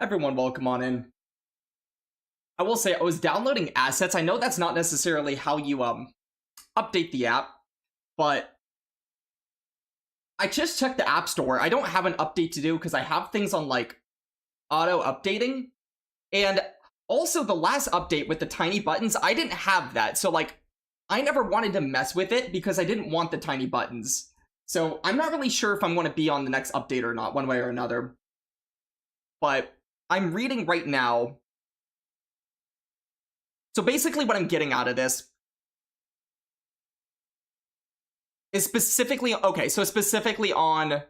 Everyone, welcome on in. I will say, I was downloading assets. I know that's not necessarily how you, update the app, but I just checked the App Store. I don't have an update to do because I have things on, like, auto-updating. And also, the last update with the tiny buttons, I didn't have that. So, like, I never wanted to mess with it because I didn't want the tiny buttons. So, I'm not really sure if I'm going to be on the next update or not, one way or another. But I'm reading right now. So basically what I'm getting out of this is specifically, okay, so specifically on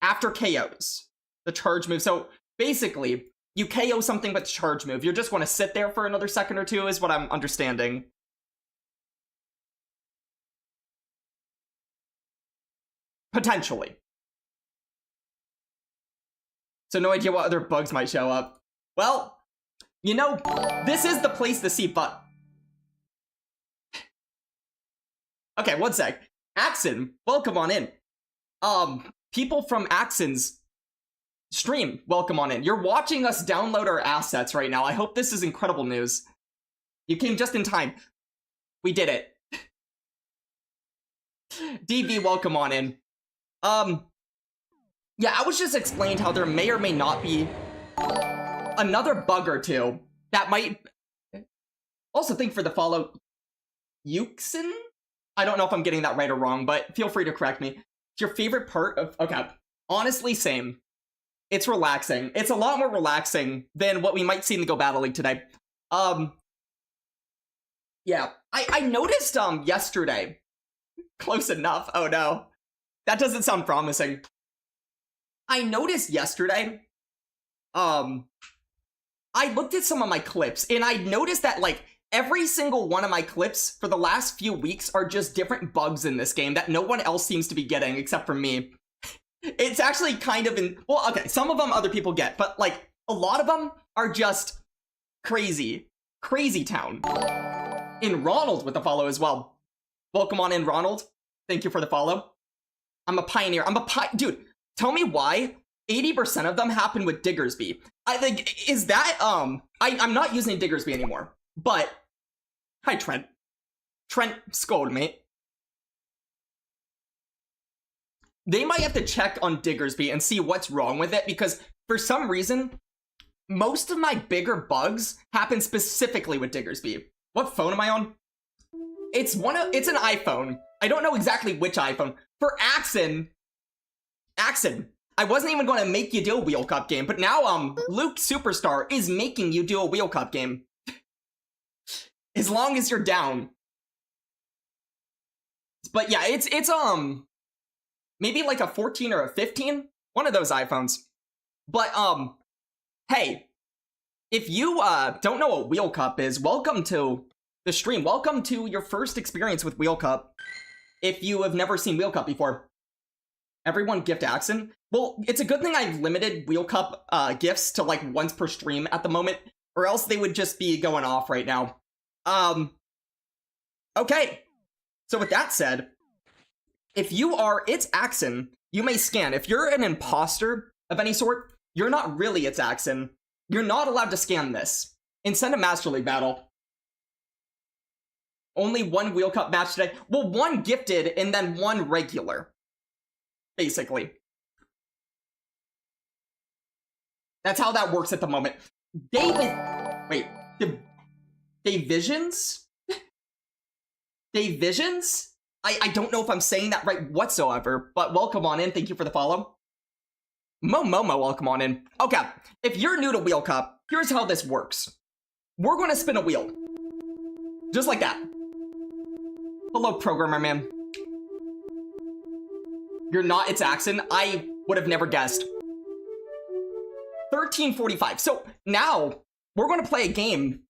after KOs, the charge move. So basically, you KO something with the charge move. You're just going to sit there for another second or two is what I'm understanding. Potentially. So no idea what other bugs might show up. Well, you know, this is the place to see, but... Okay, one sec. Axon, welcome on in. People from Axon's stream, welcome on in. You're watching us download our assets right now. I hope this is incredible news. You came just in time. We did it. DB, welcome on in. Yeah, I was just explained how there may or may not be another bug or two that might... Also, thank you for the follow. Yuxin? I don't know if I'm getting that right or wrong, but feel free to correct me. It's your favorite part of... Okay, honestly, same. It's relaxing. It's a lot more relaxing than what we might see in the Go Battle League today. Yeah, I noticed, yesterday... Close enough. Oh, no. That doesn't sound promising. I noticed yesterday... I looked at some of my clips, and I noticed that, like, every single one of my clips for the last few weeks are just different bugs in this game that no one else seems to be getting except for me. It's actually kind of in... Well, okay, some of them other people get, but, like, a lot of them are just crazy. Crazy town. In Ronald with the follow as well. Welcome on in, Ronald. Thank you for the follow. I'm a pioneer. Dude, tell me why 80% of them happen with Diggersby. I think, is that, I'm not using Diggersby anymore, but, hi, Trent. Trent, scold, mate. They might have to check on Diggersby and see what's wrong with it, because for some reason, most of my bigger bugs happen specifically with Diggersby. What phone am I on? It's an iPhone. I don't know exactly which iPhone. For Axon, I wasn't even going to make you do a Wheel Cup game, but now, Luke Superstar is making you do a Wheel Cup game. As long as you're down. But yeah, it's maybe like a 14 or a 15? One of those iPhones. But, hey, if you, don't know what Wheel Cup is, welcome to the stream. Welcome to your first experience with Wheel Cup. If you have never seen Wheel Cup before. Everyone gift Axon? Well, it's a good thing I've limited Wheel Cup gifts to like once per stream at the moment, or else they would just be going off right now. Okay. So with that said, if you are It's Axon, you may scan. If you're an imposter of any sort, you're not really It's Axon. You're not allowed to scan this. Instead of Master League Battle. Only one Wheel Cup match today. Well, one gifted and then one regular. Basically. That's how that works at the moment. Wait. Divisions? Divisions? I don't know if I'm saying that right whatsoever, but welcome on in. Thank you for the follow. Momo, welcome on in. Okay, if you're new to Wheel Cup, here's how this works. We're going to spin a wheel. Just like that. Hello, programmer man. You're not It's Axon. I would have never guessed. 1345. So now we're going to play a game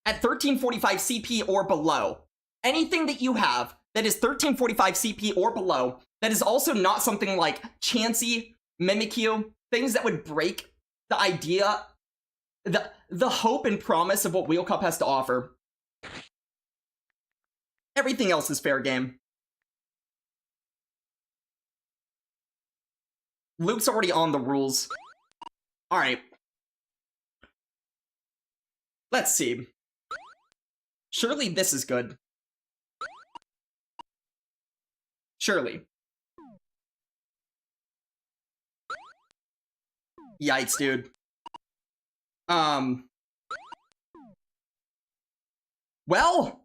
at 1345 CP or below. Anything that you have that is 1345 CP or below that is also not something like Chansey, Mimikyu, things that would break the idea, the hope and promise of what Wheel Cup has to offer. Everything else is fair game. Luke's already on the rules. Alright. Let's see. Surely this is good. Surely. Yikes, dude. Well...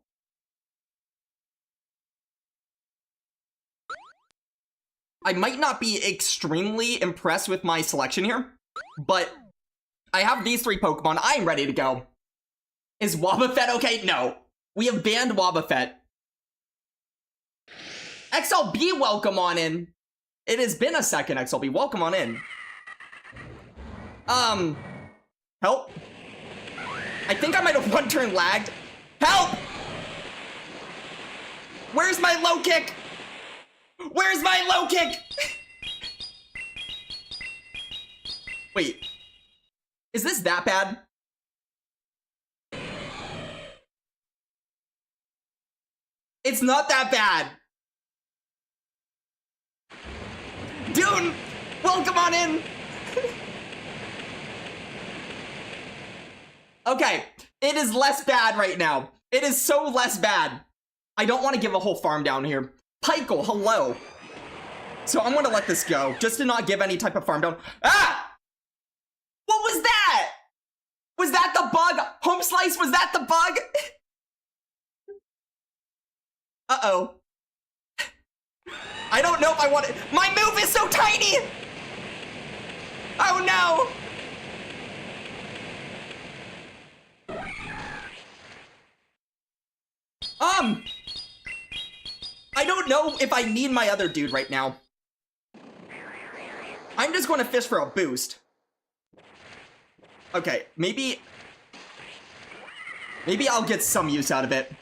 I might not be extremely impressed with my selection here, but I have these 3 Pokemon. I am ready to go. Is Wobbuffet okay? No. We have banned Wobbuffet. XLB, welcome on in. It has been a second, XLB. Welcome on in. Help. I think I might have 1 turn lagged. Help! Where's my low kick? Where's my low kick? Wait. Is this that bad? It's not that bad. Dune, welcome on in. Okay, it is less bad right now. It is so less bad. I don't want to give a whole farm down here. Pykel, hello. So I'm gonna let this go, just to not give any type of farm down. Ah! What was that? Was that the bug? Home Slice, was that the bug? Uh-oh. I don't know if I want it. My move is so tiny! Oh no! I don't know if I need my other dude right now. I'm just going to fish for a boost. Okay, maybe I'll get some use out of it.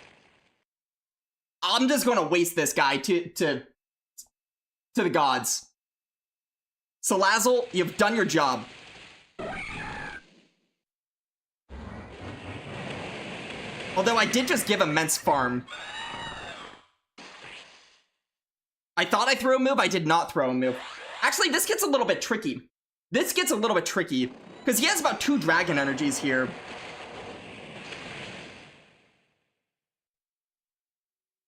I'm just going to waste this guy to the gods. Salazzle, you've done your job. Although I did just give immense farm. I thought I threw a move, I did not throw a move. Actually, this gets a little bit tricky. This gets a little bit tricky, because he has about 2 dragon energies here.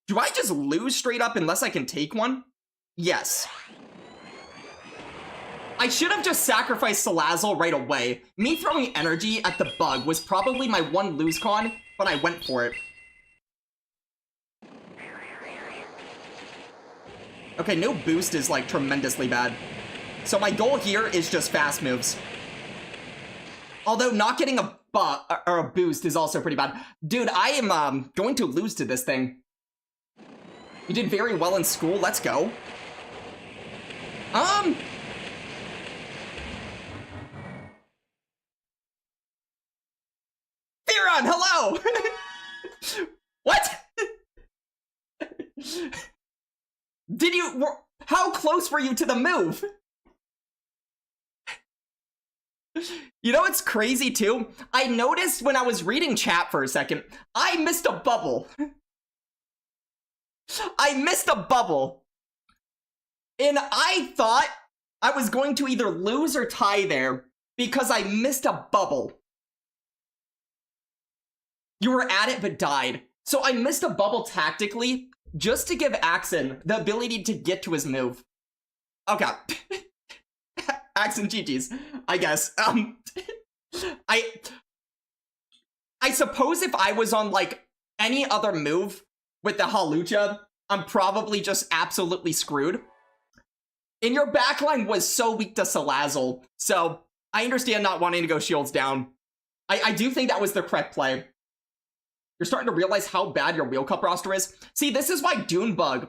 Do I just lose straight up unless I can take one? Yes. I should have just sacrificed Salazzle right away. Me throwing energy at the bug was probably my 1 lose con, but I went for it. Okay, no boost is, like, tremendously bad. So my goal here is just fast moves. Although not getting a boost is also pretty bad. Dude, I am going to lose to this thing. You did very well in school. Let's go. Theron, hello! What? Did you... How close were you to the move? You know what's crazy too? I noticed when I was reading chat for a second, I missed a bubble. I missed a bubble. And I thought I was going to either lose or tie there because I missed a bubble. You were at it but died. So I missed a bubble tactically just to give Axon the ability to get to his move. Okay. Axon GG's, I guess. I suppose if I was on, like, any other move with the Hawlucha, I'm probably just absolutely screwed. And your backline was so weak to Salazzle, so I understand not wanting to go shields down. I do think that was the correct play. You're starting to realize how bad your Wheel Cup roster is. See, this is why Dunebug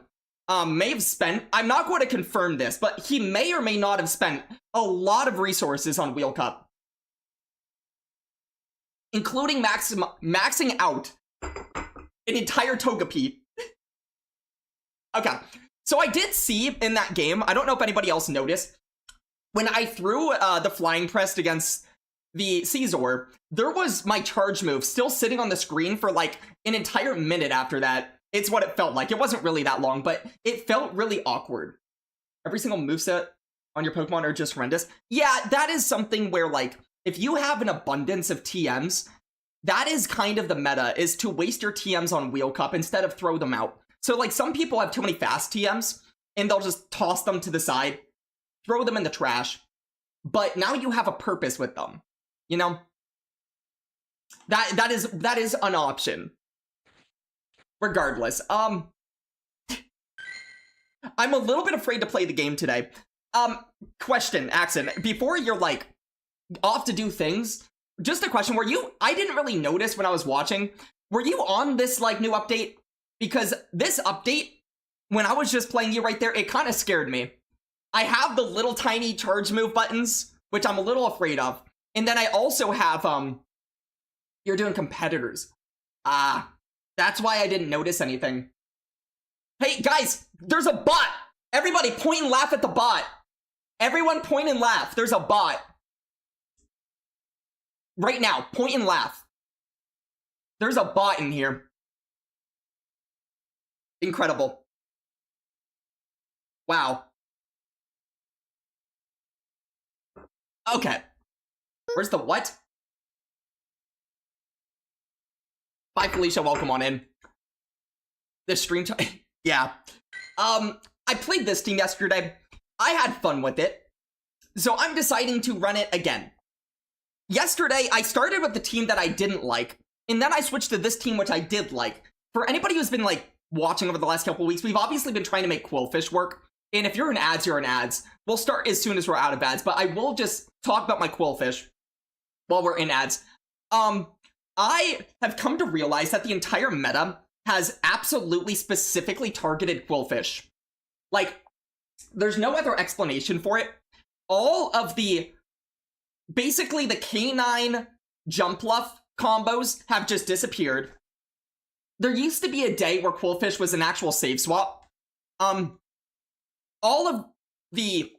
may have spent, I'm not going to confirm this, but he may or may not have spent a lot of resources on Wheel Cup. Including maxing out an entire Togepi. Okay, so I did see in that game, I don't know if anybody else noticed, when I threw the Flying Pressed against the Caesar, there was my charge move still sitting on the screen for like an entire minute after that. It's what it felt like. It wasn't really that long, but it felt really awkward. Every single moveset on your Pokemon are just horrendous. Yeah, that is something where, like, if you have an abundance of TMs, that is kind of the meta, is to waste your TMs on Wheel Cup instead of throw them out. So, like, some people have too many fast TMs, and they'll just toss them to the side, throw them in the trash. But now you have a purpose with them, you know? That is an option. Regardless, I'm a little bit afraid to play the game today. Question, Axon, before you're, like, off to do things, just a question, I didn't really notice when I was watching, were you on this, like, new update? Because this update, when I was just playing you right there, it kind of scared me. I have the little tiny charge move buttons, which I'm a little afraid of. And then I also have, you're doing competitors. That's why I didn't notice anything. Hey, guys, there's a bot! Everybody point and laugh at the bot. Everyone point and laugh. There's a bot. Right now, point and laugh. There's a bot in here. Incredible. Wow. Okay. Where's the what? Bye, Felicia. Welcome on in. This stream time. Yeah. I played this team yesterday. I had fun with it. So I'm deciding to run it again. Yesterday, I started with the team that I didn't like, and then I switched to this team, which I did like. For anybody who's been, like, watching over the last couple weeks, we've obviously been trying to make Quillfish work. And if you're in ads, you're in ads. We'll start as soon as we're out of ads, but I will just talk about my Quillfish while we're in ads. I have come to realize that the entire meta has absolutely specifically targeted Quillfish. Like, there's no other explanation for it. All of basically the K9 Jumpluff combos have just disappeared. There used to be a day where Quillfish was an actual save swap. All of the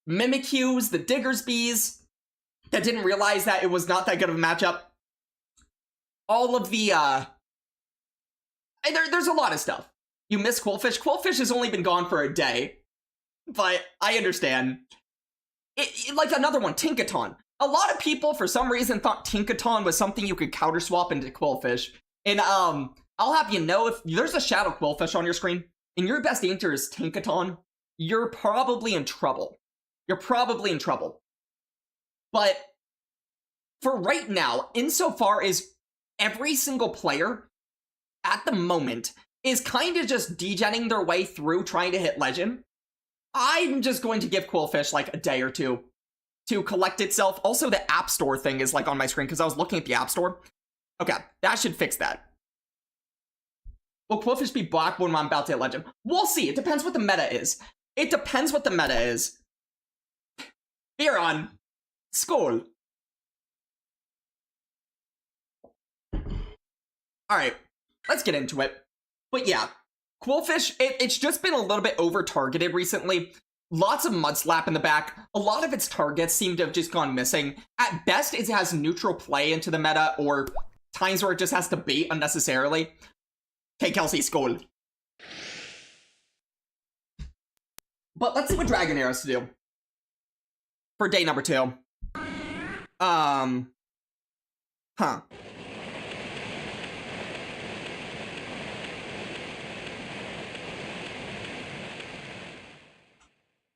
Mimikyus, the Diggersbys, that didn't realize that it was not that good of a matchup. All of the, there's a lot of stuff. You miss Quillfish. Quillfish has only been gone for a day, but I understand. Like another one, Tinkaton. A lot of people, for some reason, thought Tinkaton was something you could counter swap into Quillfish. And, I'll have you know, if there's a Shadow Quillfish on your screen, and your best answer is Tinkaton, you're probably in trouble. You're probably in trouble. But for right now, insofar as every single player at the moment is kind of just degenning their way through trying to hit Legend, I'm just going to give Quillfish like a day or two to collect itself. Also, the App Store thing is like on my screen because I was looking at the App Store. Okay, that should fix that. Will Quillfish be black when I'm about to hit Legend? We'll see. It depends what the meta is. It depends what the meta is. Here on Skull. Alright, let's get into it. But yeah, Quillfish, it's just been a little bit over-targeted recently. Lots of Mudslap in the back. A lot of its targets seem to have just gone missing. At best, it has neutral play into the meta, or times where it just has to bait unnecessarily. Okay, Kelsey, Skull. But let's see what Dragonair has to do for day number 2. Huh.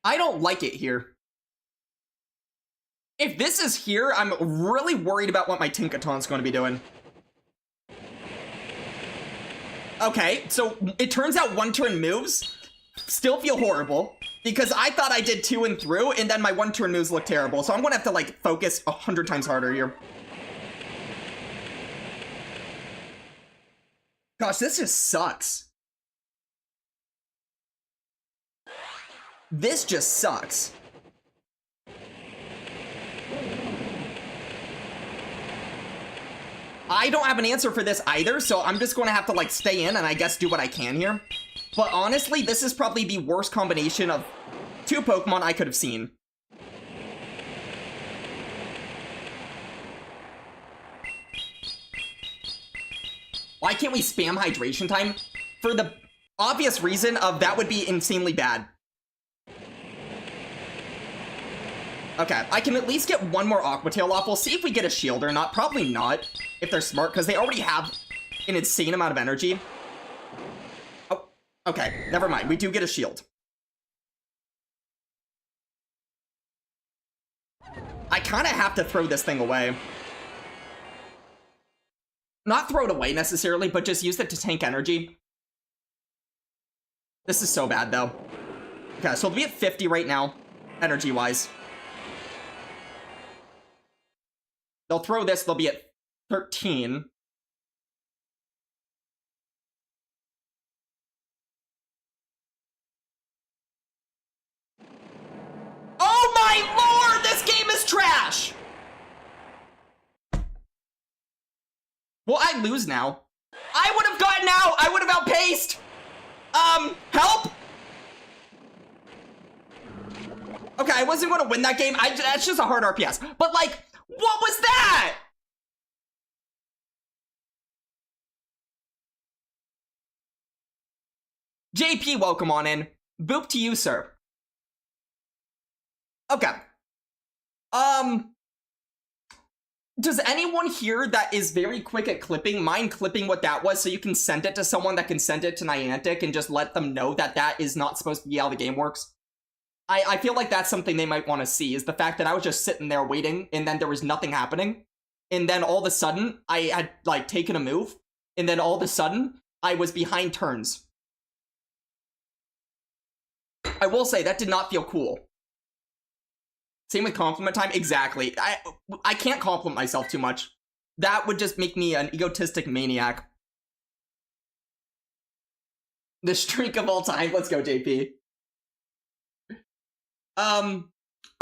I don't like it here. If this is here, I'm really worried about what my Tinkaton's going to be doing. Okay, so it turns out one-turn moves still feel horrible, because I thought I did 2 and through, and then my one-turn moves look terrible, so I'm gonna have to, like, focus 100 times harder here. Gosh, this just sucks. This just sucks. I don't have an answer for this either, so I'm just going to have to, like, stay in and I guess do what I can here. But honestly, this is probably the worst combination of 2 Pokemon I could have seen. Why can't we spam Hydration Time? For the obvious reason of that would be insanely bad. Okay, I can at least get one more Aqua Tail off. We'll see if we get a shield or not. Probably not, if they're smart, because they already have an insane amount of energy. Oh, okay, never mind. We do get a shield. I kind of have to throw this thing away. Not throw it away necessarily, but just use it to tank energy. This is so bad, though. Okay, so we'll be at 50 right now, energy-wise. They'll throw this, they'll be at 13. Oh my lord, this game is trash! Well, I lose now. I would have gotten out! I would have outpaced! Help? Okay, I wasn't going to win that game. That's just a hard RPS. But, like, what was that? JP, welcome on in. Boop to you, sir. Okay. Does anyone here that is very quick at clipping mind clipping what that was so you can send it to someone that can send it to Niantic and just let them know that that is not supposed to be how the game works? I feel like that's something they might want to see, is the fact that I was just sitting there waiting and then there was nothing happening. And then all of a sudden, I had, like, taken a move. And then all of a sudden, I was behind turns. I will say, that did not feel cool. Same with compliment time. Exactly. I can't compliment myself too much. That would just make me an egotistic maniac. The streak of all time. Let's go, JP.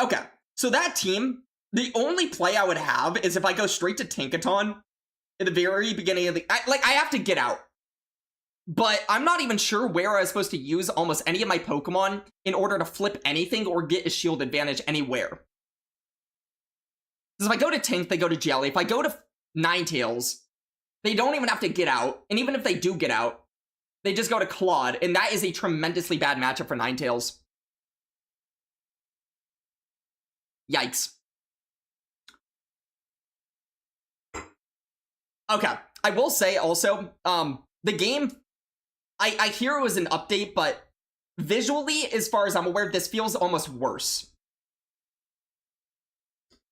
Okay. So that team, the only play I would have is if I go straight to Tinkaton at the very beginning of the... I have to get out. But I'm not even sure where I was supposed to use almost any of my Pokemon in order to flip anything or get a shield advantage anywhere. Because if I go to Tink, they go to Jelly. If I go to Ninetales, they don't even have to get out. And even if they do get out, they just go to Claude. And that is a tremendously bad matchup for Ninetales. Yikes. Okay. I will say also, the game... I hear it was an update, but visually, as far as I'm aware, this feels almost worse.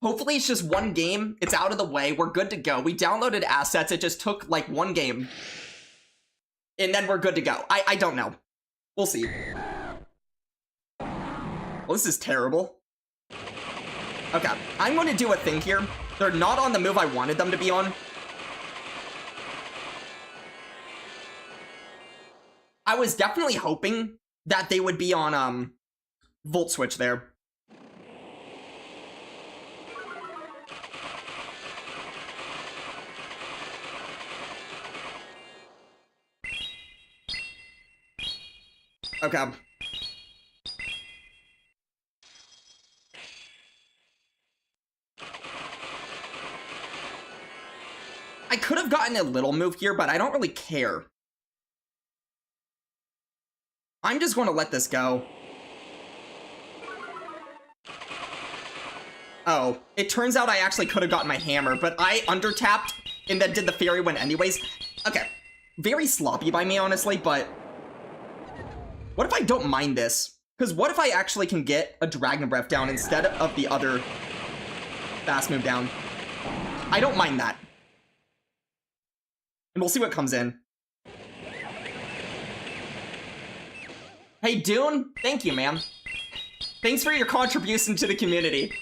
Hopefully it's just one game, it's out of the way, we're good to go. We downloaded assets, it just took like one game. And then we're good to go. I don't know. We'll see. Well, this is terrible. Okay, I'm going to do a thing here. They're not on the move I wanted them to be on. I was definitely hoping that they would be on, Volt Switch there. Okay. I could have gotten a little move here, but I don't really care. I'm just going to let this go. Oh, it turns out I actually could have gotten my hammer, but I undertapped and then did the fairy wind anyways. Okay, very sloppy by me, honestly, but what if I don't mind this? Because what if I actually can get a Dragon Breath down instead of the other fast move down? I don't mind that. And we'll see what comes in. Hey, Dune, thank you, man. Thanks for your contribution to the community.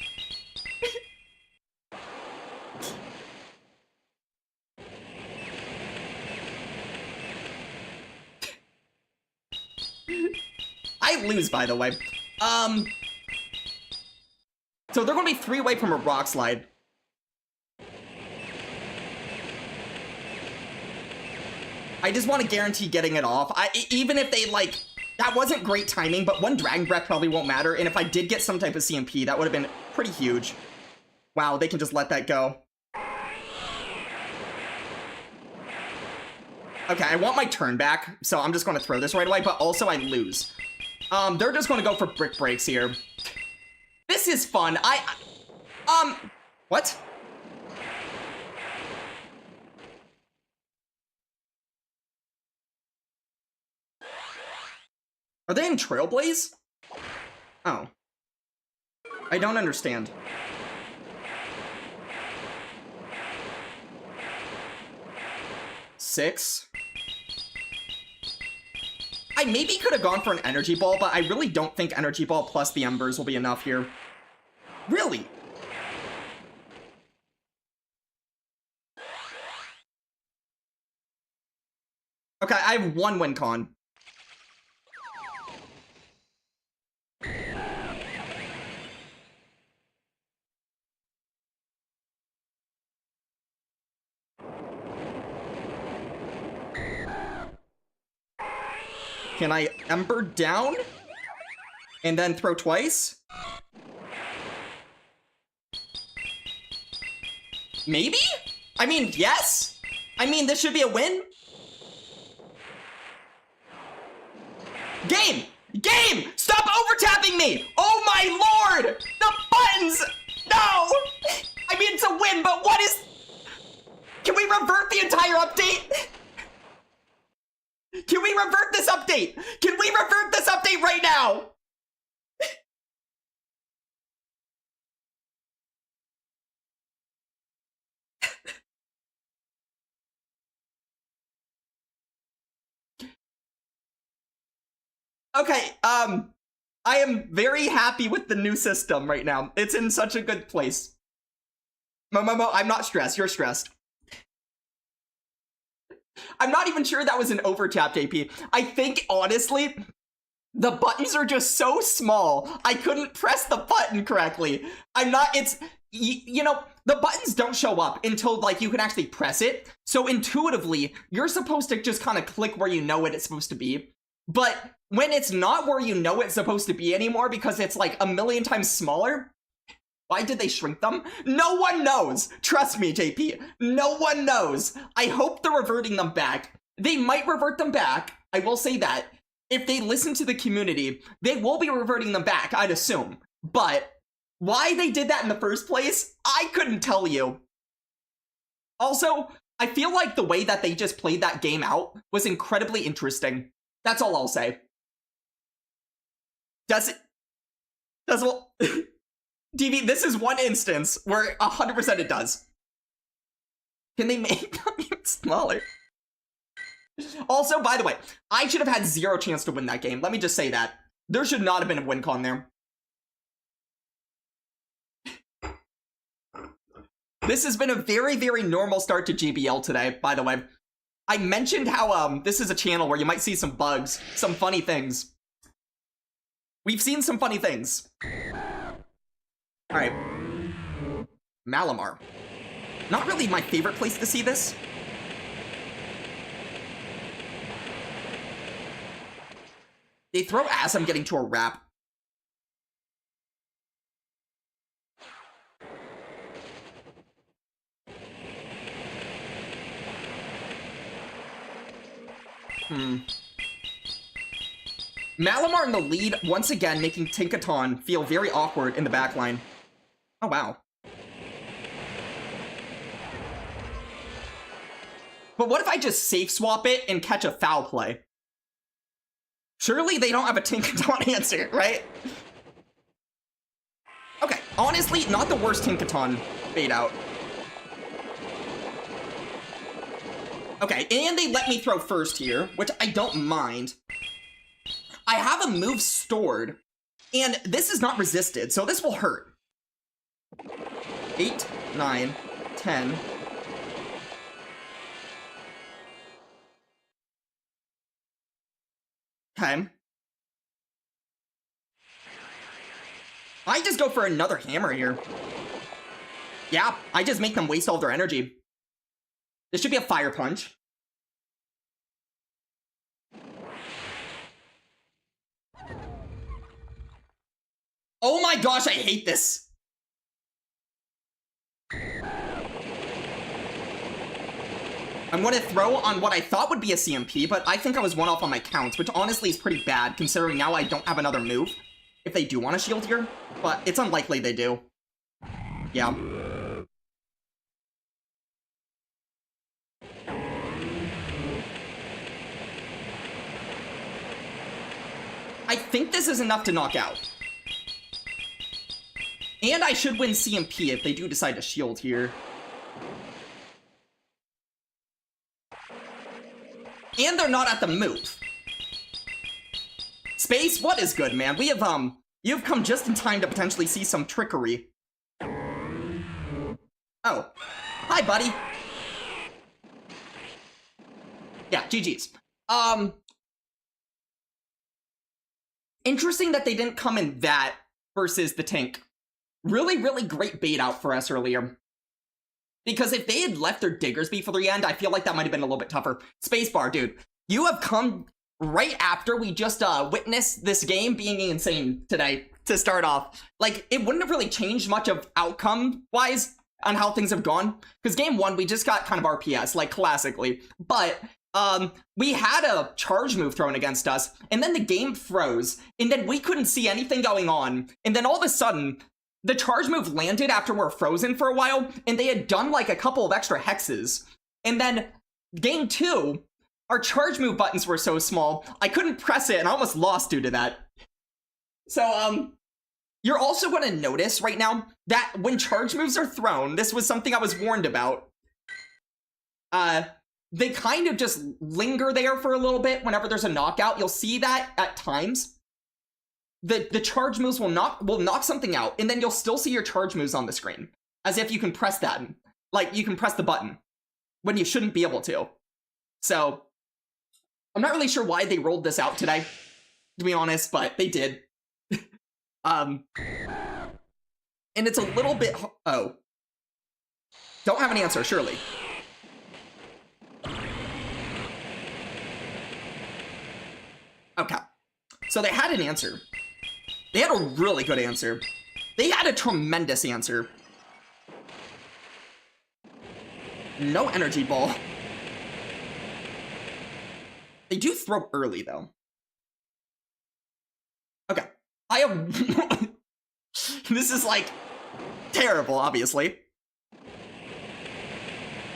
I lose, by the way. So they're going to be 3 away from a Rock Slide. I just want to guarantee getting it off. Even if they, like... That wasn't great timing, but one Dragon Breath probably won't matter. And if I did get some type of CMP, that would have been pretty huge. Wow, they can just let that go. Okay, I want my turn back, so I'm just going to throw this right away, but also I lose. They're just going to go for Brick Breaks here. This this is fun. What? Are they in Trailblaze? Oh. I don't understand. Six. I maybe could have gone for an Energy Ball, but I really don't think Energy Ball plus the Embers will be enough here. Really? Okay, I have one win con. Can I Ember down? And then throw twice? Maybe? I mean, yes? I mean, this should be a win? Game! Game! Stop over-tapping me! Oh my lord! The buttons! No! I mean, it's a win, but what is... Can we revert the entire update? Can we revert this update? Can we revert this update right now? Okay, I am very happy with the new system right now. It's in such a good place. Momo, I'm not stressed. You're stressed. I'm not even sure that was an over-tapped AP. I think, honestly, the buttons are just so small, I couldn't press the button correctly. I'm not, it's, you know, the buttons don't show up until, like, you can actually press it. So intuitively, you're supposed to just kind of click where you know it's supposed to be. But when it's not where you know it's supposed to be anymore because it's, like, a million times smaller, why did they shrink them? No one knows! Trust me, JP. No one knows. I hope they're reverting them back. They might revert them back. I will say that. If they listen to the community, they will be reverting them back, I'd assume. But why they did that in the first place, I couldn't tell you. Also, I feel like the way that they just played that game out was incredibly interesting. That's all I'll say. Does well... DV, this is one instance where 100% it does. Can they make them even smaller? Also, by the way, I should have had zero chance to win that game. Let me just say that. There should not have been a win con there. This has been a very, very normal start to GBL today, by the way. I mentioned how this is a channel where you might see some bugs, some funny things. We've seen some funny things. Alright. Malamar. Not really my favorite place to see this. They throw as I'm getting to a wrap. Malamar in the lead, once again making Tinkaton feel very awkward in the backline. Oh, wow. But what if I just safe swap it and catch a foul play? Surely they don't have a Tinkaton answer, right? Okay, honestly, not the worst Tinkaton bait out. Okay, and they let me throw first here, which I don't mind. I have a move stored, and this is not resisted, so this will hurt. 8, 9, 10. Okay. I just go for another hammer here. Yeah, I just make them waste all their energy. This should be a fire punch. Oh my gosh, I hate this. I'm going to throw on what I thought would be a CMP, but I think I was one off on my counts, which honestly is pretty bad, considering now I don't have another move. if they do want to shield here, but it's unlikely they do. Yeah. I think this is enough to knock out. And I should win CMP if they do decide to shield here. And they're not at the move. Space, what is good, man? We have, you've come just in time to potentially see some trickery. Oh. Hi, buddy. Yeah, GG's. Interesting that they didn't come in that versus the tank. Really, really great bait out for us earlier. Because if they had left their Diggersby for the end, I feel like that might have been a little bit tougher. Spacebar, dude. You have come right after we just witnessed this game being insane today to start off. Like, it wouldn't have really changed much of outcome-wise on how things have gone. Because game one, we just got kind of RPS, like, classically. But we had a charge move thrown against us, and then the game froze, and then we couldn't see anything going on. And then all of a sudden, the charge move landed after we're frozen for a while, and they had done like a couple of extra hexes. And then game two, our charge move buttons were so small, I couldn't press it, and I almost lost due to that. So, you're also going to notice right now that when charge moves are thrown, this was something I was warned about. They kind of just linger there for a little bit whenever there's a knockout. You'll see that at times. The charge moves will knock something out, and then you'll still see your charge moves on the screen. As if you can press that. Like, you can press the button when you shouldn't be able to. So, I'm not really sure why they rolled this out today, to be honest, but they did. And it's a little bit... Oh. Don't have an answer, surely. Okay. So they had an answer. They had a really good answer. They had a tremendous answer. No energy ball. They do throw early, though. Okay. I have... This is, like, terrible, obviously.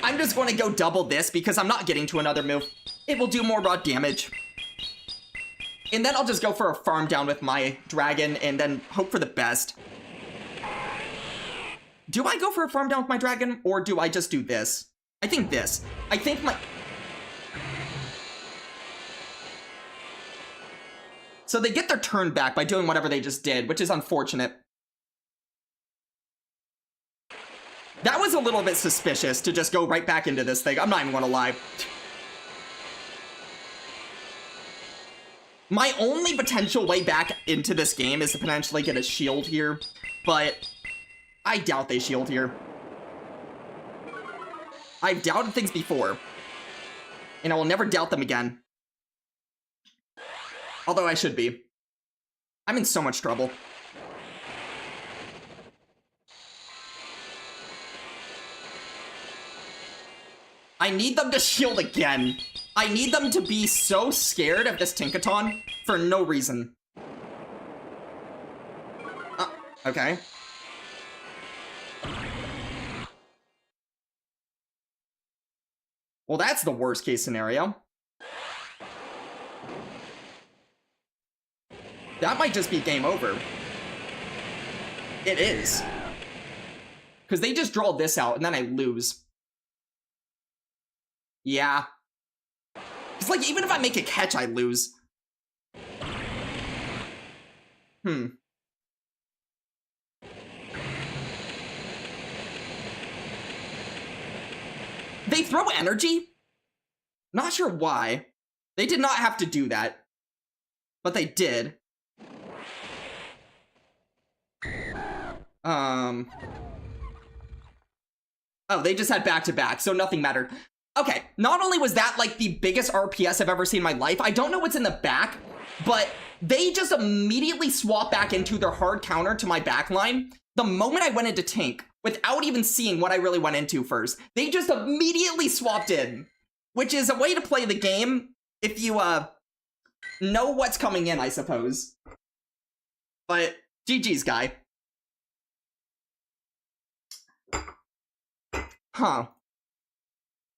I'm just going to go double this because I'm not getting to another move. It will do more raw damage. And then I'll just go for a farm down with my dragon and then hope for the best. Do I go for a farm down with my dragon, or do I just do this? I think this. I think my... So they get their turn back by doing whatever they just did, which is unfortunate. That was a little bit suspicious to just go right back into this thing. I'm not even gonna lie. My only potential way back into this game is to potentially get a shield here, but I doubt they shield here. I've doubted things before, and I will never doubt them again. Although I should be. I'm in so much trouble. I need them to shield again. I need them to be so scared of this Tinkaton for no reason. Okay. Well, that's the worst case scenario. That might just be game over. It is. Because they just draw this out, and then I lose. Yeah. It's like, even if I make a catch, I lose. They throw energy? Not sure why. They did not have to do that. But they did. Oh, they just had back-to-back, so nothing mattered. Okay, not only was that, like, the biggest RPS I've ever seen in my life, I don't know what's in the back, but they just immediately swap back into their hard counter to my backline the moment I went into tank, without even seeing what I really went into first. They just immediately swapped in, which is a way to play the game if you, know what's coming in, I suppose. But GG's, guy. Huh.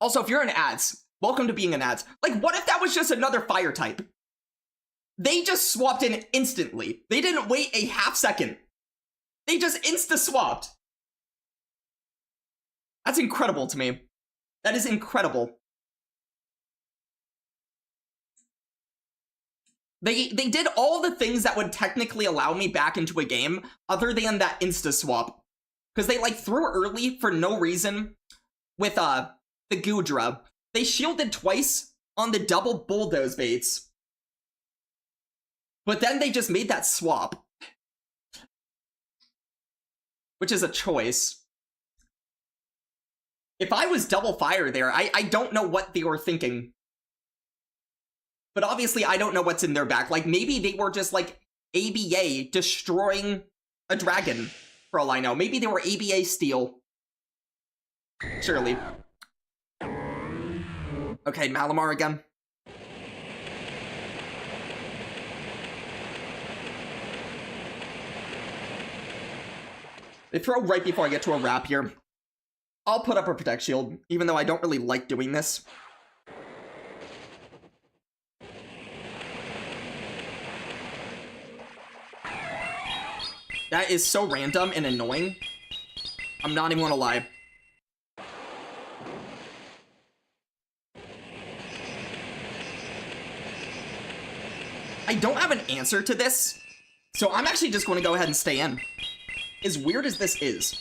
Also, if you're in ads, welcome to being in ads. Like, what if that was just another fire type? They just swapped in instantly. They didn't wait a half second. They just insta-swapped. That's incredible to me. That is incredible. They did all the things that would technically allow me back into a game other than that insta-swap. Because they, like, threw early for no reason with, the Goodra. They shielded twice on the double bulldoze baits. But then they just made that swap. Which is a choice. If I was double fire there, I don't know what they were thinking. But obviously I don't know what's in their back. Like, maybe they were just, like, ABA destroying a dragon, for all I know. Maybe they were ABA steal. Surely. Okay, Malamar again. They throw right before I get to a wrap here. I'll put up a Protect Shield, even though I don't really like doing this. That is so random and annoying. I'm not even gonna lie. I don't have an answer to this, so I'm actually just going to go ahead and stay in. As weird as this is.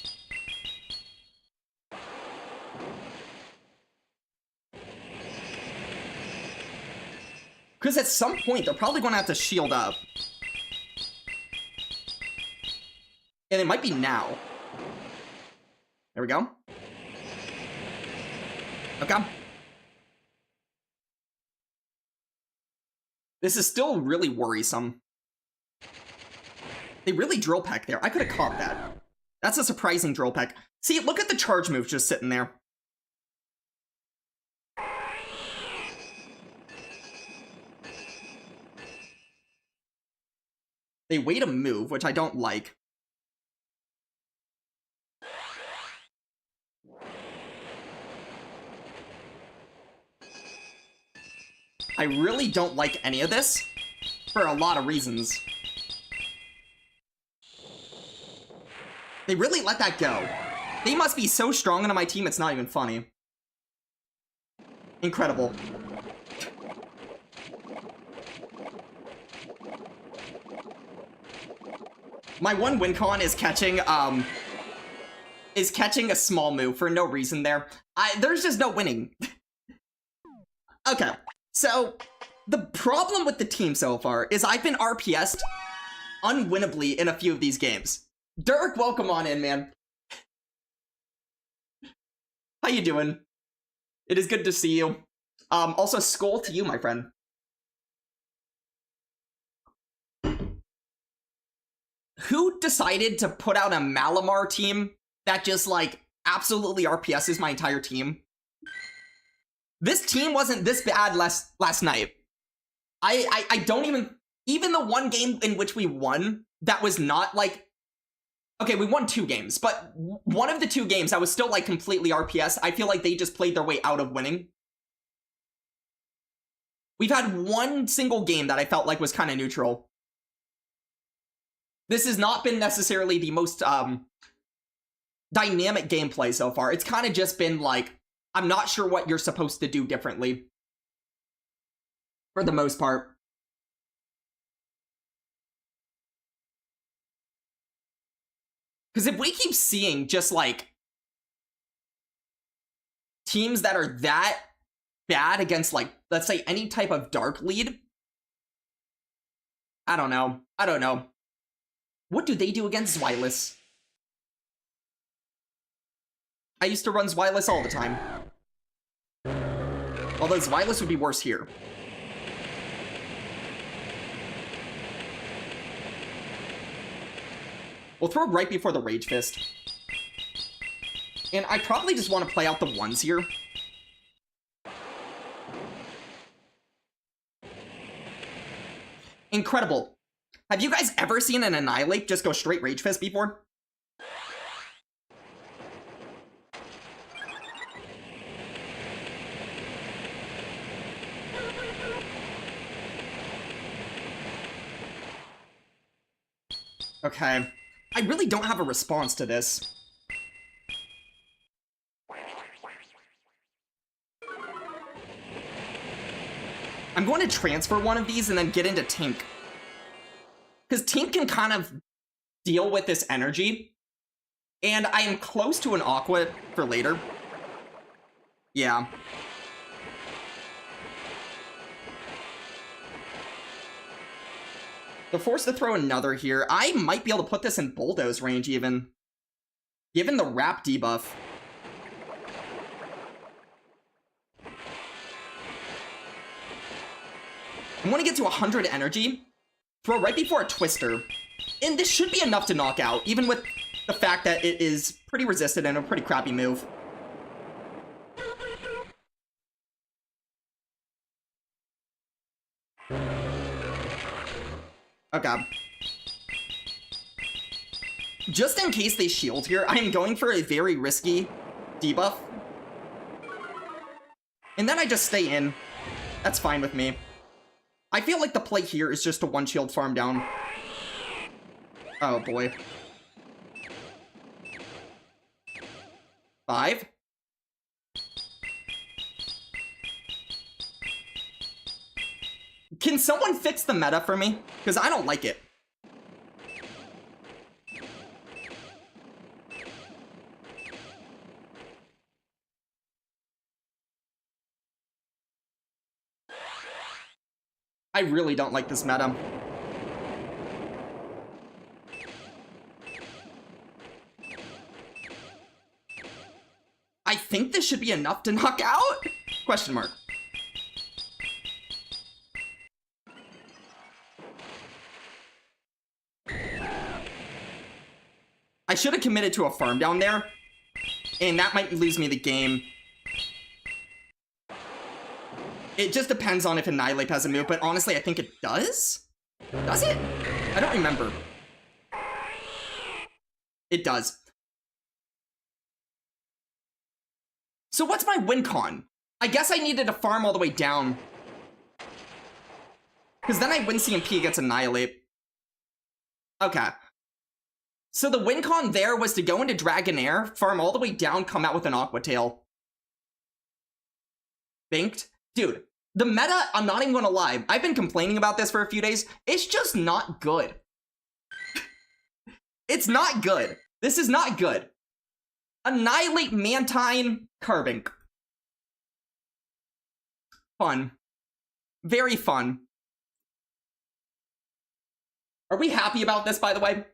Because at some point, they're probably going to have to shield up. And it might be now. There we go. Okay. This is still really worrisome. They really drill peck there. I could have caught that. That's a surprising drill peck. See, look at the charge move just sitting there. They wait a move, which I don't like. I really don't like any of this, for a lot of reasons. They really let that go. They must be so strong into my team, it's not even funny. Incredible. My one win con is catching a small move for no reason there. There's just no winning. Okay, so the problem with the team so far is I've been RPS'd unwinnably in a few of these games. Dirk, welcome on in, man. How you doing? It is good to see you. Also, skull to you, my friend. Who decided to put out a Malamar team that just, like, absolutely RPS's my entire team? This team wasn't this bad last night. I don't even the one game in which we won, that was not, like... Okay, we won 2 games, but one of the 2 games that was still, like, completely RPS, I feel like they just played their way out of winning. We've had one single game that I felt like was kind of neutral. This has not been necessarily the most, dynamic gameplay so far. It's kind of just been, like, I'm not sure what you're supposed to do differently. For the most part. Because if we keep seeing just, like, teams that are that bad against, like, let's say any type of dark lead, I don't know. I don't know. What do they do against Zwilus? I used to run Zwilus all the time. Although Zwilus would be worse here. We'll throw right before the Rage Fist. And I probably just want to play out the ones here. Incredible. Have you guys ever seen an Annihilate just go straight Rage Fist before? Okay. I really don't have a response to this. I'm going to transfer one of these and then get into Tink. Because Tink can kind of deal with this energy. And I am close to an Aqua for later. Yeah. They're forced to throw another here. I might be able to put this in Bulldoze range even. Given the wrap debuff. I want to get to 100 energy. Throw right before a Twister. And this should be enough to knock out, even with the fact that it is pretty resistant and a pretty crappy move. Okay. Just in case they shield here, I am going for a very risky debuff. And then I just stay in. That's fine with me. I feel like the play here is just to one shield farm down. Oh boy. 5. Can someone fix the meta for me? Because I don't like it. I really don't like this meta. I think this should be enough to knock out? Question mark. I should have committed to a farm down there, and that might lose me the game. It just depends on if Annihilate has a move, but honestly, I think it does? Does it? I don't remember. It does. So what's my win con? I guess I needed to farm all the way down. Because then I win CMP against Annihilate. Okay. So the win con there was to go into Dragonair, farm all the way down, come out with an Aqua Tail. Banked? Dude, the meta, I'm not even gonna lie, I've been complaining about this for a few days. It's just not good. It's not good. This is not good. Annihilate, Mantine, Carbink. Fun. Very fun. Are we happy about this, by the way?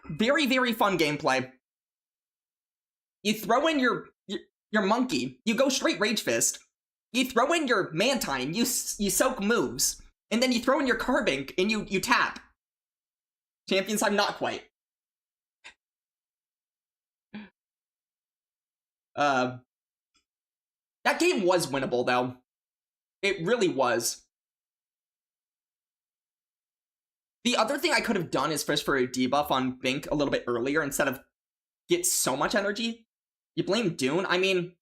Very, very fun gameplay. You throw in your monkey, you go straight Rage Fist. You throw in your Mantine, you soak moves. And then you throw in your Carbink, and you tap. Champions, I'm not quite. That game was winnable, though. It really was. The other thing I could have done is fish for a debuff on Bink a little bit earlier instead of get so much energy. You blame Dune? I mean,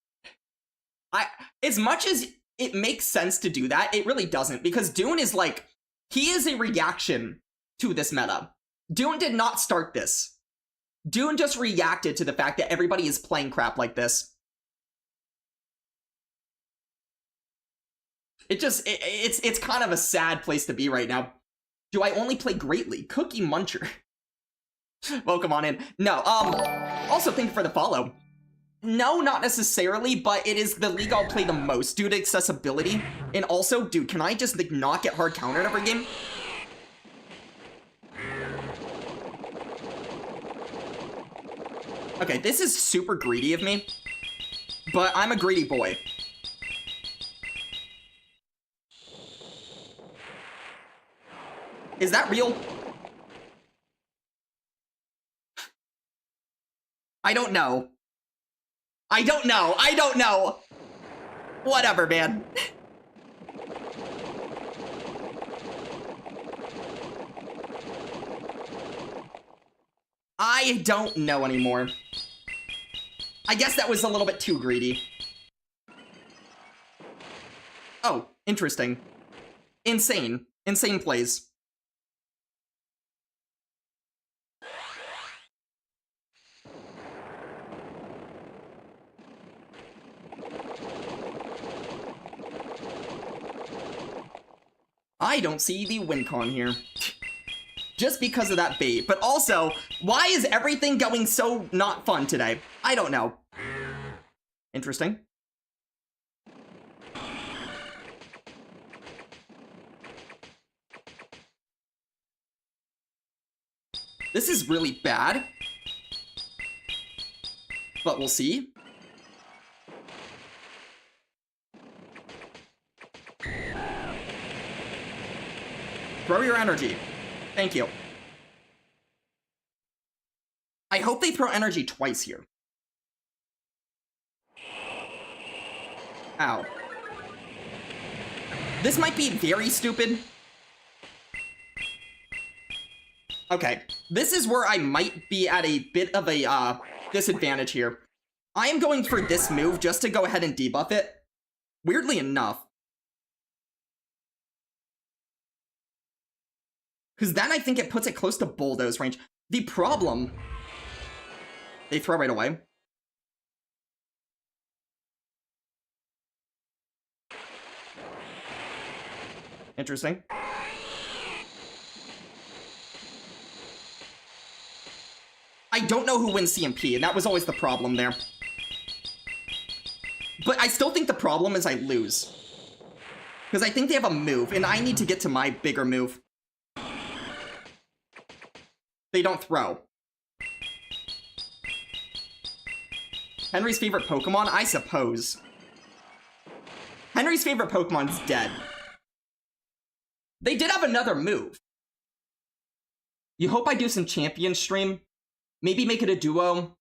as much as it makes sense to do that, it really doesn't, because Dune is like, he is a reaction to this meta. Dune did not start this. Dune just reacted to the fact that everybody is playing crap like this. It's kind of a sad place to be right now. Do I only play Greatly? Cookie Muncher. Welcome on in. No, also thank you for the follow. No, not necessarily, but it is the league I'll play the most due to accessibility. And also, dude, can I just like not get hard countered every game? Okay, this is super greedy of me, but I'm a greedy boy. Is that real? I don't know. I don't know. Whatever, man. I don't know anymore. I guess that was a little bit too greedy. Oh, interesting. Insane. Insane plays. I don't see the win con here. Just because of that bait. But also, why is everything going so not fun today? I don't know. Interesting. This is really bad. But we'll see. Throw your energy. Thank you. I hope they throw energy twice here. Ow. This might be very stupid. Okay, this is where I might be at a bit of a disadvantage here. I am going for this move just to go ahead and debuff it. Weirdly enough. Because then I think it puts it close to Bulldoze range. The problem... They throw right away. Interesting. I don't know who wins CMP, and that was always the problem there. But I still think the problem is I lose. Because I think they have a move, and I need to get to my bigger move. They don't throw. Henry's favorite Pokemon? I suppose. Henry's favorite Pokemon's dead. They did have another move. You hope I do some champion stream? Maybe make it a duo?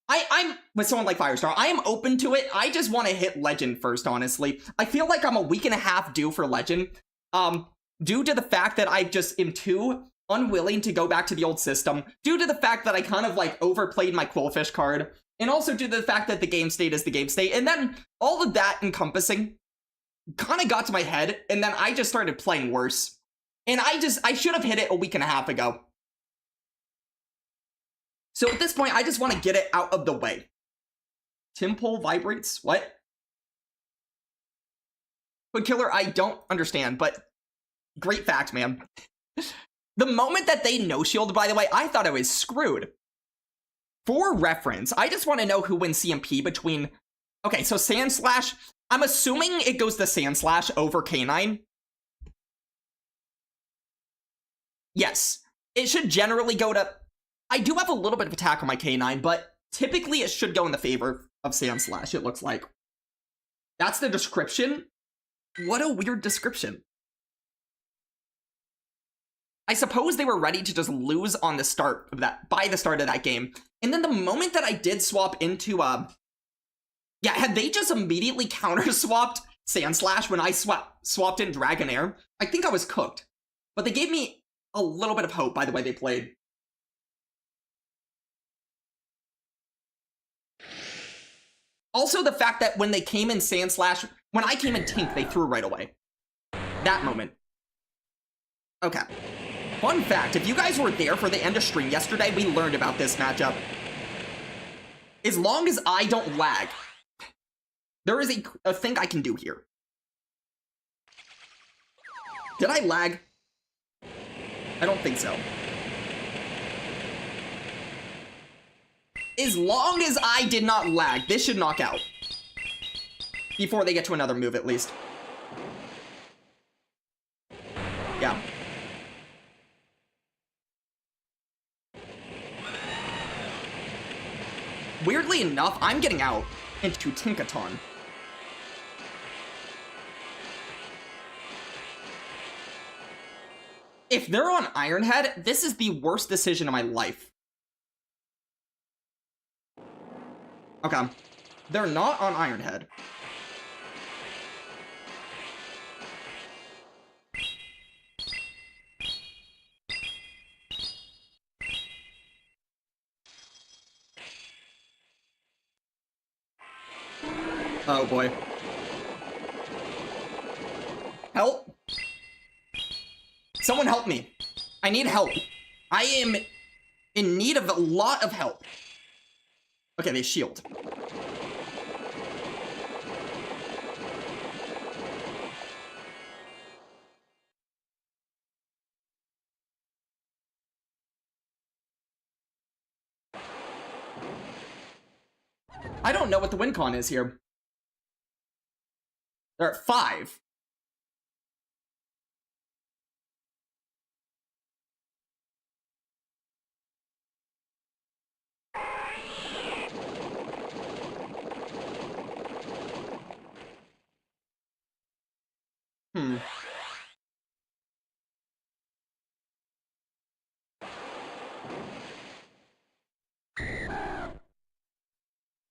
I'm with someone like Firestar. I am open to it. I just want to hit Legend first, honestly. I feel like I'm a week and a half due for Legend. Due to the fact that I just am too unwilling to go back to the old system. Due to the fact that I kind of like overplayed my Quillfish card. And also due to the fact that the game state is the game state. And then all of that encompassing kind of got to my head. And then I just started playing worse. And I should have hit it a week and a half ago. So at this point, I just want to get it out of the way. Timpole vibrates? What? But Killer, I don't understand, but great fact, man. The moment that they no-shield, by the way, I thought I was screwed. For reference, I just want to know who wins CMP between... Okay, so Sandslash, I'm assuming it goes to Sandslash over K9. Yes, it should generally go to... I do have a little bit of attack on my K9, but typically it should go in the favor of Sandslash, it looks like. That's the description? What a weird description. I suppose they were ready to just lose on the start of that, by the start of that game. And then the moment that I did swap into, yeah, had they just immediately counter-swapped Sandslash when I swapped in Dragonair, I think I was cooked. But they gave me a little bit of hope by the way they played. Also, the fact that when they came in Sandslash, when I came in Tink, they threw right away. That moment. Okay. Fun fact, if you guys were there for the end of stream yesterday, we learned about this matchup. As long as I don't lag, there is a thing I can do here. Did I lag? I don't think so. As long as I did not lag, this should knock out. Before they get to another move, at least. Yeah. Weirdly enough, I'm getting out into Tinkaton. If they're on Ironhead, this is the worst decision of my life. Okay. They're not on Ironhead. Oh boy. Help! Someone help me. I need help. I am in need of a lot of help. Okay, they shield. I don't know what the win con is here. They're at 5.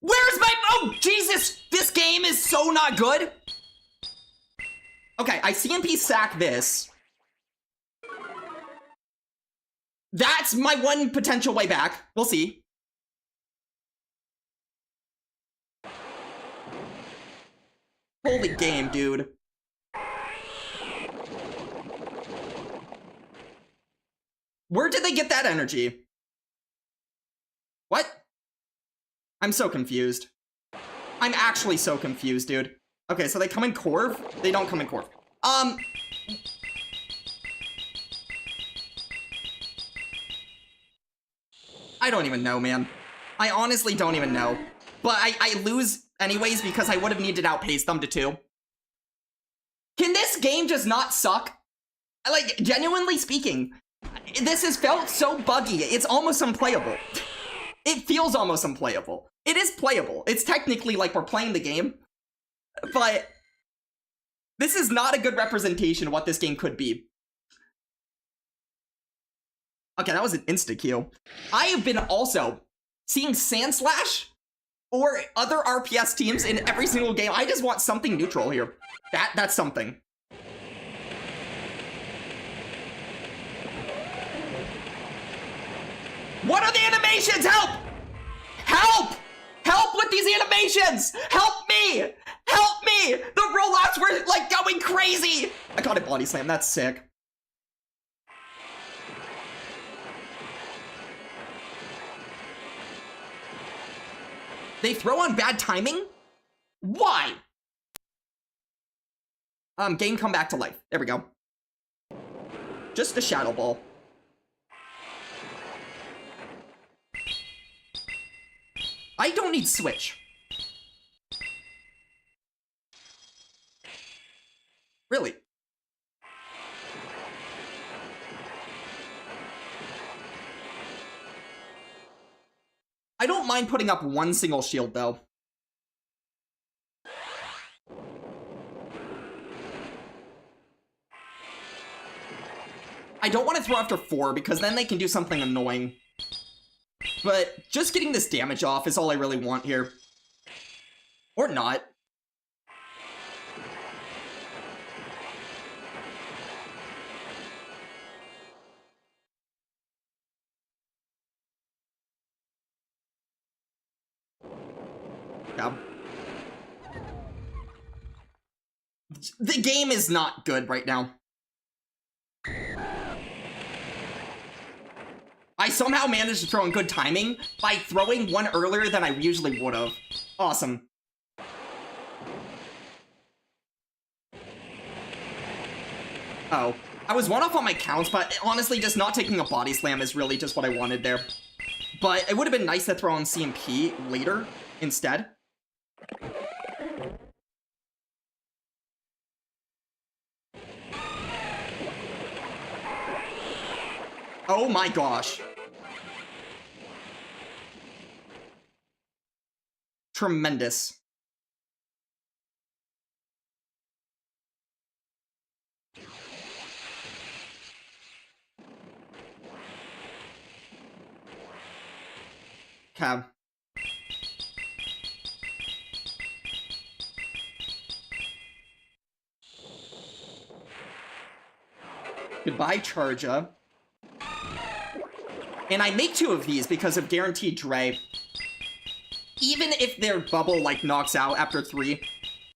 Where's my... Oh, Jesus! This game is so not good! Okay, I CMP sack this. That's my one potential way back. We'll see. Holy game, dude. Where did they get that energy? What? I'm so confused. I'm actually so confused, dude. Okay, so they come in Corv? They don't come in Corv. I don't even know, man. I honestly don't even know. But I lose anyways because I would have needed to outpace them to 2. Can this game just not suck? Like, genuinely speaking, this has felt so buggy, it's almost unplayable. It feels almost unplayable. It is playable. It's technically like we're playing the game, but this is not a good representation of what this game could be. Okay, that was an insta-kill. I have been also seeing Sandslash or other RPS teams in every single game. I just want something neutral here. That's something. What are the animations? Help! Help! Help with these animations! Help me! Help me! The rollouts were, like, going crazy! I caught a body slam. That's sick. They throw on bad timing? Why? Game come back to life. There we go. Just a Shadow Ball. I don't need Switch. Really? I don't mind putting up one single shield, though. I don't want to throw after 4, because then they can do something annoying. But just getting this damage off is all I really want here. Or not. Yeah. The game is not good right now. I somehow managed to throw in good timing by throwing one earlier than I usually would have. Awesome. Oh. I was one off on my counts, but honestly, just not taking a body slam is really just what I wanted there. But it would have been nice to throw on CMP later instead. Oh my gosh. Tremendous. Okay. Goodbye, Charger. And I make 2 of these because of guaranteed Dre. Even if their bubble, like, knocks out after 3,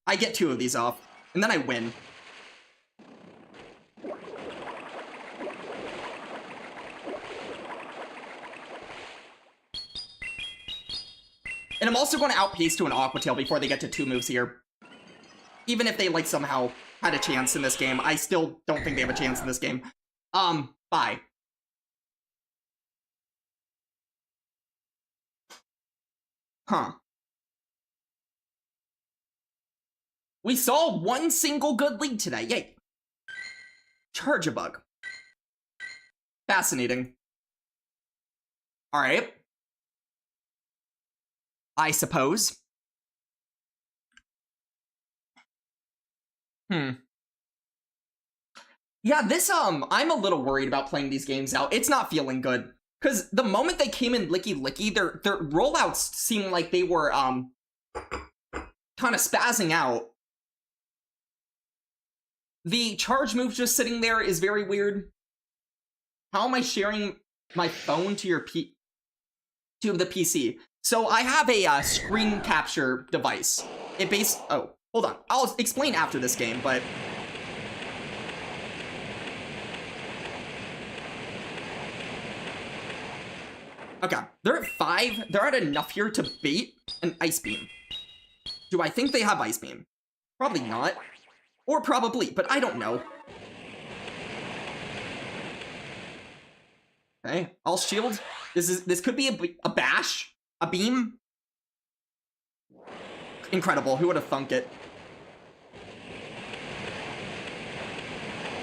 I get 2 of these off, and then I win. And I'm also going to outpace to an Aqua Tail before they get to 2 moves here. Even if they, like, somehow had a chance in this game, I still don't think they have a chance in this game. Bye. Huh. We saw one single good lead today, yay. Charge-a-Bug. Fascinating. Alright. I suppose. Yeah, this, I'm a little worried about playing these games out. It's not feeling good. Because the moment they came in Licky Licky, their rollouts seemed like they were, kind of spazzing out. The charge move just sitting there is very weird. How am I sharing my phone to to the PC? So I have a screen capture device. Oh, hold on. I'll explain after this game, but... Okay, they're at 5. They're at enough here to bait an Ice Beam. Do I think they have Ice Beam? Probably not. Or probably, but I don't know. Okay, I'll shield. This could be a bash, a beam. Incredible. Who would have thunk it?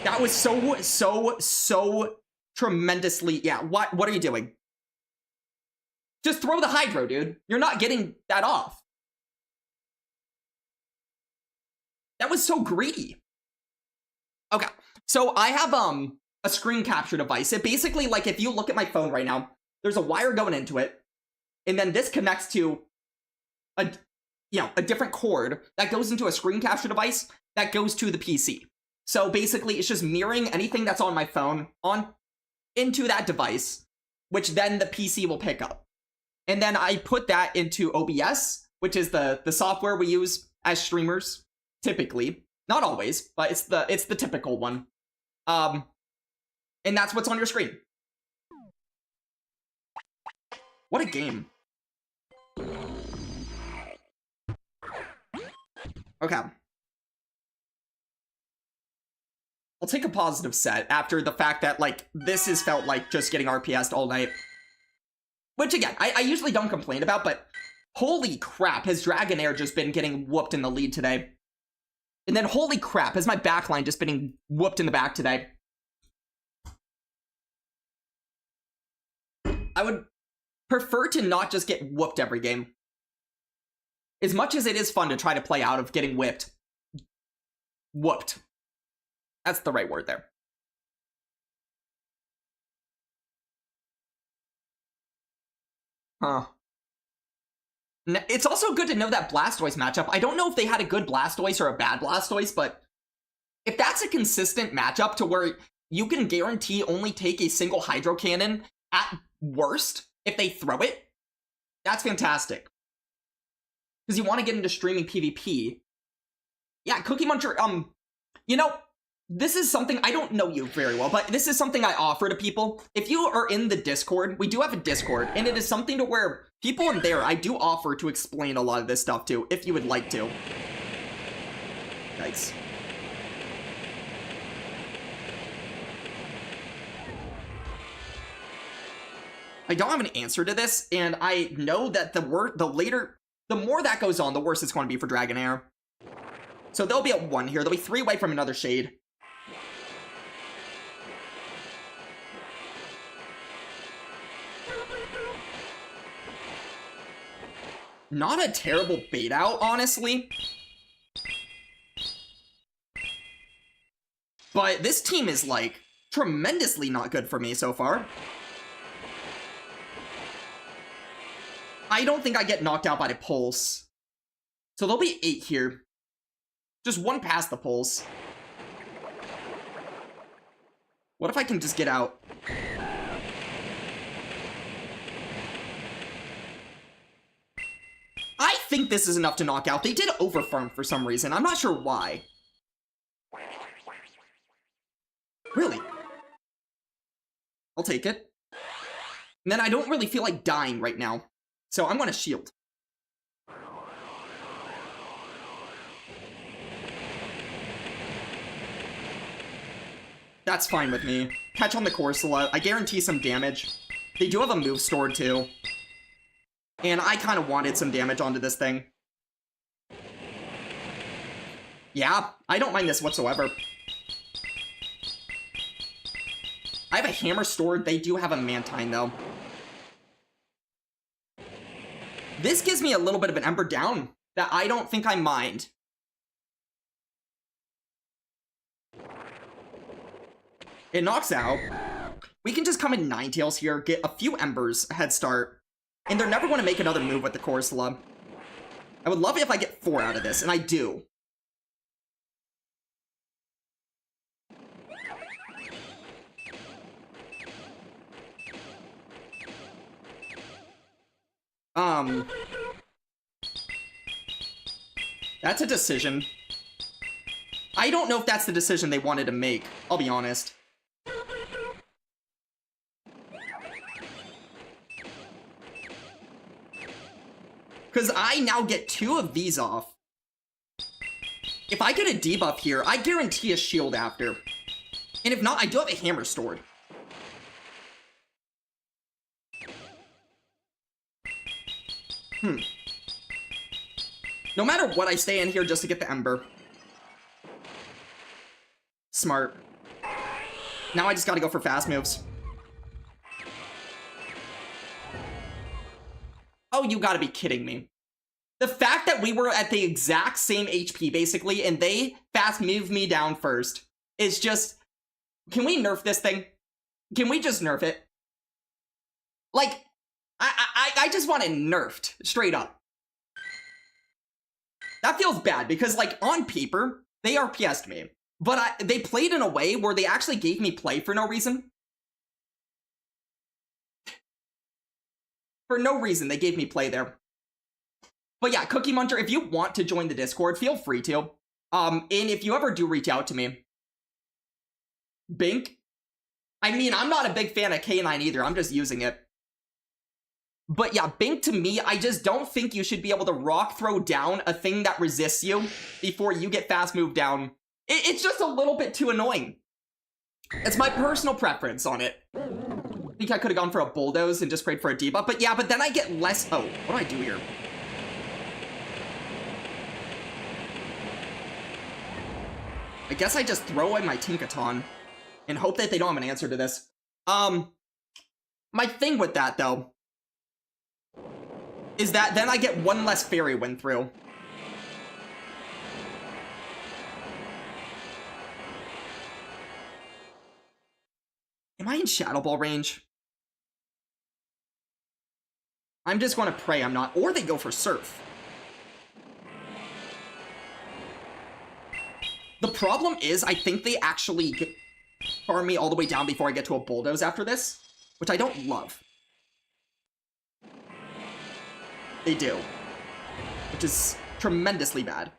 That was so tremendously. Yeah. What are you doing? Just throw the Hydro, dude. You're not getting that off. That was so greedy. Okay, so I have a screen capture device. It basically, like, if you look at my phone right now, there's a wire going into it, and then this connects to a different cord that goes into a screen capture device that goes to the PC. So basically, it's just mirroring anything that's on my phone into that device, which then the PC will pick up. And then I put that into OBS, which is the software we use as streamers, typically. Not always, but it's the typical one. And that's what's on your screen. What a game. Okay. I'll take a positive set after the fact that, like, this has felt like just getting RPS'd all night. Which, again, I usually don't complain about, but holy crap, has Dragonair just been getting whooped in the lead today. And then holy crap, has my backline just been whooped in the back today. I would prefer to not just get whooped every game. As much as it is fun to try to play out of getting whipped. Whooped. That's the right word there. Huh. It's also good to know that Blastoise matchup. I don't know if they had a good Blastoise or a bad Blastoise, but if that's a consistent matchup to where you can guarantee only take a single Hydro Cannon at worst if they throw it, that's fantastic. Because you want to get into streaming PvP. Yeah, Cookie Muncher, you know, this is something, I don't know you very well, but this is something I offer to people. If you are in the Discord, we do have a Discord, and it is something to where people in there, I do offer to explain a lot of this stuff to, if you would like to. Nice. I don't have an answer to this, and I know that the more that goes on, the worse it's going to be for Dragonair. So they'll be at 1 here. They'll be 3 away from another Shade. Not a terrible bait out, honestly. But this team is, like, tremendously not good for me so far. I don't think I get knocked out by the Pulse. So there'll be 8 here. Just 1 past the Pulse. What if I can just get out? think this is enough to knock out. They did overfarm for some reason. I'm not sure why. Really? I'll take it. And then I don't really feel like dying right now. So I'm gonna shield. That's fine with me. Catch on the Corsola. I guarantee some damage. They do have a move stored too. And I kind of wanted some damage onto this thing. Yeah, I don't mind this whatsoever. I have a hammer stored. They do have a Mantine though. This gives me a little bit of an Ember down that I don't think I mind. It knocks out. We can just come in Ninetales here, get a few Embers, head start, and they're never going to make another move with the Corsola. I would love it if I get 4 out of this, and I do. That's a decision. I don't know if that's the decision they wanted to make, I'll be honest. Because I now get 2 of these off. If I get a debuff here, I guarantee a shield after. And if not, I do have a hammer stored. No matter what, I stay in here just to get the Ember. Smart. Now I just gotta go for fast moves. Oh, you gotta be kidding me. The fact that we were at the exact same HP, basically, and they fast moved me down first is just... Can we nerf this thing? Can we just nerf it? Like, I just want it nerfed, straight up. That feels bad, because, like, on paper, they RPS'd me. But they played in a way where they actually gave me play for no reason. For no reason, they gave me play there. But yeah, Cookie Muncher, if you want to join the Discord, feel free to. And if you ever do reach out to me. Bink? I mean, I'm not a big fan of K9 either, I'm just using it. But yeah, Bink to me, I just don't think you should be able to rock throw down a thing that resists you before you get fast moved down. It's just a little bit too annoying. It's my personal preference on it. I think I could have gone for a Bulldoze and just prayed for a debuff, but yeah, but then I get less... Oh, what do I do here? I guess I just throw away my Tinkaton and hope that they don't have an answer to this. My thing with that, though, is that then I get 1 less Fairy Wind through. Am I in Shadow Ball range? I'm just going to pray I'm not. Or they go for Surf. The problem is, I think they actually farm me all the way down before I get to a Bulldoze after this, which I don't love. They do. Which is tremendously bad.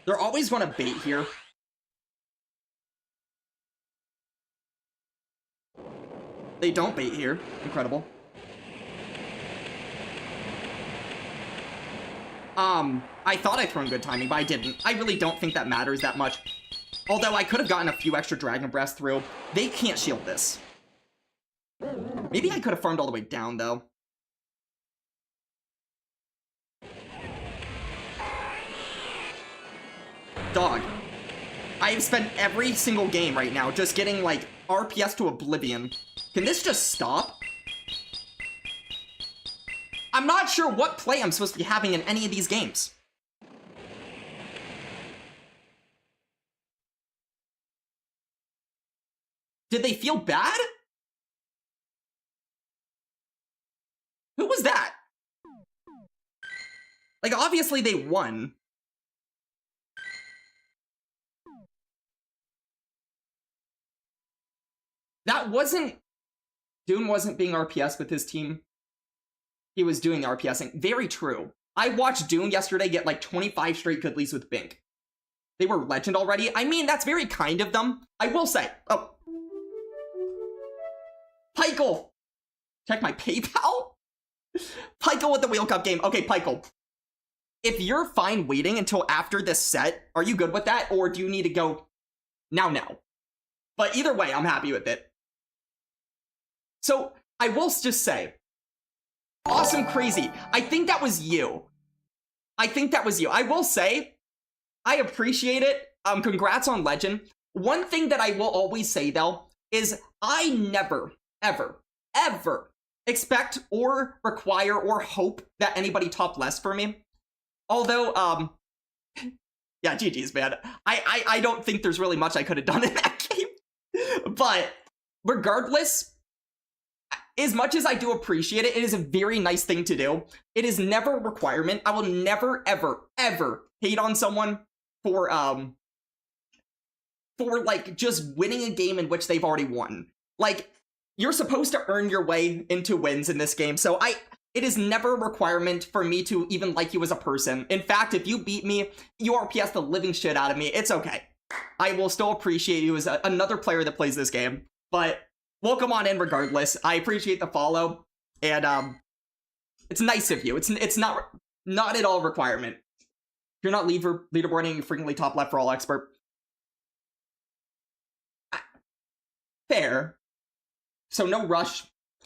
They're always going to bait here. They don't bait here. Incredible. I thought I'd thrown good timing, but I didn't. I really don't think that matters that much. Although I could have gotten a few extra Dragon Breaths through. They can't shield this. Maybe I could have farmed all the way down, though. Dog. I've spent every single game right now just getting, like, RPS to oblivion. Can this just stop? I'm not sure what play I'm supposed to be having in any of these games. Did they feel bad? Who was that? Like, obviously they won. That wasn't Dune wasn't being RPS with his team. He was doing the RPSing. Very true. I watched Dune yesterday get like 25 straight good leads with Bink. They were legend already. I mean, that's very kind of them. I will say. Oh. Pykel! Check my PayPal? Pykel with the Wheel Cup game. Okay, Pykel. If you're fine waiting until after this set, are you good with that? Or do you need to go now? But either way, I'm happy with it. So, I will just say, awesome crazy. I think that was you. I will say, I appreciate it. Congrats on Legend. One thing that I will always say, though, is I never, ever expect or require or hope that anybody top less for me. Although, yeah, GG's, man. I don't think there's really much I could have done in that game. But regardless, as much as I do appreciate it, it is a very nice thing to do. It is never a requirement. I will never, ever hate on someone for like just winning a game in which they've already won. Like, you're supposed to earn your way into wins in this game, so it is never a requirement for me to even like you as a person. In fact, if you beat me, you RPS the living shit out of me, it's okay. I will still appreciate you as another player that plays this game, but welcome on in regardless. I appreciate the follow, and it's nice of you. It's not at all a requirement. If you're not leaderboarding, you're frequently top left for all expert. Fair. So no rush.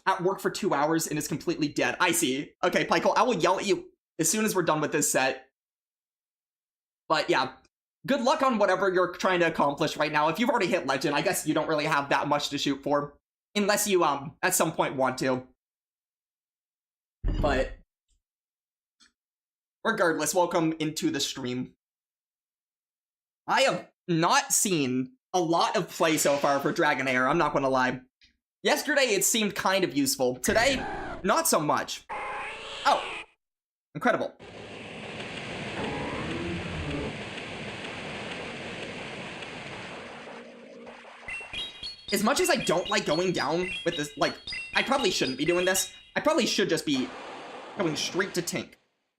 At work for 2 hours and is completely dead. I see. Okay, Pykel, I will yell at you as soon as we're done with this set. But yeah, good luck on whatever you're trying to accomplish right now. If you've already hit Legend, I guess you don't really have that much to shoot for. Unless you, at some point want to. But regardless, welcome into the stream. I have not seen a lot of play so far for Dragonair, I'm not gonna lie. Yesterday, it seemed kind of useful. Today, not so much. Oh, incredible. As much as I don't like going down with this, like, I probably shouldn't be doing this. I probably should just be going straight to Tink.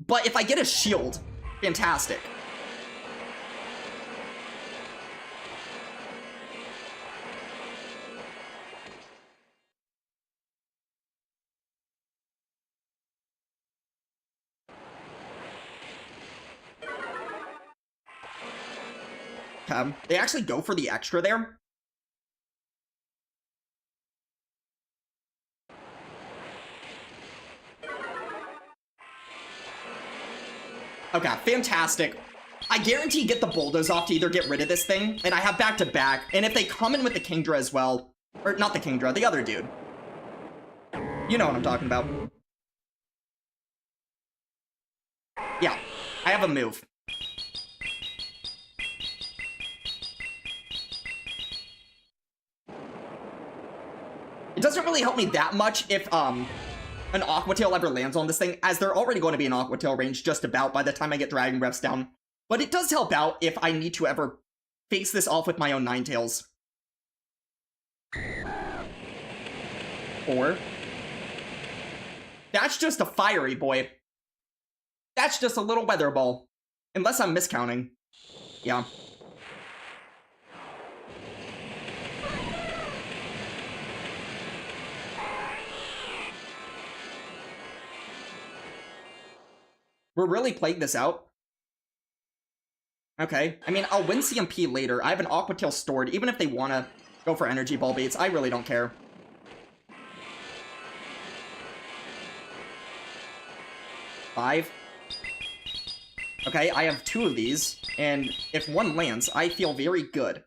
But if I get a shield, fantastic. They actually go for the extra there. Okay, fantastic. I guarantee get the bulldoze off to either get rid of this thing, and I have back-to-back, and if they come in with the Kingdra as well, or not the Kingdra, the other dude. You know what I'm talking about. Yeah, I have a move. It doesn't really help me that much if, an Aqua Tail ever lands on this thing, as they're already going to be in Aqua Tail range just about by the time I get Dragon Breaths down. But it does help out if I need to ever face this off with my own Ninetales. Or that's just a fiery boy. That's just a little weather ball. Unless I'm miscounting. Yeah. We're really playing this out. Okay. I mean, I'll win CMP later. I have an Aqua Tail stored, even if they want to go for Energy Ball baits. I really don't care. Five. Okay, I have 2 of these, and if one lands, I feel very good.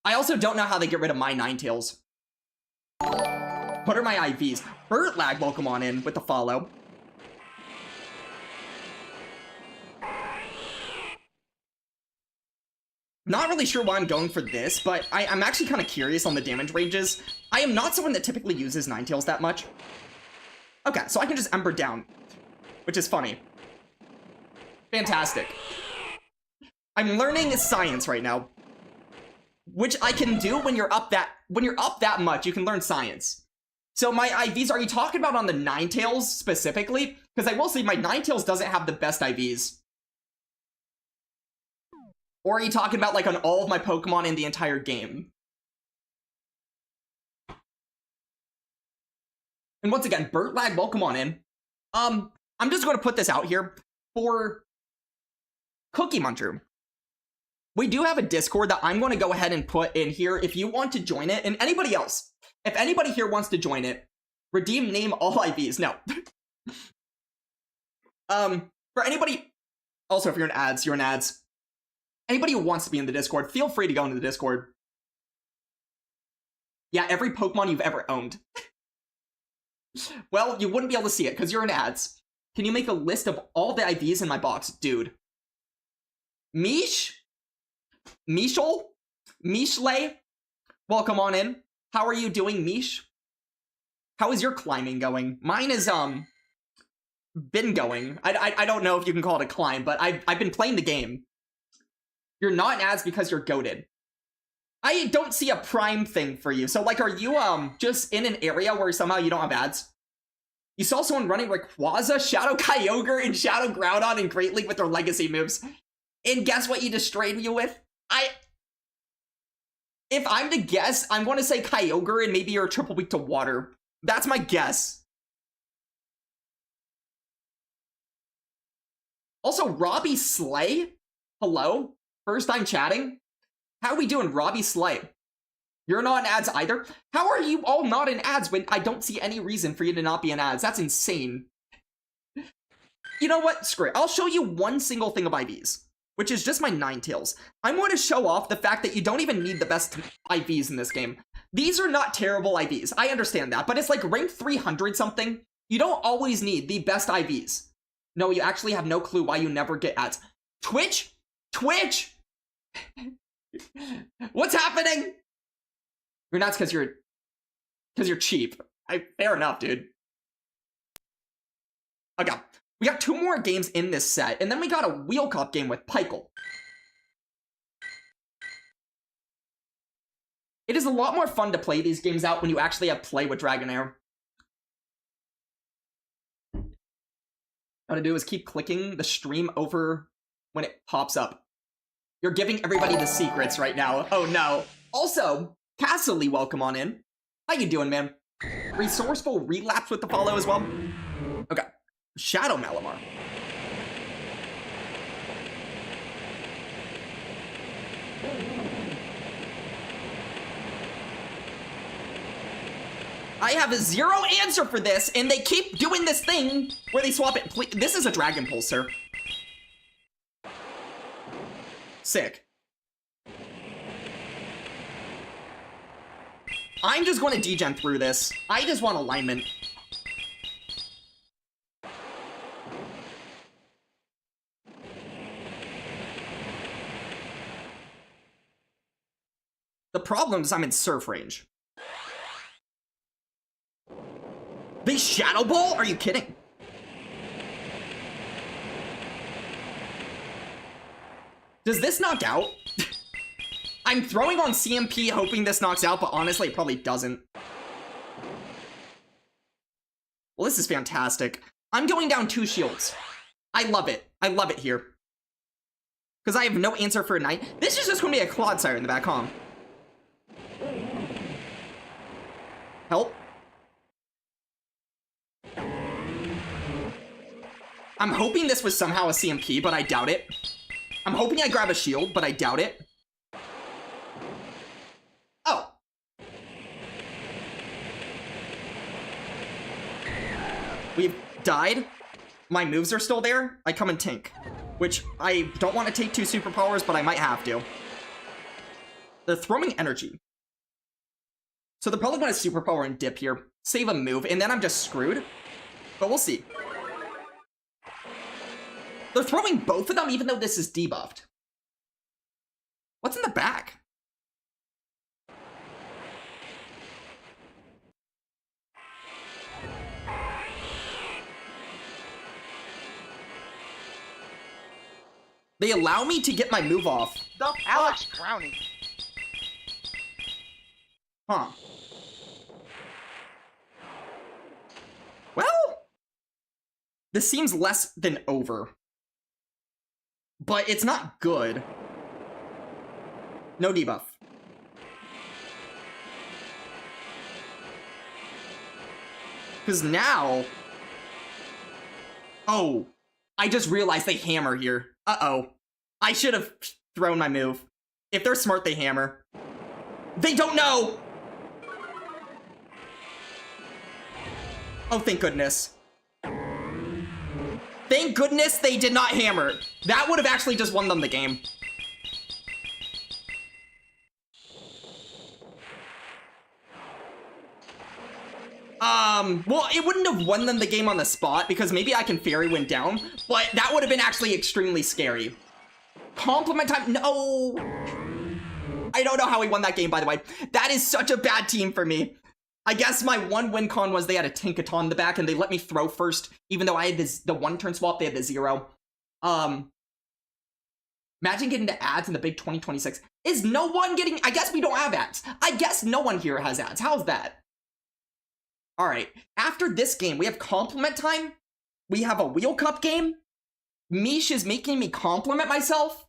I also don't know how they get rid of my Ninetales. What are my IVs? Burt Lag, welcome on in with the follow. Not really sure why I'm going for this, but I'm actually kind of curious on the damage ranges. I am not someone that typically uses Ninetales that much. Okay, so I can just Ember down, which is funny. Fantastic. I'm learning science right now. Which I can do when you're up that much, you can learn science. So my IVs, are you talking about on the Ninetales specifically? Because I will say my Ninetales doesn't have the best IVs. Or are you talking about like on all of my Pokemon in the entire game? And once again, Bertlag, welcome on in. I'm just going to put this out here for Cookie Muncher. We do have a Discord that I'm going to go ahead and put in here if you want to join it, and anybody else. If anybody here wants to join it, redeem name all IVs. No. For anybody, also if you're in ads, you're in ads. Anybody who wants to be in the Discord, feel free to go into the Discord. Yeah, every Pokemon you've ever owned. Well, you wouldn't be able to see it because you're in ads. Can you make a list of all the IVs in my box? Dude. Mish? Mishal? Mishle? Welcome on in. How are you doing, Mish? How is your climbing going? Mine is, been going. I don't know if you can call it a climb, but I've been playing the game. You're not in ads because you're goated. I don't see a prime thing for you. So, like, are you, just in an area where somehow you don't have ads? You saw someone running Rayquaza, Shadow Kyogre, and Shadow Groudon in Great League with their legacy moves. And guess what you destroyed me with? If I'm to guess, I'm going to say Kyogre and maybe you're triple weak to water. That's my guess. Also, Robbie Slay? Hello? First time chatting? How are we doing, Robbie Slay? You're not in ads either? How are you all not in ads when I don't see any reason for you to not be in ads? That's insane. You know what? Screw it. I'll show you one single thing of IVs, which is just my Ninetales. I'm going to show off the fact that you don't even need the best IVs in this game. These are not terrible IVs. I understand that, but it's like rank 300 something. You don't always need the best IVs. No, you actually have no clue why you never get ads. Twitch? Twitch? What's happening? You're nuts because you're cheap. Fair enough, dude. Okay. We got 2 more games in this set, and then we got a Wheel Cup game with Pykel. It is a lot more fun to play these games out when you actually have play with Dragonair. All to do is keep clicking the stream over when it pops up. You're giving everybody the secrets right now. Oh no. Also, Castley, welcome on in. How you doing, man? Resourceful relapse with the follow as well. Okay. Shadow Malamar. I have a 0 answer for this, and they keep doing this thing where they swap it. Please, this is a Dragon Pulse, sir. Sick. I'm just going to degen through this. I just want alignment. The problem is I'm in surf range. They Shadow Ball? Are you kidding? Does this knock out? I'm throwing on CMP hoping this knocks out, but honestly, it probably doesn't. Well, this is fantastic. I'm going down 2 shields. I love it. I love it here. Because I have no answer for a Knight. This is just going to be a Clodsire in the back, huh? Help. I'm hoping this was somehow a CMP, but I doubt it. I'm hoping I grab a shield, but I doubt it. Oh. We've died. My moves are still there. I come and tank, which I don't want to take 2 superpowers, but I might have to. They're throwing energy. So they're probably going to superpower and dip here. Save a move, and then I'm just screwed. But we'll see. They're throwing both of them, even though this is debuffed. What's in the back? They allow me to get my move off. The Alex drowning. Huh. Well, this seems less than over. But it's not good. No debuff. Because now... Oh, I just realized they hammer here. Uh-oh. I should have thrown my move. If they're smart, they hammer. They don't know! Oh, thank goodness. Thank goodness they did not hammer. That would have actually just won them the game. Well, it wouldn't have won them the game on the spot because maybe I can Fairy Wind down, but that would have been actually extremely scary. Compliment time, no. I don't know how we won that game, by the way. That is such a bad team for me. I guess my one win con was they had a Tinkaton in the back and they let me throw first, even though I had the one turn swap, they had the 0. Imagine getting the ads in the big 2026. Is no one getting, I guess we don't have ads. I guess no one here has ads. How's that? All right, after this game, we have compliment time. We have a Wheel Cup game. Mish is making me compliment myself.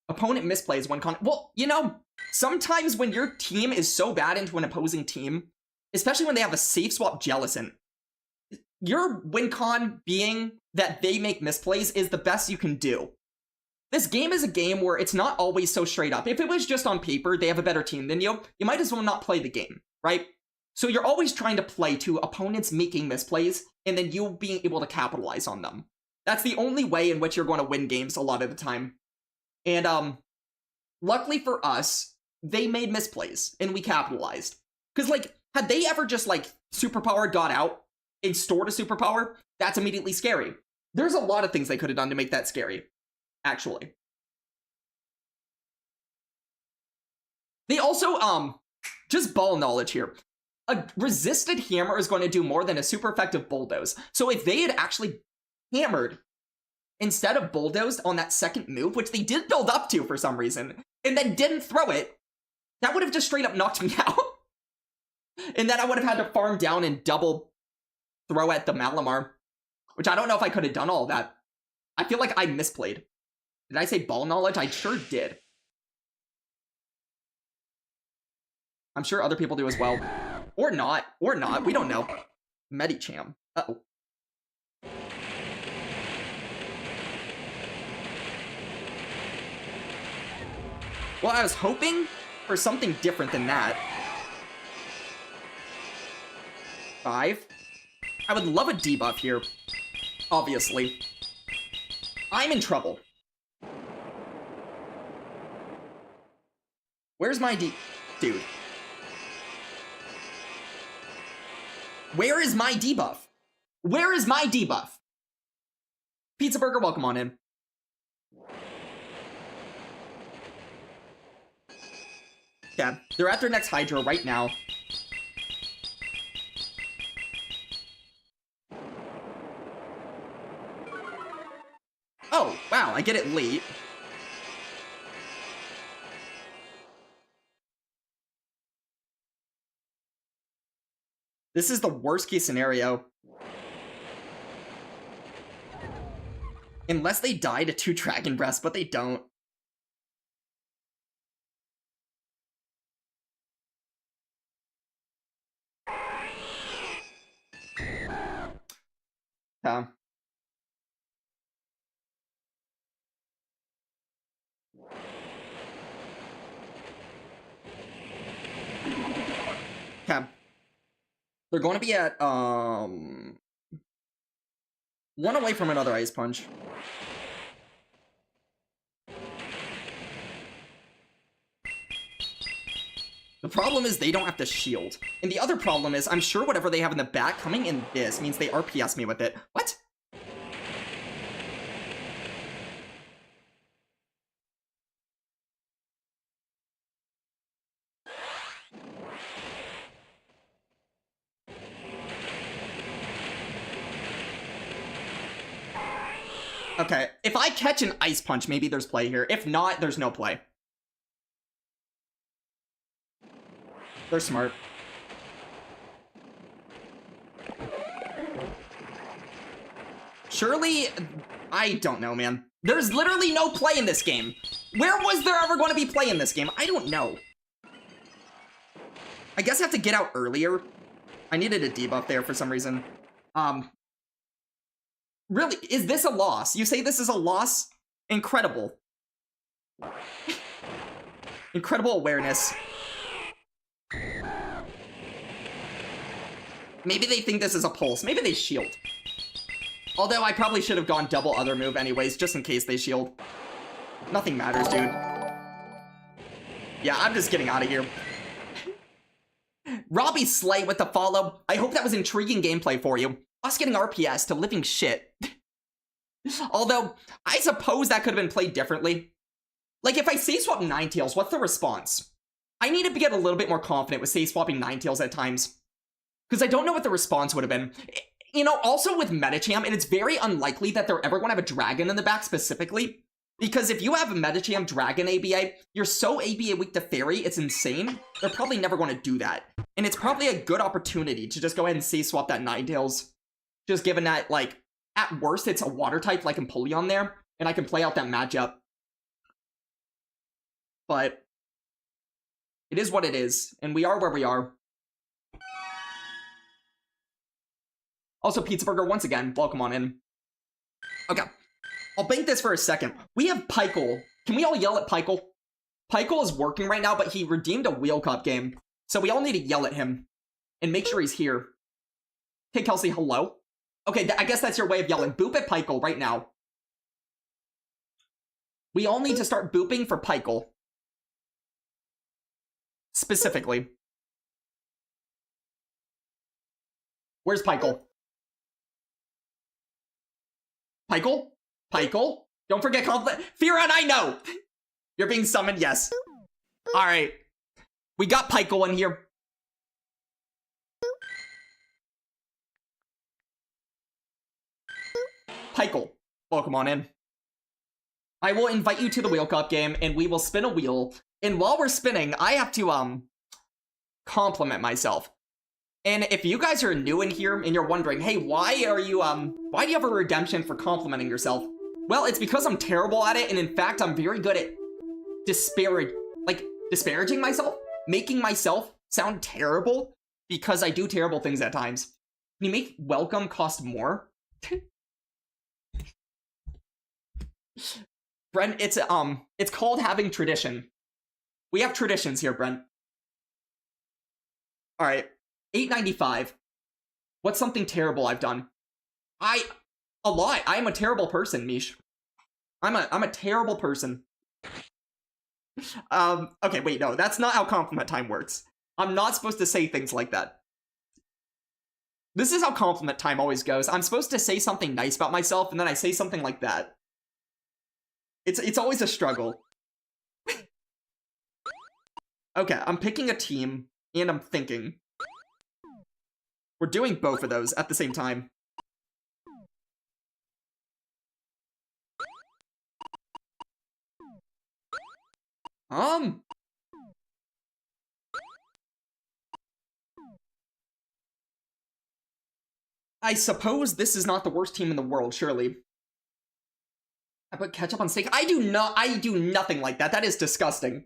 Opponent misplays one con. Well, you know, sometimes when your team is so bad into an opposing team, especially when they have a safe swap Jellicent, your win con being that they make misplays is the best you can do. This game is a game where it's not always so straight up. If it was just on paper, they have a better team than you might as well not play the game, right? So you're always trying to play to opponents making misplays, and then you being able to capitalize on them. That's the only way in which you're going to win games a lot of the time. And, luckily for us, they made misplays, and we capitalized. Because, like, had they ever just, like, superpower got out and stored a superpower, that's immediately scary. There's a lot of things they could have done to make that scary. Actually. They also, just ball knowledge here. A resisted hammer is going to do more than a super effective bulldoze. So if they had actually hammered instead of bulldozed on that second move, which they did build up to for some reason, and then didn't throw it, that would have just straight up knocked me out. And then I would have had to farm down and double throw at the Malamar, which I don't know if I could have done all that. I feel like I misplayed. Did I say ball knowledge? I sure did. I'm sure other people do as well. Or not. Or not. We don't know. Medicham. Uh-oh. Well, I was hoping for something different than that. 5. I would love a debuff here. Obviously. I'm in trouble. Where's my dude? Where is my debuff? Where is my debuff? Pizza Burger, welcome on in. Yeah, they're at their next Hydro right now. Oh, wow, I get it late. This is the worst case scenario. Unless they die to 2 Dragon Breaths, but they don't. Yeah. Okay. They're going to be at, 1 away from another Ice Punch. The problem is they don't have to shield. And the other problem is, I'm sure whatever they have in the back coming in this means they RPS me with it. What? Okay, if I catch an Ice Punch, maybe there's play here. If not, there's no play. They're smart. Surely, I don't know, man. There's literally no play in this game. Where was there ever going to be play in this game? I don't know. I guess I have to get out earlier. I needed a debuff there for some reason. Really, is this a loss? You say this is a loss? Incredible. Incredible awareness. Maybe they think this is a pulse. Maybe they shield. Although I probably should have gone double other move anyways, just in case they shield. Nothing matters, dude. Yeah, I'm just getting out of here. Robbie Slay with the follow. I hope that was intriguing gameplay for you. Us getting RPS to living shit. Although, I suppose that could have been played differently. Like, if I say swap Ninetales, what's the response? I need to get a little bit more confident with say swapping Ninetales at times. Because I don't know what the response would have been. You know, also with Medicham, and it's very unlikely that they're ever going to have a dragon in the back specifically. Because if you have a Medicham dragon ABA, you're so ABA weak to fairy, it's insane. They're probably never going to do that. And it's probably a good opportunity to just go ahead and say swap that Ninetales. Just given that, like, at worst, it's a water type like Empoleon there, and I can play out that matchup. But it is what it is, and we are where we are. Also, Pizza Burger, once again, welcome on in. Okay, I'll bank this for a second. We have Pykel. Can we all yell at Pykel? Pykel is working right now, but he redeemed a Wheel Cup game. So we all need to yell at him and make sure he's here. Hey, Kelsey, hello? Okay, I guess that's your way of yelling. Boop at Pykel right now. We all need to start booping for Pykel. Specifically. Where's Pykel? Pykel? Pykel? Don't forget compliment. Firan, I know! You're being summoned, yes. Alright. We got Pykel in here. Pykel, welcome on in. I will invite you to the Wheel Cup game, and we will spin a wheel. And while we're spinning, I have to, compliment myself. And if you guys are new in here, and you're wondering, hey, why do you have a redemption for complimenting yourself? Well, it's because I'm terrible at it, and in fact, I'm very good at disparaging myself, making myself sound terrible, because I do terrible things at times. Can you make welcome cost more? Brent, it's called having tradition. We have traditions here, Brent. Alright, 895. What's something terrible I've done? A lot. I am a terrible person, Mish. I'm a terrible person. Okay, wait, no, that's not how compliment time works. I'm not supposed to say things like that. This is how compliment time always goes. I'm supposed to say something nice about myself, and then I say something like that. It's always a struggle. Okay, I'm picking a team, and I'm thinking. We're doing both of those at the same time. I suppose this is not the worst team in the world, surely. I put ketchup on steak. I do nothing like that. That is disgusting.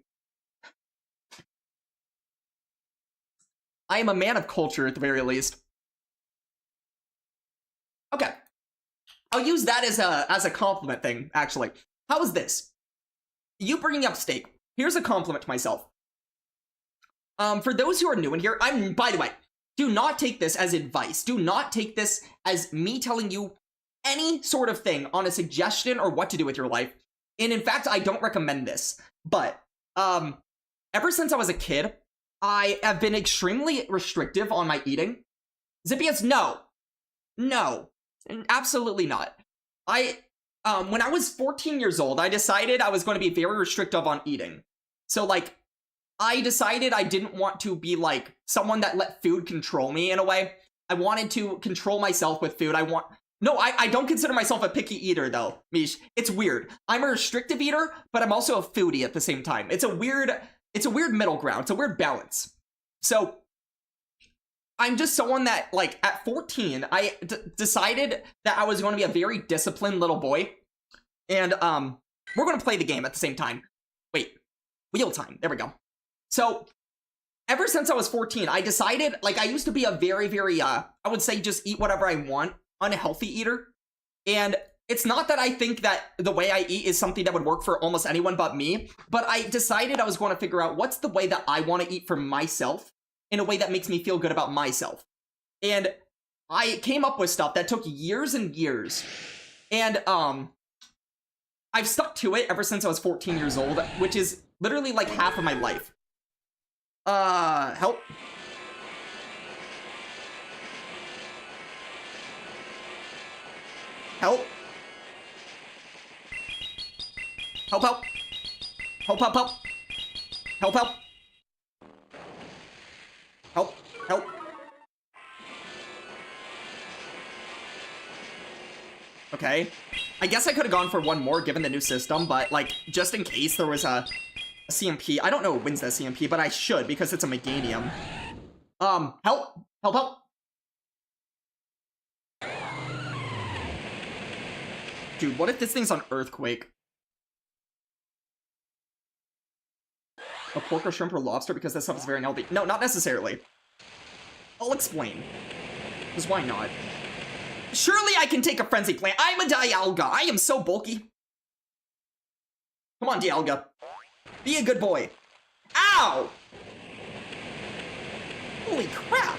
I am a man of culture, at the very least. Okay. I'll use that as a compliment thing, actually. How is this? You bringing up steak. Here's a compliment to myself. For those who are new in here, by the way, do not take this as advice. Do not take this as me telling you any sort of thing on a suggestion or what to do with your life. And in fact, I don't recommend this. But, ever since I was a kid, I have been extremely restrictive on my eating. Zippius, no. No. Absolutely not. When I was 14 years old, I decided I was going to be very restrictive on eating. So, like, I decided I didn't want to be, like, someone that let food control me in a way. I wanted to control myself with food. No, I don't consider myself a picky eater, though, Mish. It's weird. I'm a restrictive eater, but I'm also a foodie at the same time. It's a weird middle ground. It's a weird balance. So, I'm just someone that, like, at 14, I decided that I was going to be a very disciplined little boy. And, we're going to play the game at the same time. Wait, wheel time. There we go. So, ever since I was 14, I decided, like, I used to be a very, very, I would say just eat whatever I want, unhealthy eater. And it's not that I think that the way I eat is something that would work for almost anyone but me, but I decided I was going to figure out what's the way that I want to eat for myself in a way that makes me feel good about myself. And I came up with stuff that took years and years. And, I've stuck to it ever since I was 14 years old, which is literally like half of my life. Help. Help. Help, help. Help, help, help. Help, help. Help, help. Okay. I guess I could have gone for one more given the new system, but, like, just in case there was a CMP. I don't know who wins that CMP, but I should because it's a Meganium. Help! Help, help! Dude, what if this thing's on Earthquake? A pork or shrimp or lobster because that stuff is very unhealthy. No, not necessarily. I'll explain. Because why not? Surely I can take a frenzy plant. I'm a Dialga. I am so bulky. Come on, Dialga. Be a good boy. Ow! Holy crap!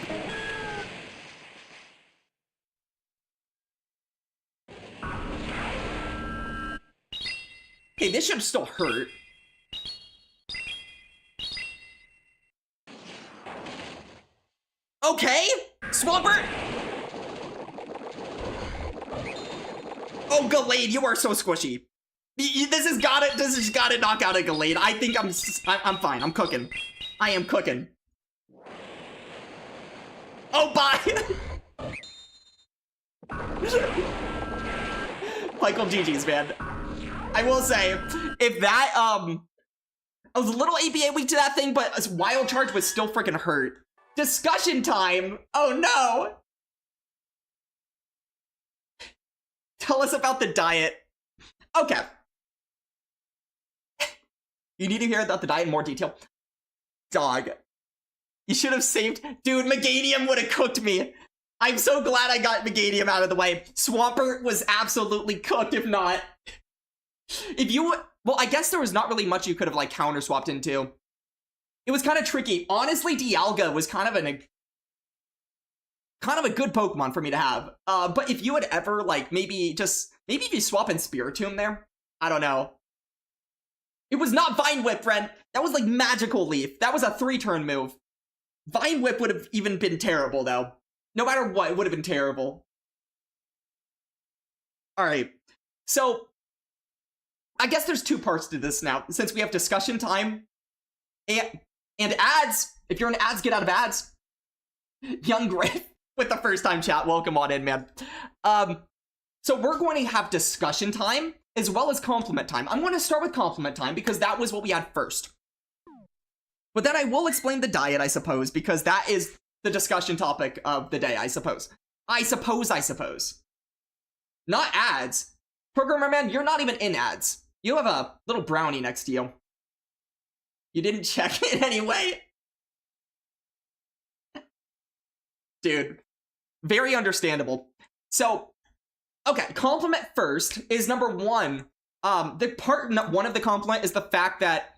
Okay, this should still hurt. Okay! Swampert! Oh, Gallade, you are so squishy. This has gotta knock out a Gallade. I think I'm fine. I'm cooking. I am cooking. Oh, bye! Michael GG's, man. I will say, if that, I was a little ABA weak to that thing, but Wild Charge was still freaking hurt. Discussion time! Oh no! Tell us about the diet. Okay. You need to hear about the diet in more detail. Dog. You should have saved... Dude, Meganium would have cooked me. I'm so glad I got Meganium out of the way. Swampert was absolutely cooked, if not. If you... Well, I guess there was not really much you could have, like, counter-swapped into. It was kind of tricky. Honestly, Dialga was kind of a good Pokemon for me to have. But if you had ever, like, maybe if you swap in Spiritomb there, I don't know. It was not Vine Whip, friend. That was like Magical Leaf. That was a 3-turn move. Vine Whip would have even been terrible, though. No matter what, it would have been terrible. Alright. So, I guess there's two parts to this now, since we have discussion time and ads. If you're in ads, get out of ads. Young Griff with the first time chat. Welcome on in, man. So we're going to have discussion time as well as compliment time. I'm going to start with compliment time because that was what we had first. But then I will explain the diet, I suppose, because that is the discussion topic of the day, I suppose. I suppose. Not ads. Programmer man, you're not even in ads. You have a little brownie next to you. You didn't check it anyway? Dude, very understandable. So, okay, compliment first is number one. The part one of the compliment is the fact that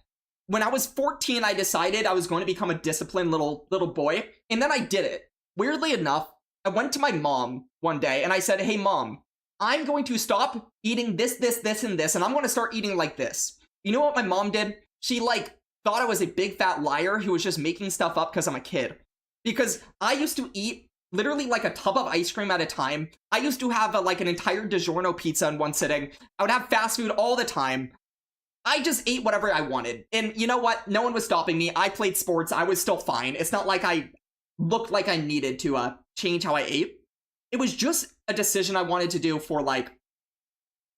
when I was 14, I decided I was going to become a disciplined little boy, and then I did it. Weirdly enough, I went to my mom one day and I said, "Hey mom, I'm going to stop eating this, and this, and I'm going to start eating like this." You know what my mom did? She thought I was a big fat liar who was just making stuff up because I'm a kid. Because I used to eat literally like a tub of ice cream at a time. I used to have an entire DiGiorno pizza in one sitting. I would have fast food all the time. I just ate whatever I wanted. And you know what? No one was stopping me. I played sports. I was still fine. It's not like I looked like I needed to change how I ate. It was just a decision I wanted to do for, like,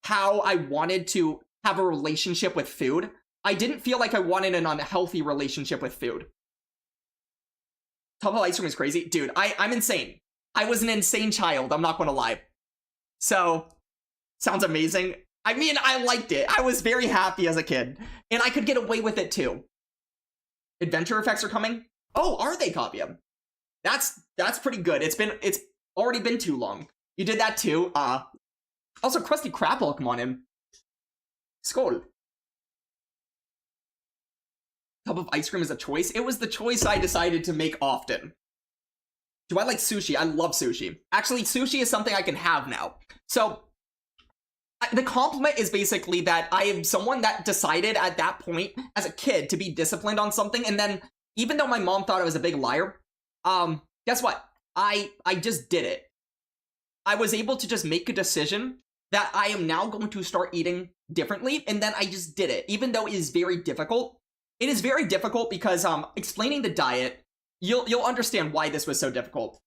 how I wanted to have a relationship with food. I didn't feel like I wanted an unhealthy relationship with food. Tub of ice cream is crazy. Dude, I'm insane. I was an insane child, I'm not gonna lie. So, sounds amazing. I mean, I liked it. I was very happy as a kid. And I could get away with it too. Adventure effects are coming? Oh, are they, Copia? That's pretty good. It's already been too long. You did that too? Also, Krusty Krab Pokemon in. Skål. Tub of ice cream is a choice? It was the choice I decided to make often. Do I like sushi? I love sushi. Actually, sushi is something I can have now. So, the compliment is basically that I am someone that decided at that point as a kid to be disciplined on something, and then even though my mom thought I was a big liar, guess what? I just did it. I was able to just make a decision that I am now going to start eating differently, and then I just did it, even though it is very difficult. It is very difficult because explaining the diet, you'll understand why this was so difficult.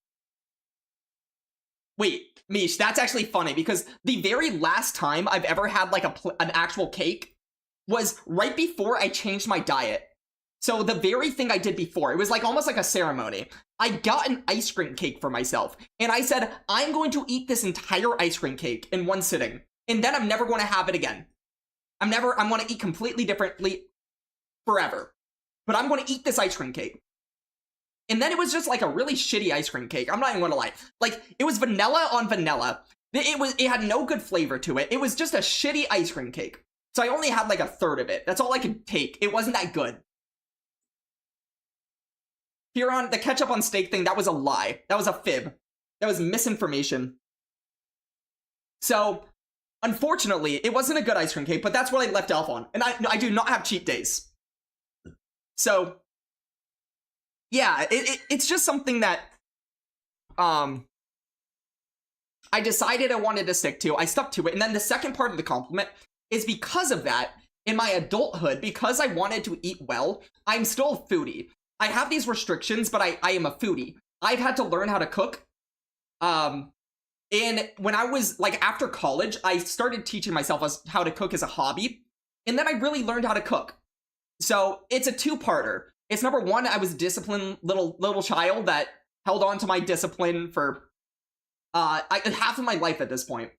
Wait, Mish, that's actually funny because the very last time I've ever had like an actual cake was right before I changed my diet. So the very thing I did before, it was like almost like a ceremony. I got an ice cream cake for myself, and I said, I'm going to eat this entire ice cream cake in one sitting, and then I'm never going to have it again. I'm going to eat completely differently forever. But I'm going to eat this ice cream cake. And then it was just like a really shitty ice cream cake. I'm not even gonna lie. Like, it was vanilla on vanilla. It had no good flavor to it. It was just a shitty ice cream cake. So I only had like a third of it. That's all I could take. It wasn't that good. Huron, the ketchup on steak thing, that was a lie. That was a fib. That was misinformation. So, unfortunately, it wasn't a good ice cream cake, but that's what I left off on. And I do not have cheat days. So, yeah, it's just something that, I decided I wanted to stick to. I stuck to it. And then the second part of the compliment is because of that, in my adulthood, because I wanted to eat well, I'm still a foodie. I have these restrictions, but I am a foodie. I've had to learn how to cook. And when I was, like, after college, I started teaching myself how to cook as a hobby. And then I really learned how to cook. So, it's a two-parter. It's number one, I was a disciplined little child that held on to my discipline for half of my life at this point.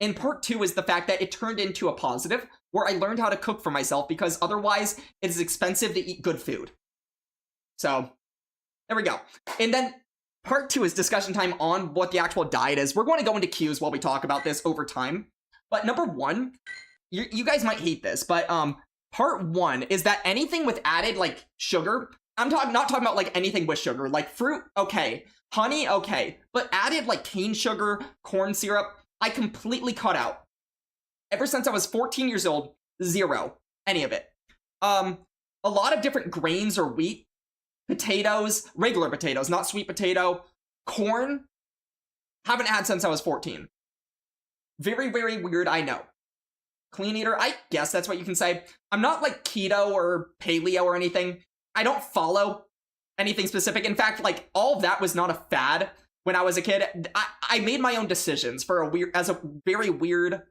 And part two is the fact that it turned into a positive, where I learned how to cook for myself, because otherwise, it's expensive to eat good food. So, there we go. And then part two is discussion time on what the actual diet is. We're going to go into cues while we talk about this over time. But number one, you guys might hate this, but part one is that anything with added, like, sugar, I'm not talking about, like, anything with sugar, like fruit, okay, honey, okay, but added, like, cane sugar, corn syrup, I completely cut out. Ever since I was 14 years old, zero, any of it. A lot of different grains or wheat, potatoes, regular potatoes, not sweet potato, corn, haven't had since I was 14. Very, very weird, I know. Clean eater, I guess that's what you can say. I'm not like keto or paleo or anything. I don't follow anything specific. In fact, like, all of that was not a fad when I was a kid. I made my own decisions for a very weird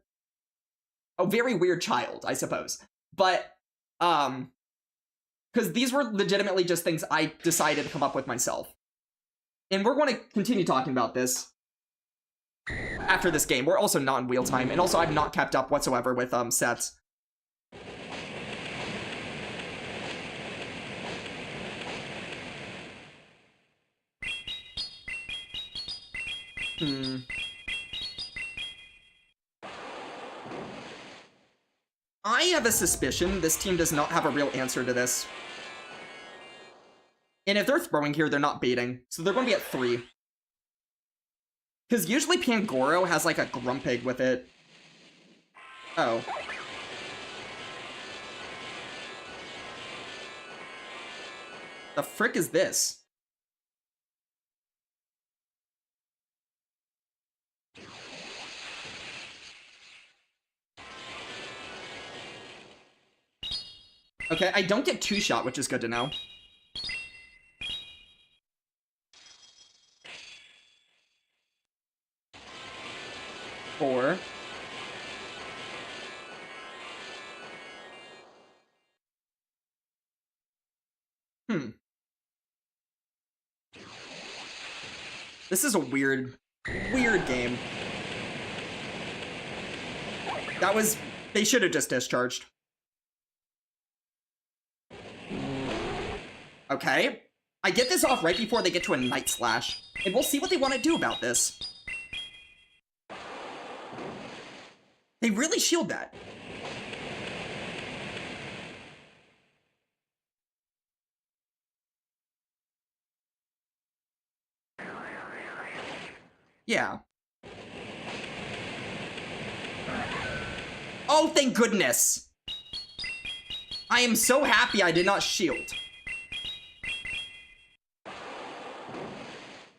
child, I suppose. But, because these were legitimately just things I decided to come up with myself. And we're going to continue talking about this after this game. We're also not in wheel time, and also I've not kept up whatsoever with sets. I have a suspicion this team does not have a real answer to this. And if they're throwing here, they're not baiting. So they're going to be at 3. Because usually Pangoro has, like, a Grumpig with it. Oh. The frick is this? Okay, I don't get 2-shot, which is good to know. 4. This is a weird game. That was... They should have just discharged. Okay. I get this off right before they get to a Night Slash. And we'll see what they want to do about this. They really shield that. Yeah. Oh, thank goodness! I am so happy I did not shield.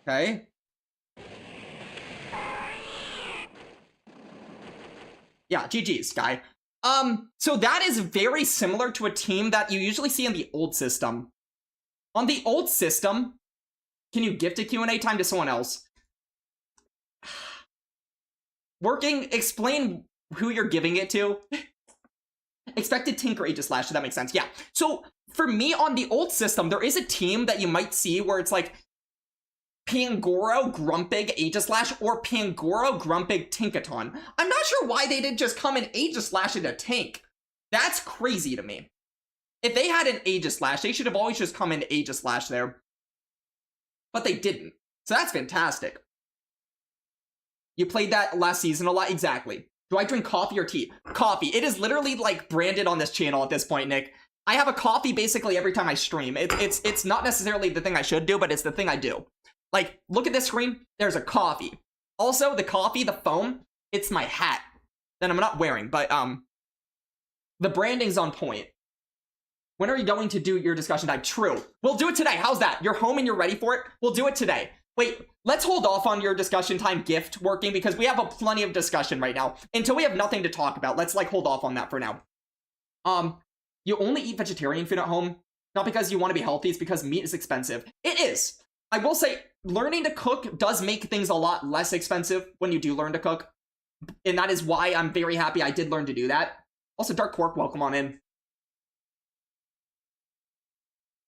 Okay. Yeah, GG's, guy. So that is very similar to a team that you usually see in the old system. On the old system, can you gift a Q&A time to someone else? Working, explain who you're giving it to. Expected Tinker Aegislash, so that makes sense. Yeah. So for me, on the old system, there is a team that you might see where it's like Pangoro, Grumpig, Aegislash, or Pangoro, Grumpig, Tinkaton. I'm not sure why they didn't just come and Aegislash in a tank. That's crazy to me. If they had an Aegislash, they should have always just come in Aegislash there. But they didn't. So that's fantastic. You played that last season a lot? Exactly. Do I drink coffee or tea? Coffee. It is literally like branded on this channel at this point, Nick. I have a coffee basically every time I stream. It's not necessarily the thing I should do, but it's the thing I do. Like, look at this screen. There's a coffee. Also, the coffee, the foam, it's my hat that I'm not wearing, but the branding's on point. When are you going to do your discussion time? True. We'll do it today. How's that? You're home and you're ready for it? We'll do it today. Wait, let's hold off on your discussion time gift working because we have a plenty of discussion right now. Until we have nothing to talk about, let's like hold off on that for now. You only eat vegetarian food at home, not because you want to be healthy, it's because meat is expensive. It is. I will say, learning to cook does make things a lot less expensive when you do learn to cook. And that is why I'm very happy I did learn to do that. Also, Dark Quark, welcome on in.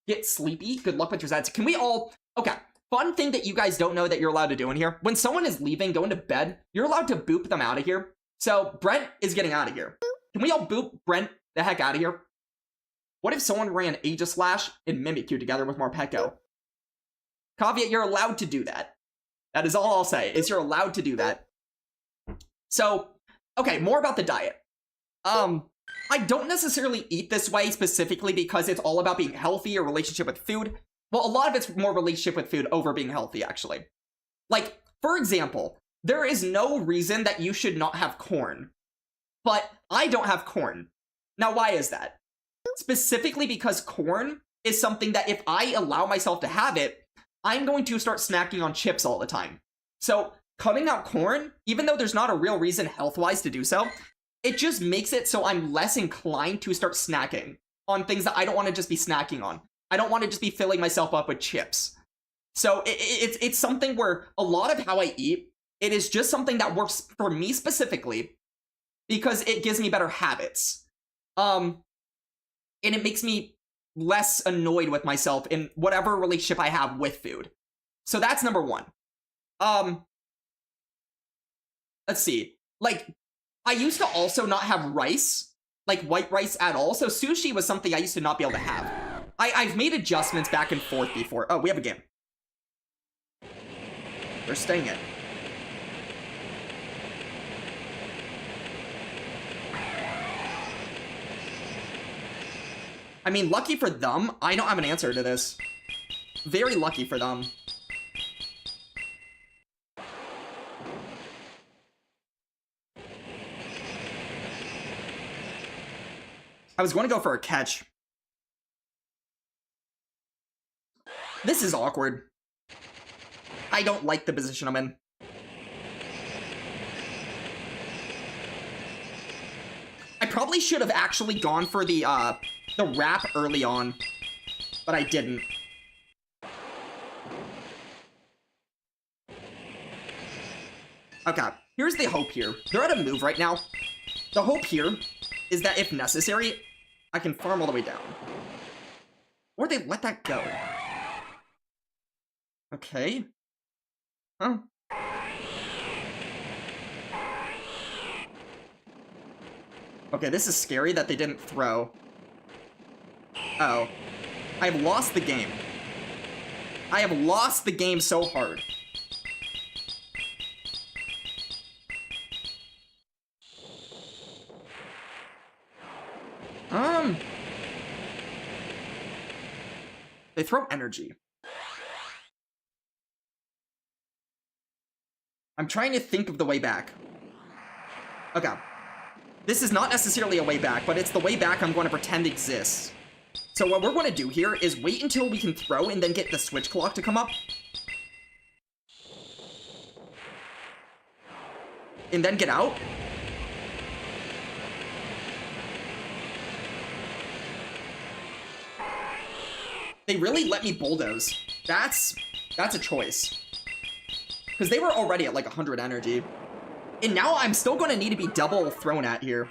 Get sleepy. Good luck with your Zeds. Can we all... Okay. Fun thing that you guys don't know that you're allowed to do in here. When someone is leaving, going to bed, you're allowed to boop them out of here. So, Brent is getting out of here. Can we all boop Brent the heck out of here? What if someone ran Aegislash and Mimikyu together with Morpeko? Caveat, you're allowed to do that. That is all I'll say, is you're allowed to do that. So, okay, more about the diet. I don't necessarily eat this way specifically because it's all about being healthy or relationship with food. Well, a lot of it's more relationship with food over being healthy, actually. Like, for example, there is no reason that you should not have corn. But I don't have corn. Now, why is that? Specifically because corn is something that if I allow myself to have it, I'm going to start snacking on chips all the time. So, cutting out corn, even though there's not a real reason health-wise to do so, it just makes it so I'm less inclined to start snacking on things that I don't want to just be snacking on. I don't want to just be filling myself up with chips. So it's something where a lot of how I eat, it is just something that works for me specifically because it gives me better habits. And it makes me less annoyed with myself in whatever relationship I have with food. So that's number one. Let's see. Like, I used to also not have rice, like white rice at all. So sushi was something I used to not be able to have. I've made adjustments back and forth before. Oh, we have a game. They're staying in. I mean, lucky for them, I don't have an answer to this. Very lucky for them. I was going to go for a catch. This is awkward. I don't like the position I'm in. I probably should have actually gone for the wrap early on, but I didn't. Okay, here's the hope here. They're at a move right now. The hope here is that if necessary, I can farm all the way down. Or they let that go. Okay. Huh? Okay, this is scary that they didn't throw. Oh. I've lost the game. I have lost the game so hard. They throw energy. I'm trying to think of the way back. Okay. This is not necessarily a way back, but it's the way back I'm going to pretend exists. So what we're going to do here is wait until we can throw and then get the switch clock to come up. And then get out. They really let me bulldoze. That's a choice. Because they were already at like 100 energy. And now I'm still going to need to be double thrown at here.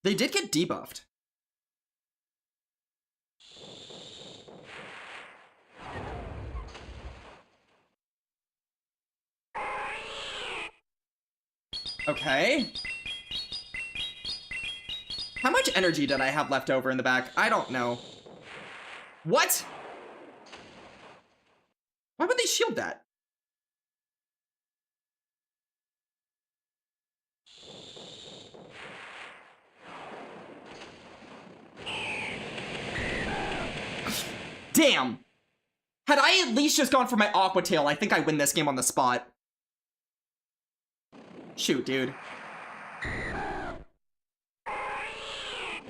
They did get debuffed. Okay. How much energy did I have left over in the back? I don't know. What? Why would they shield that? Damn! Had I at least just gone for my Aqua Tail, I think I win this game on the spot. Shoot, dude.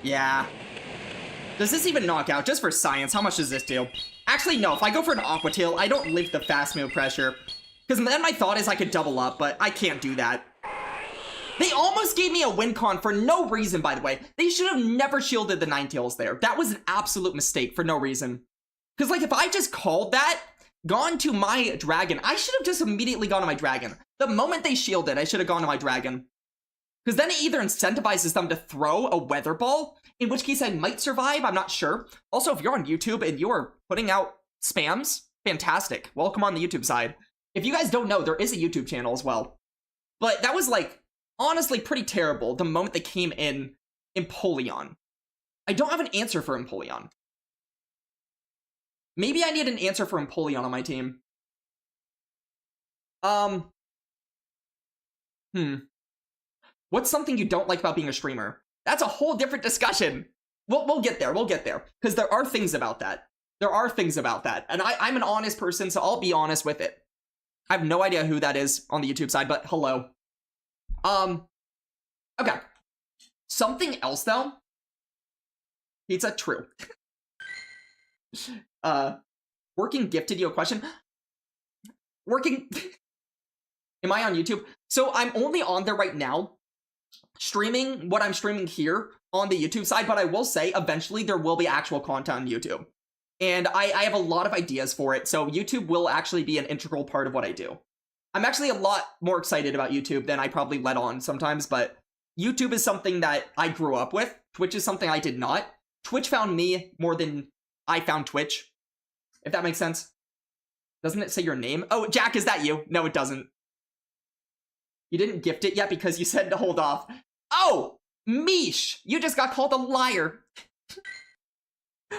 Yeah. Does this even knock out? Just for science, how much does this do? Actually, no. If I go for an Aqua Tail, I don't live the fast move pressure. Because then my thought is I could double up, but I can't do that. They almost gave me a win con for no reason, by the way. They should have never shielded the Ninetales there. That was an absolute mistake for no reason. Because, like, if I just called that, gone to my dragon, I should have just immediately gone to my dragon. The moment they shielded, I should have gone to my dragon. Because then it either incentivizes them to throw a weather ball, in which case I might survive, I'm not sure. Also, if you're on YouTube and you're putting out spams, fantastic. Welcome on the YouTube side. If you guys don't know, there is a YouTube channel as well. But that was, like, honestly pretty terrible the moment they came in Empoleon. I don't have an answer for Empoleon. Maybe I need an answer for Empoleon on my team. What's something you don't like about being a streamer? That's a whole different discussion. We'll get there, Because there are things about that. There are things about that. And I'm an honest person, so I'll be honest with it. I have no idea who that is on the YouTube side, but hello. Okay. Something else, though. Pizza, true. Working gifted you a question. Working... Am I on YouTube? So I'm only on there right now, streaming what I'm streaming here on the YouTube side, but I will say eventually there will be actual content on YouTube. And I have a lot of ideas for it, so YouTube will actually be an integral part of what I do. I'm actually a lot more excited about YouTube than I probably let on sometimes, but YouTube is something that I grew up with. Twitch is something I did not. Twitch found me more than I found Twitch, if that makes sense. Doesn't it say your name? Oh, Jack, is that you? No, it doesn't. You didn't gift it yet because you said to hold off. Oh, Mish, you just got called a liar.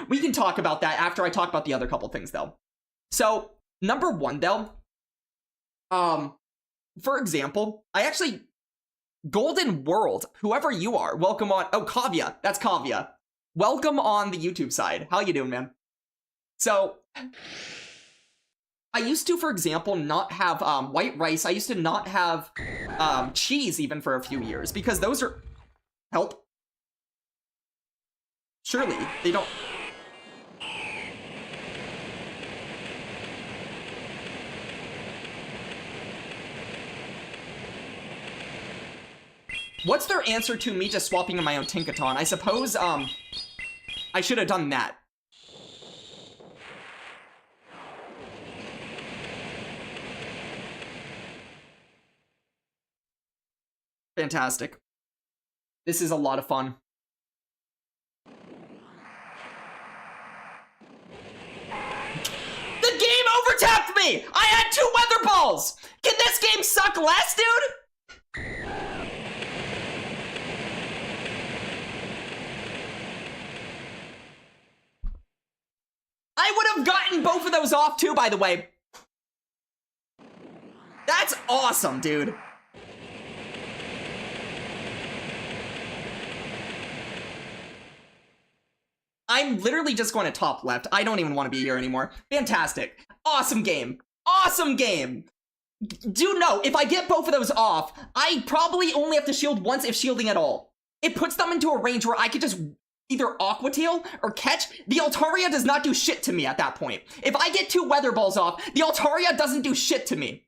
We can talk about that after I talk about the other couple things, though. So, number one, though, for example, Golden World, whoever you are, welcome on. Oh, Kavya, that's Kavya. Welcome on the YouTube side. How you doing, man? So, I used to, for example, not have white rice. I used to not have cheese even for a few years because those are... Help. Surely, they don't... What's their answer to me just swapping in my own Tinkaton? I suppose, I should have done that. Fantastic. This is a lot of fun. The game overtapped me! I had 2 weather balls! Can this game suck less, dude? I would have gotten both of those off too, by the way. That's awesome, dude. I'm literally just going to top left. I don't even want to be here anymore. Fantastic. Awesome game. Awesome game. Do know, if I get both of those off, I probably only have to shield once if shielding at all. It puts them into a range where I could just either Aqua Tail or catch. The Altaria does not do shit to me at that point. If I get 2 weather balls off, the Altaria doesn't do shit to me.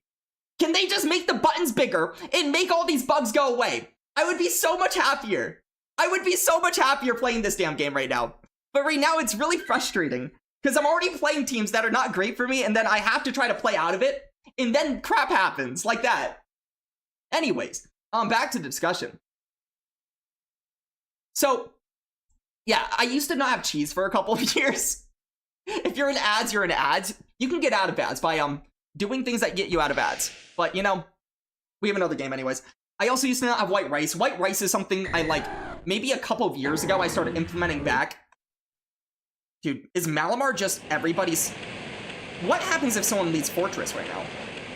Can they just make the buttons bigger and make all these bugs go away? I would be so much happier. I would be so much happier playing this damn game right now. But right now, it's really frustrating, because I'm already playing teams that are not great for me, and then I have to try to play out of it, and then crap happens, like that. Anyways, back to the discussion. So, yeah, I used to not have cheese for a couple of years. If you're in ads, you're in ads. You can get out of ads by, doing things that get you out of ads. But, you know, we have another game anyways. I also used to not have white rice. White rice is something I, like, maybe a couple of years ago I started implementing back. Dude, is Malamar just everybody's... What happens if someone leads Fortress right now?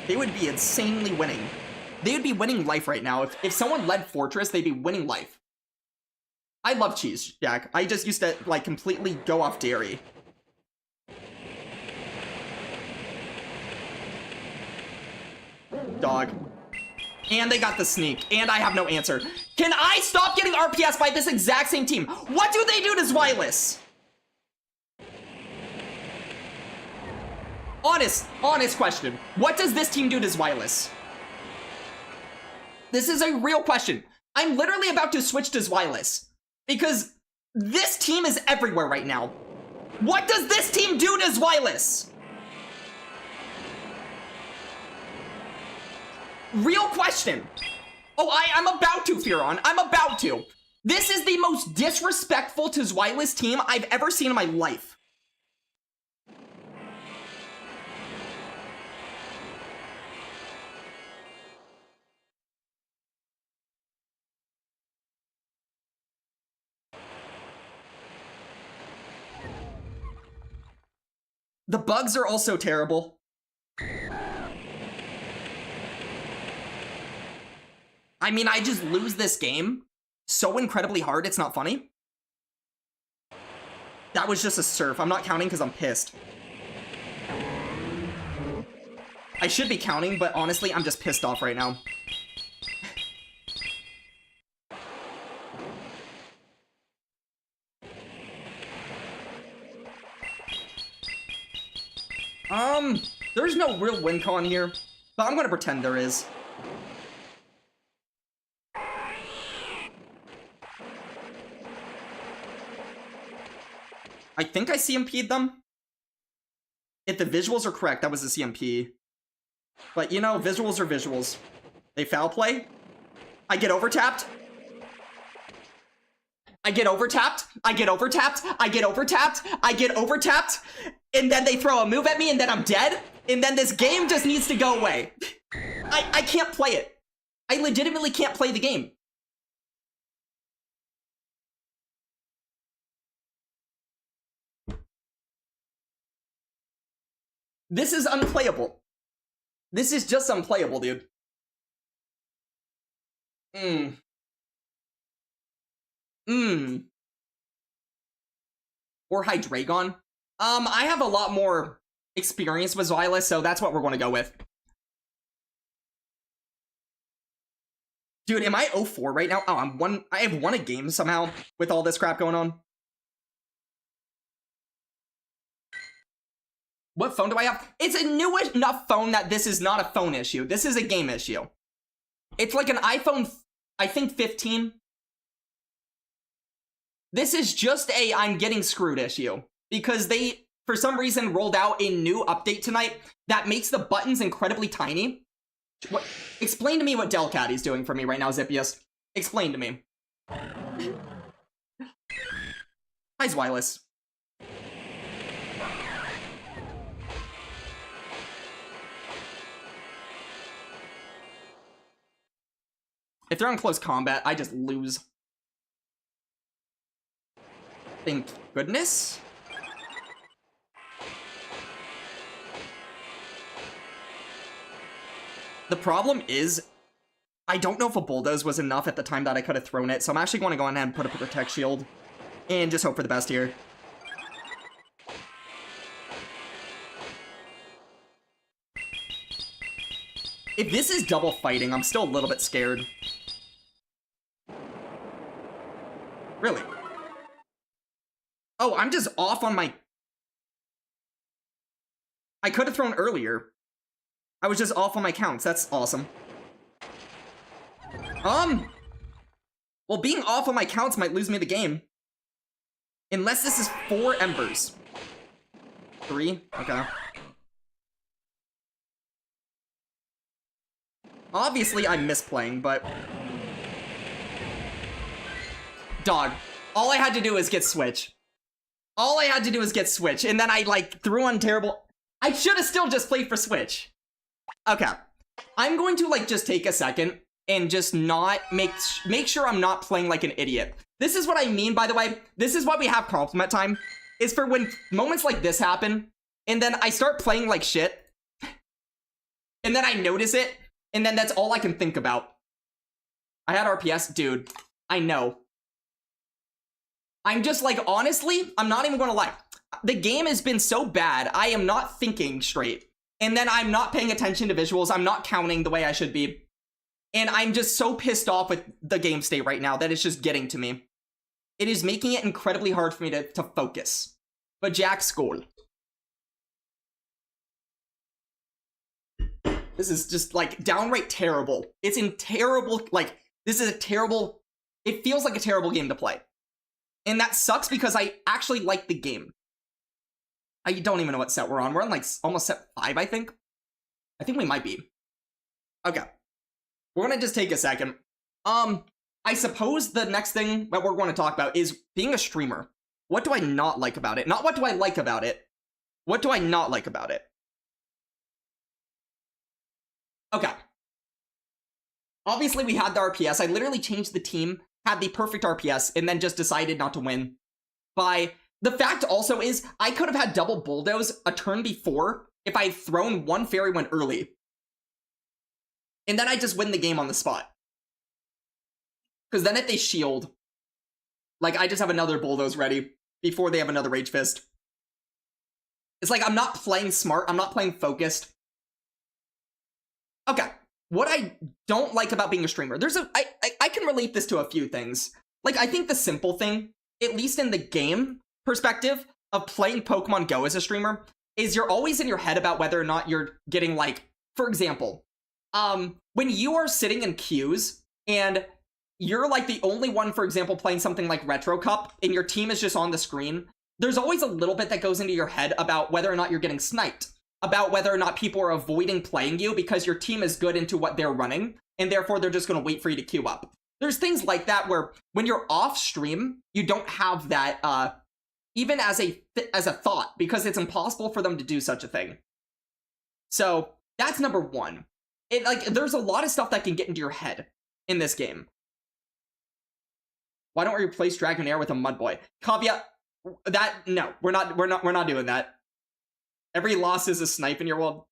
They would be insanely winning. They would be winning life right now. If someone led Fortress, they'd be winning life. I love cheese, Jack. I just used to, like, completely go off dairy. Dog. And they got the sneak. And I have no answer. Can I stop getting RPS by this exact same team? What do they do to Zweilous? Honest question. What does this team do to Zweilous? This is a real question. I'm literally about to switch to Zweilous, because this team is everywhere right now. What does this team do to Zweilous? Real question. Oh, I'm about to, Fearon. I'm about to. This is the most disrespectful to Zweilous team I've ever seen in my life. The bugs are also terrible. I mean, I just lose this game so incredibly hard, it's not funny. That was just a surf. I'm not counting because I'm pissed. I should be counting, but honestly, I'm just pissed off right now. There's no real win con here, but I'm gonna pretend there is. I think I CMP'd them. If the visuals are correct, that was a CMP. But, you know, visuals are visuals. They foul play. I get overtapped. I get overtapped. I get overtapped. I get overtapped. I get overtapped. And then they throw a move at me, and then I'm dead. And then this game just needs to go away. I can't play it. I legitimately can't play the game. This is unplayable. This is just unplayable, dude. Or Hydreigon. I have a lot more experience with Zweilous, so that's what we're going to go with. Dude, am I 0-4 right now? Oh, I have won a game somehow with all this crap going on. What phone do I have? It's a new enough phone that this is not a phone issue. This is a game issue. It's like an iPhone I think 15. This is just a I'm getting screwed issue. Because they, for some reason, rolled out a new update tonight that makes the buttons incredibly tiny. Explain to me what Delcatty's doing for me right now, Zippius. Explain to me. Hi, Zwilus. If they're in close combat, I just lose. Thank goodness. The problem is, I don't know if a bulldoze was enough at the time that I could have thrown it, so I'm actually going to go ahead and put up a protect shield and just hope for the best here. If this is double fighting, I'm still a little bit scared. Really? Oh, I'm just off on my... I could have thrown earlier. I was just off on my counts. That's awesome. Well, being off on my counts might lose me the game. Unless this is 4 embers. 3? Okay. Obviously, I'm misplaying, but... Dog. All I had to do is get Switch. All I had to do was get Switch, and then I, like, threw on terrible... I should have still just played for Switch. Okay. I'm going to, like, just take a second and just not make sure I'm not playing like an idiot. This is what I mean, by the way. This is why we have compliment time. Is for when moments like this happen, and then I start playing like shit, and then I notice it, and then that's all I can think about. I had RPS, dude. I know. I'm just like, honestly, I'm not even gonna lie. The game has been so bad, I am not thinking straight. And then I'm not paying attention to visuals, I'm not counting the way I should be. And I'm just so pissed off with the game state right now that it's just getting to me. It is making it incredibly hard for me to focus. But Jack School. This is just, like, downright terrible. It's in terrible, like, this is a terrible, it feels like a terrible game to play. And that sucks because I actually like the game. I don't even know what set we're on. We're on, like, almost set 5, I think. I think we might be. Okay. We're gonna just take a second. I suppose the next thing that we're going to talk about is being a streamer. What do I not like about it? Not what do I like about it. What do I not like about it? Okay. Obviously, we had the RPS. I literally changed the team, had the perfect RPS, and then just decided not to win. The fact also is, I could have had double bulldoze a turn before if I had thrown one fairy one early. And then I just win the game on the spot. Because then if they shield, like, I just have another bulldoze ready before they have another Rage Fist. It's like, I'm not playing smart, I'm not playing focused. Okay, what I don't like about being a streamer, I can relate this to a few things. Like, I think the simple thing, at least in the game perspective of playing Pokemon Go as a streamer, is you're always in your head about whether or not you're getting, like, for example, when you are sitting in queues and you're like the only one, for example, playing something like Retro Cup and your team is just on the screen, there's always a little bit that goes into your head about whether or not you're getting sniped, about whether or not people are avoiding playing you because your team is good into what they're running, and therefore they're just going to wait for you to queue up. There's things like that where when you're off stream, you don't have that, even as a thought, because it's impossible for them to do such a thing. So that's number one. There's a lot of stuff that can get into your head in this game. Why don't we replace Dragonair with a Mudboy? Caveat, no, we're not doing that. Every loss is a snipe in your world.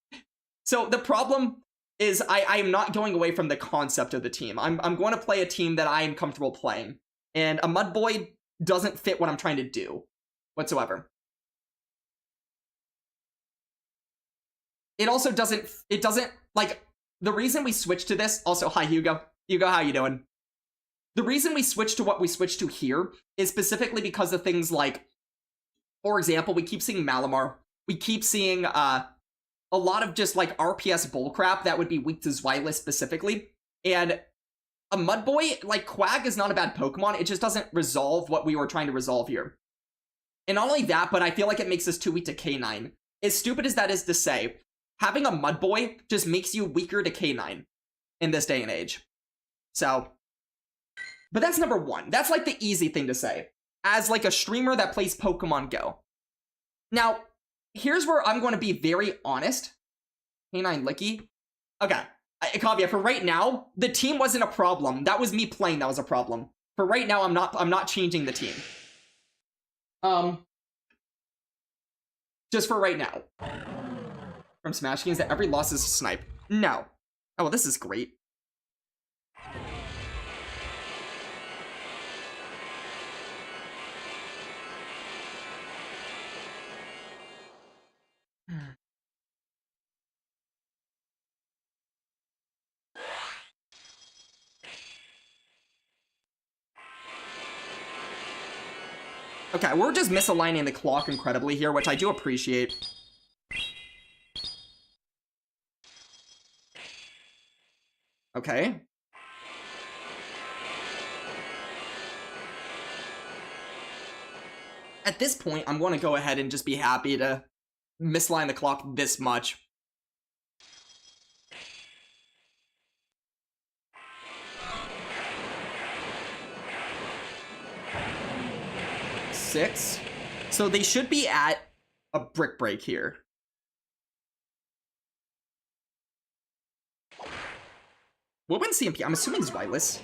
So the problem is I am not going away from the concept of the team. I'm going to play a team that I am comfortable playing. And a Mudboy doesn't fit what I'm trying to do whatsoever. It also doesn't, like, the reason we switched to this, also, hi Hugo. Hugo, how you doing? The reason we switched to what we switched to here is specifically because of things like, for example, we keep seeing Malamar. We keep seeing a lot of just, like, RPS bullcrap that would be weak to Zweilous specifically. And a Mud Boy, like, Quag is not a bad Pokemon. It just doesn't resolve what we were trying to resolve here. And not only that, but I feel like it makes us too weak to K9. As stupid as that is to say, having a Mud Boy just makes you weaker to K9 in this day and age. So, but that's number one. That's like the easy thing to say as like a streamer that plays Pokemon Go. Now, here's where I'm going to be very honest. K9 Licky. Okay, caveat, for right now, the team wasn't a problem. That was me playing that was a problem. For right now, I'm not changing the team. Just for right now. From Smash games that every loss is a snipe. No. Oh, well, this is great. Okay, we're just misaligning the clock incredibly here, which I do appreciate. Okay. At this point, I'm going to go ahead and just be happy to misalign the clock this much. Six. So they should be at a brick break here. What went CMP? I'm assuming it's wireless.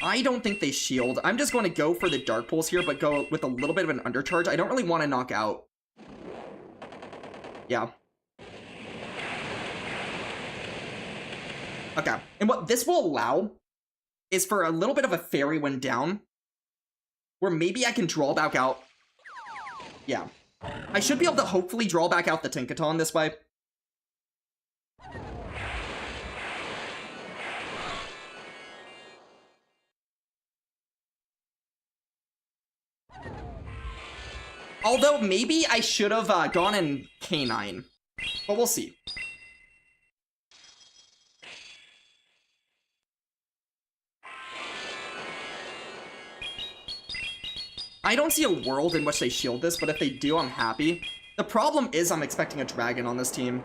I don't think they shield. I'm just going to go for the Dark Pulse here, but go with a little bit of an undercharge. I don't really want to knock out. Yeah. Okay, and what this will allow is for a little bit of a fairy when down, where maybe I can draw back out. Yeah. I should be able to hopefully draw back out the Tinkaton this way. Although, maybe I should have gone in K9. But we'll see. I don't see a world in which they shield this, but if they do, I'm happy. The problem is I'm expecting a dragon on this team.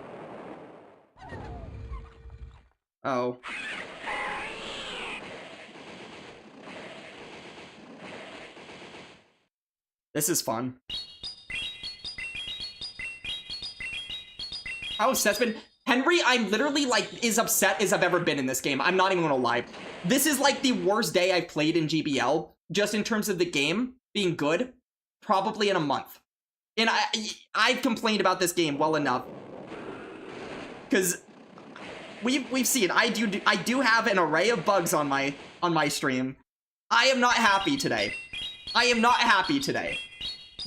Oh. This is fun. How upset's been? Henry, I'm literally, like, as upset as I've ever been in this game. I'm not even gonna lie. This is, like, the worst day I've played in GBL, just in terms of the game being good, probably in a month. And I've complained about this game well enough. Because we've seen, I do have an array of bugs on my stream. I am not happy today. I am not happy today.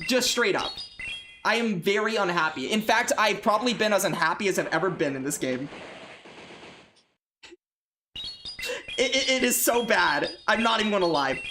Just straight up. I am very unhappy. In fact, I've probably been as unhappy as I've ever been in this game. It is so bad. I'm not even gonna lie.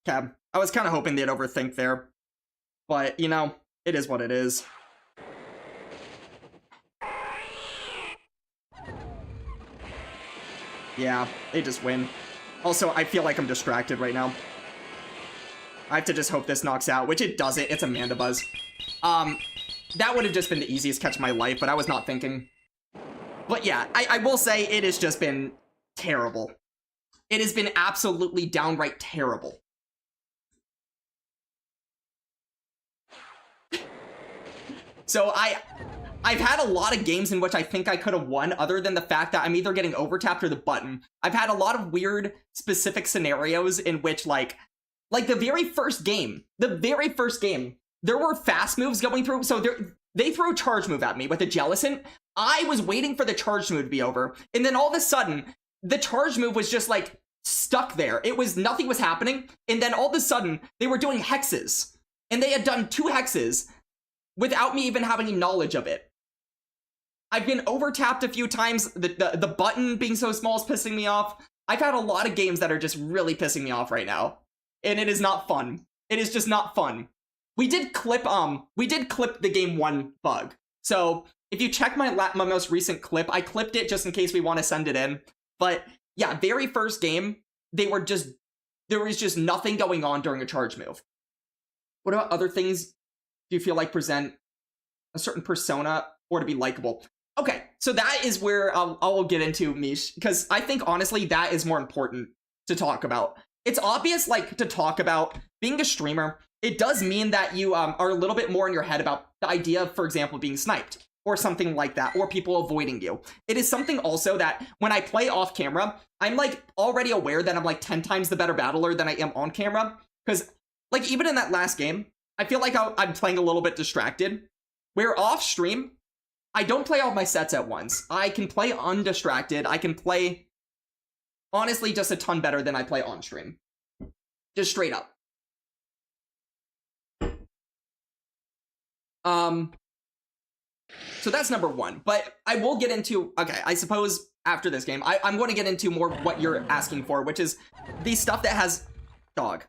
Okay, I was kind of hoping they'd overthink there. But, you know, it is what it is. Yeah, they just win. Also, I feel like I'm distracted right now. I have to just hope this knocks out, which it doesn't. It's a Mandibuzz. That would have just been the easiest catch of my life, but I was not thinking. But yeah, I will say it has just been terrible. It has been absolutely downright terrible. So I've had a lot of games in which I think I could have won, other than the fact that I'm either getting overtapped or the button. I've had a lot of weird, specific scenarios in which, like the very first game, there were fast moves going through, so they throw a charge move at me with a Jellicent. I was waiting for the charge move to be over, and then all of a sudden, the charge move was just, like, stuck there. It was, nothing was happening, and then all of a sudden, they were doing hexes. And they had done 2 hexes without me even having any knowledge of it. I've been over-tapped a few times. The button being so small is pissing me off. I've had a lot of games that are just really pissing me off right now. And it is not fun. It is just not fun. We did clip the game 1 bug. So if you check my most recent clip, I clipped it just in case we want to send it in. But yeah, very first game, there was just nothing going on during a charge move. What about other things do you feel like present a certain persona or to be likable? Okay, so that is where I'll get into, Mish, because I think honestly that is more important to talk about. It's obvious, like, to talk about being a streamer, it does mean that you are a little bit more in your head about the idea of, for example, being sniped or something like that, or people avoiding you. It is something also that when I play off camera, I'm like already aware that I'm like 10 times the better battler than I am on camera, because like even in that last game, I feel like I'm playing a little bit distracted. Where off stream, I don't play all my sets at once. I can play undistracted. I can play, honestly, just a ton better than I play on stream. Just straight up. So that's number 1. But I will get into, okay, I suppose after this game, I'm going to get into more what you're asking for, which is the stuff that has dog.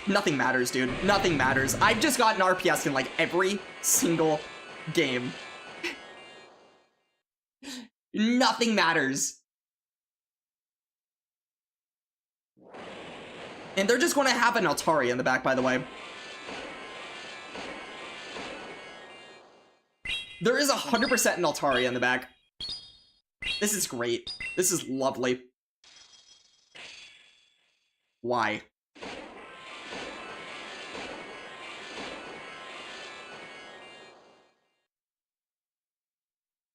Nothing matters, dude. Nothing matters. I've just gotten RPS in like every single game. Nothing matters. And they're just going to have an Altari in the back, by the way. There is 100% an Altari in the back. This is great. This is lovely. Why?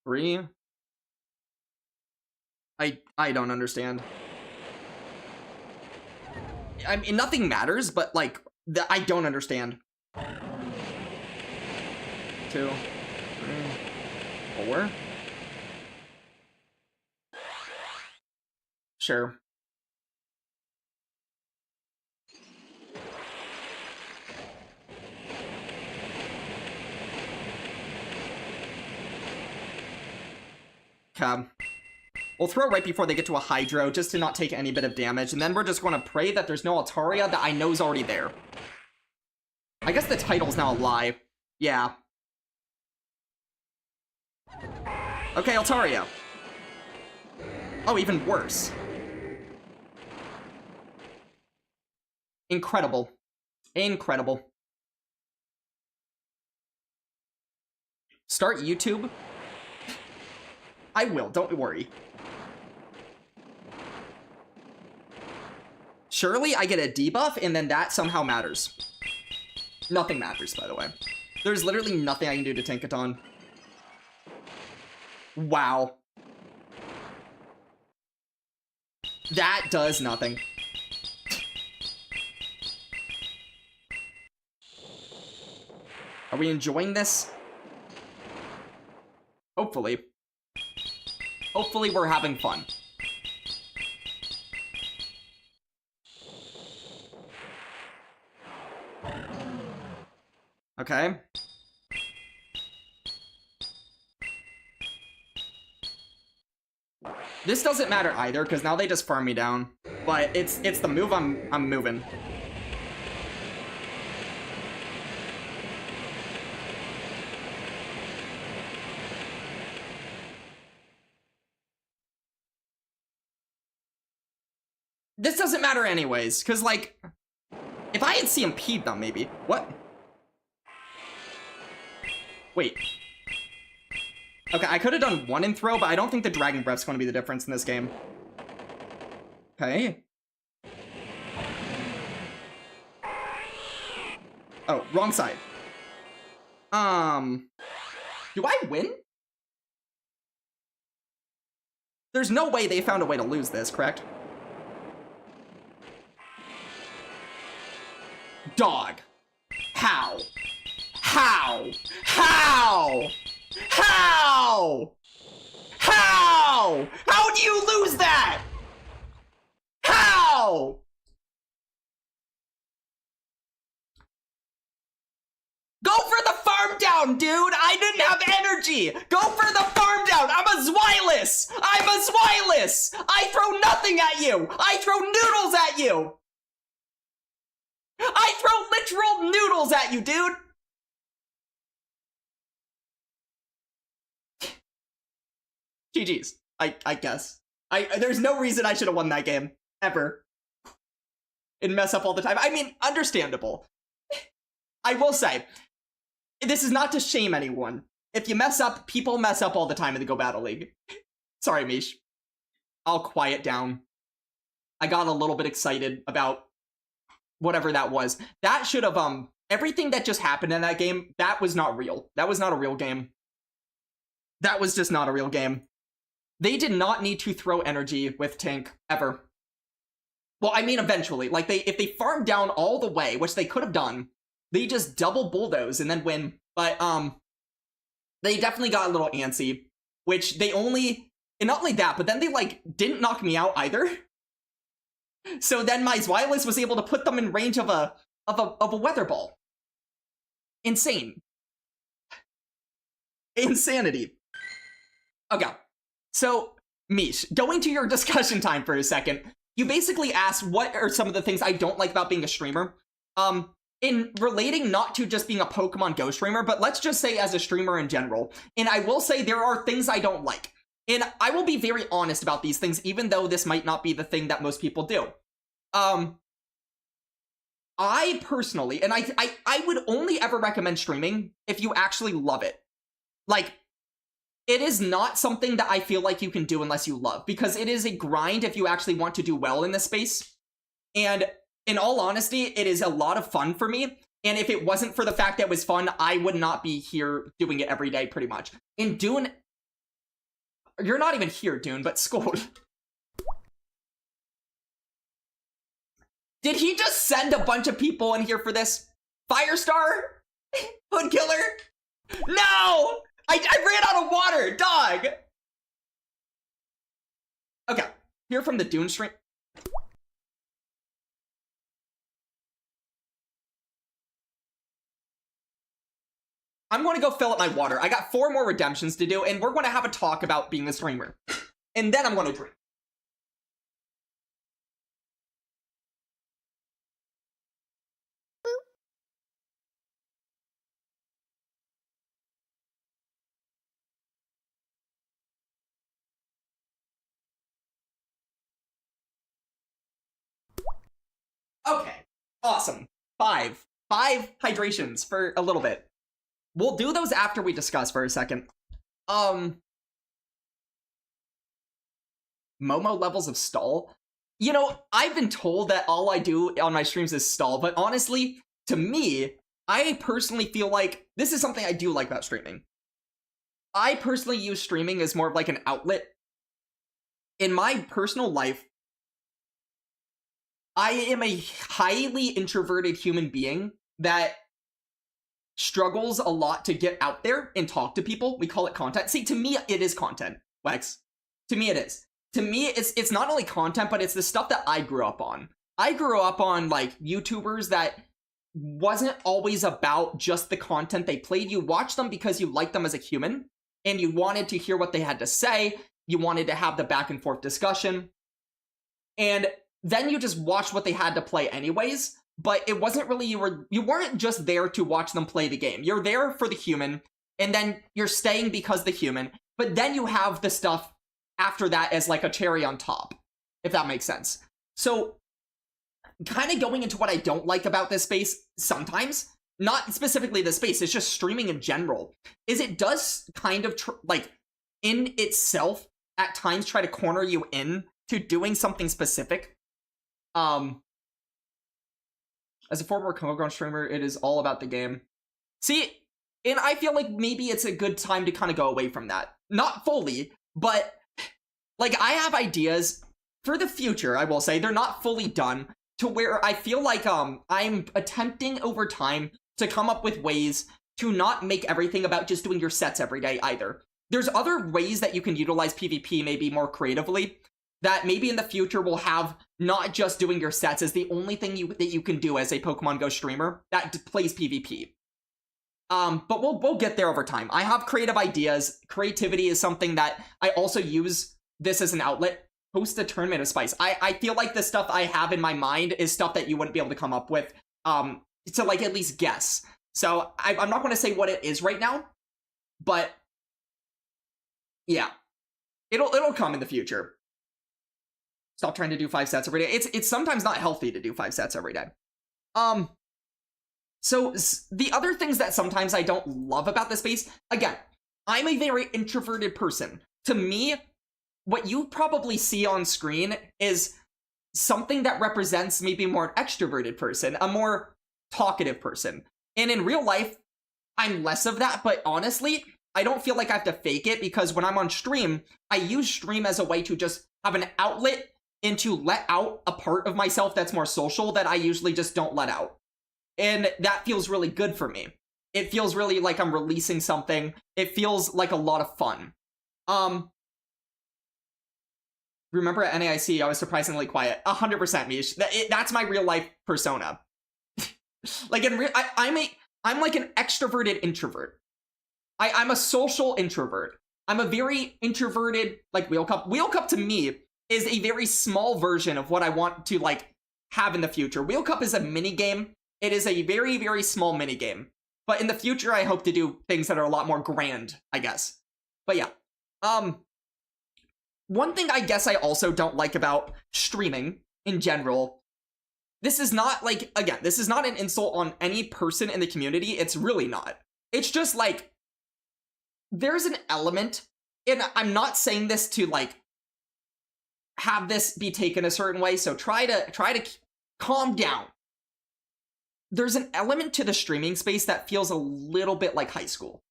Three? I don't understand. I mean, nothing matters, but like, I don't understand. 2, 3, 4. Sure. Okay. We'll throw right before they get to a Hydro, just to not take any bit of damage, and then we're just going to pray that there's no Altaria that I know is already there. I guess the title's now a lie. Yeah. Okay, Altaria. Oh, even worse. Incredible. Incredible. Start YouTube? I will, don't worry. Surely I get a debuff, and then that somehow matters. Nothing matters, by the way. There's literally nothing I can do to Tinkaton. Wow. That does nothing. Are we enjoying this? Hopefully. Hopefully we're having fun. Okay. This doesn't matter either, because now they just farm me down. But it's the move I'm moving. This doesn't matter anyways, because, like, if I had CMP'd them, maybe. What? Wait. Okay, I could have done 1 in throw, but I don't think the Dragon Breath's going to be the difference in this game. Okay. Oh, wrong side. Do I win? There's no way they found a way to lose this, correct? Dog. How? How? How? How? How? How do you lose that? How? Go for the farm down, dude! I didn't have energy! Go for the farm down! I'm a Zwilus! I'm a Zwilus! I throw nothing at you! I throw noodles at you! I throw literal noodles at you, dude! GG's, I guess. There's no reason I should have won that game. Ever. And mess up all the time. I mean, understandable. I will say, this is not to shame anyone. If you mess up, people mess up all the time in the Go Battle League. Sorry, Mish. I'll quiet down. I got a little bit excited about whatever that was. That should have, everything that just happened in that game, that was not real. That was not a real game. That was just not a real game. They did not need to throw energy with Tink, ever. Well, I mean, eventually. Like, if they farmed down all the way, which they could have done, they just double bulldoze and then win. But, they definitely got a little antsy, which they only, and not only that, but then they, like, didn't knock me out either. So then my Zwilus was able to put them in range of a weather ball. Insane. Insanity. Okay. So, Mish, going to your discussion time for a second, you basically asked what are some of the things I don't like about being a streamer. In relating not to just being a Pokemon Go streamer, but let's just say as a streamer in general. And I will say there are things I don't like. And I will be very honest about these things, even though this might not be the thing that most people do. I personally, and I would only ever recommend streaming if you actually love it. Like, it is not something that I feel like you can do unless you love, because it is a grind if you actually want to do well in this space. And in all honesty, it is a lot of fun for me. And if it wasn't for the fact that it was fun, I would not be here doing it every day, pretty much. And Dune, you're not even here, Dune, but Scold. Did he just send a bunch of people in here for this? Firestar? Hood Killer? No! I ran out of water, dog! Okay, here from the Dune stream. I'm going to go fill up my water. I got 4 more redemptions to do, and we're going to have a talk about being a streamer. And then I'm going to drink. Okay, awesome. 5 hydrations for a little bit. We'll do those after we discuss for a second. Momo levels of stall. You know, I've been told that all I do on my streams is stall, but honestly, to me, I personally feel like this is something I do like about streaming. I personally use streaming as more of like an outlet. In my personal life, I am a highly introverted human being that struggles a lot to get out there and talk to people. We call it content. See, to me, it is content, Wex. To me, it is. To me, it's not only content, but it's the stuff that I grew up on. I grew up on, like, YouTubers that wasn't always about just the content they played. You watched them because you liked them as a human, and you wanted to hear what they had to say. You wanted to have the back and forth discussion. And then you just watched what they had to play anyways, but it wasn't really, you weren't just there to watch them play the game. You're there for the human, and then you're staying because the human, but then you have the stuff after that as like a cherry on top, if that makes sense. So, kind of going into what I don't like about this space sometimes, not specifically this space, it's just streaming in general, is it does kind of, like, in itself, at times try to corner you in to doing something specific. As a former homegrown streamer, it is all about the game. See, and I feel like maybe it's a good time to kind of go away from that. Not fully, but, like, I have ideas for the future, I will say. They're not fully done, to where I feel like, I'm attempting over time to come up with ways to not make everything about just doing your sets every day either. there's other ways that you can utilize PvP maybe more creatively, that maybe in the future will have not just doing your sets as the only thing that you can do as a Pokemon Go streamer that plays PvP. But we'll get there over time. I have creative ideas. Creativity is something that I also use this as an outlet. Host a tournament of Spice. I feel like the stuff I have in my mind is stuff that you wouldn't be able to come up with, to like at least guess. So I'm not going to say what it is right now, but yeah, it'll come in the future. Stop trying to do 5 sets every day. It's sometimes not healthy to do 5 sets every day. So the other things that sometimes I don't love about the space, again, I'm a very introverted person. To me, what you probably see on screen is something that represents maybe a more extroverted person, a more talkative person. And in real life, I'm less of that, but honestly, I don't feel like I have to fake it, because when I'm on stream, I use stream as a way to just have an outlet and to let out a part of myself that's more social that I usually just don't let out. And that feels really good for me. It feels really like I'm releasing something. It feels like a lot of fun. Remember at NAIC, I was surprisingly quiet. 100%, Mish. That's my real life persona. Like in real, I'm like an extroverted introvert. I'm a social introvert. I'm a very introverted, like, Wheel Cup. Wheel Cup to me is a very small version of what I want to like have in the future. Wheel Cup is a mini game. It is a very, very small mini game. But in the future, I hope to do things that are a lot more grand, I guess. But yeah. One thing I guess I also don't like about streaming in general, this is not like, again, this is not an insult on any person in the community. It's really not. It's just like, there's an element, and I'm not saying this to like have this be taken a certain way, so try to calm down. There's an element to the streaming space that feels a little bit like high school.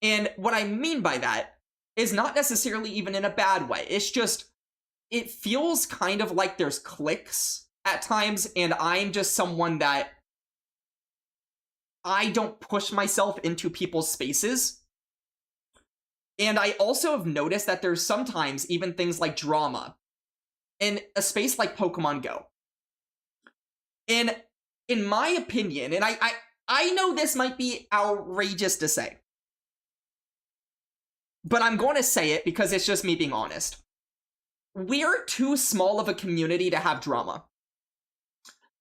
And what I mean by that is not necessarily even in a bad way. It's just, it feels kind of like there's cliques at times, and I'm just someone that I don't push myself into people's spaces. And I also have noticed that there's sometimes even things like drama in a space like Pokemon Go. And in my opinion, and I know this might be outrageous to say, but I'm going to say it because it's just me being honest. We're too small of a community to have drama.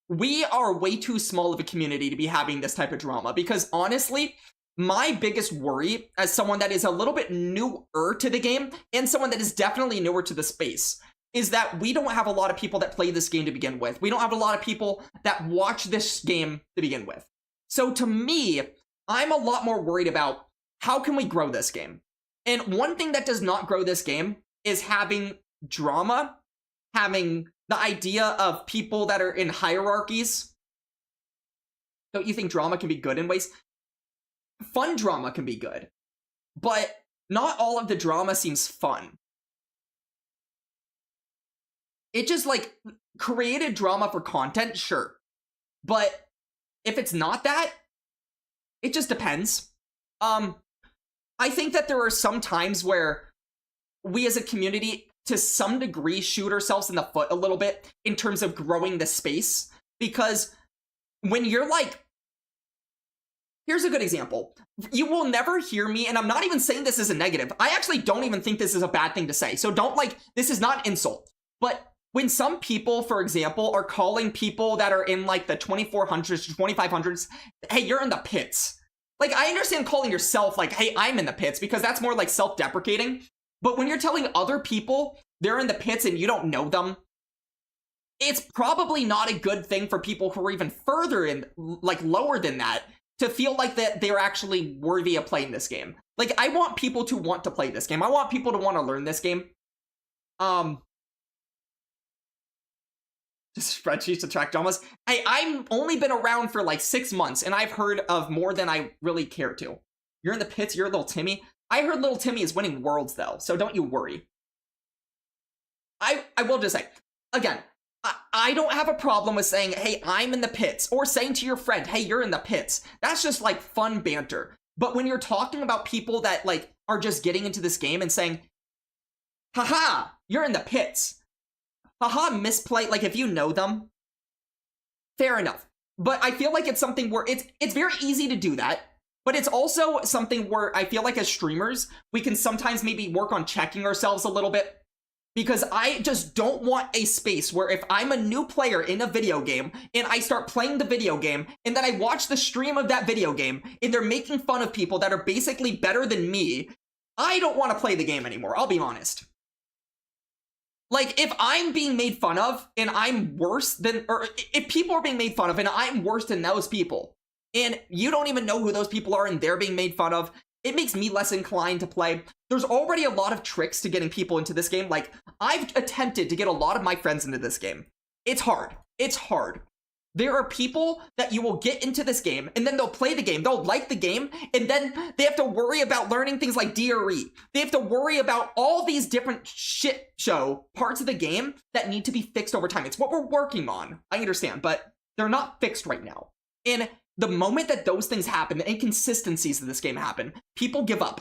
We are way too small of a community to be having this type of drama, because honestly, my biggest worry as someone that is a little bit newer to the game and someone that is definitely newer to the space is that we don't have a lot of people that play this game to begin with. We don't have a lot of people that watch this game to begin with. So to me, I'm a lot more worried about how can we grow this game? And one thing that does not grow this game is having drama, having the idea of people that are in hierarchies. Don't you think drama can be good in ways? Fun drama can be good, but not all of the drama seems fun. It just, like, created drama for content, sure. But if it's not that, it just depends. I think that there are some times where we as a community, to some degree, shoot ourselves in the foot a little bit in terms of growing the space. Because when you're like, here's a good example. You will never hear me, and I'm not even saying this as a negative. I actually don't even think this is a bad thing to say. So don't, like, this is not an insult. But when some people, for example, are calling people that are in like the 2400s to 2500s, hey, you're in the pits. Like, I understand calling yourself like, hey, I'm in the pits, because that's more like self-deprecating. But when you're telling other people they're in the pits and you don't know them, it's probably not a good thing for people who are even further in, like, lower than that, to feel like that they're actually worthy of playing this game. Like, I want people to want to play this game. I want people to want to learn this game. Spreadsheets to track dramas. I've only been around for like 6 months, and I've heard of more than I really care to. You're in the pits, you're little Timmy. I heard little Timmy is winning worlds, though, so don't you worry. I will just say, again, I don't have a problem with saying, hey, I'm in the pits, or saying to your friend, hey, you're in the pits. That's just like fun banter. But when you're talking about people that, like, are just getting into this game and saying, haha, you're in the pits. Haha, misplay, like, if you know them, fair enough. But I feel like it's something where it's very easy to do that, but it's also something where I feel like as streamers, we can sometimes maybe work on checking ourselves a little bit. Because I just don't want a space where if I'm a new player in a video game and I start playing the video game and then I watch the stream of that video game and they're making fun of people that are basically better than me, I don't want to play the game anymore, I'll be honest. Like, if I'm being made fun of and I'm worse than, or if people are being made fun of and I'm worse than those people, and you don't even know who those people are and they're being made fun of, it makes me less inclined to play. There's already a lot of tricks to getting people into this game. Like, I've attempted to get a lot of my friends into this game. It's hard. It's hard. There are people that you will get into this game, and then they'll play the game, they'll like the game, and then they have to worry about learning things like DRE. They have to worry about all these different shit show parts of the game that need to be fixed over time. It's what we're working on, I understand, but they're not fixed right now. And the moment that those things happen, the inconsistencies of this game happen, people give up.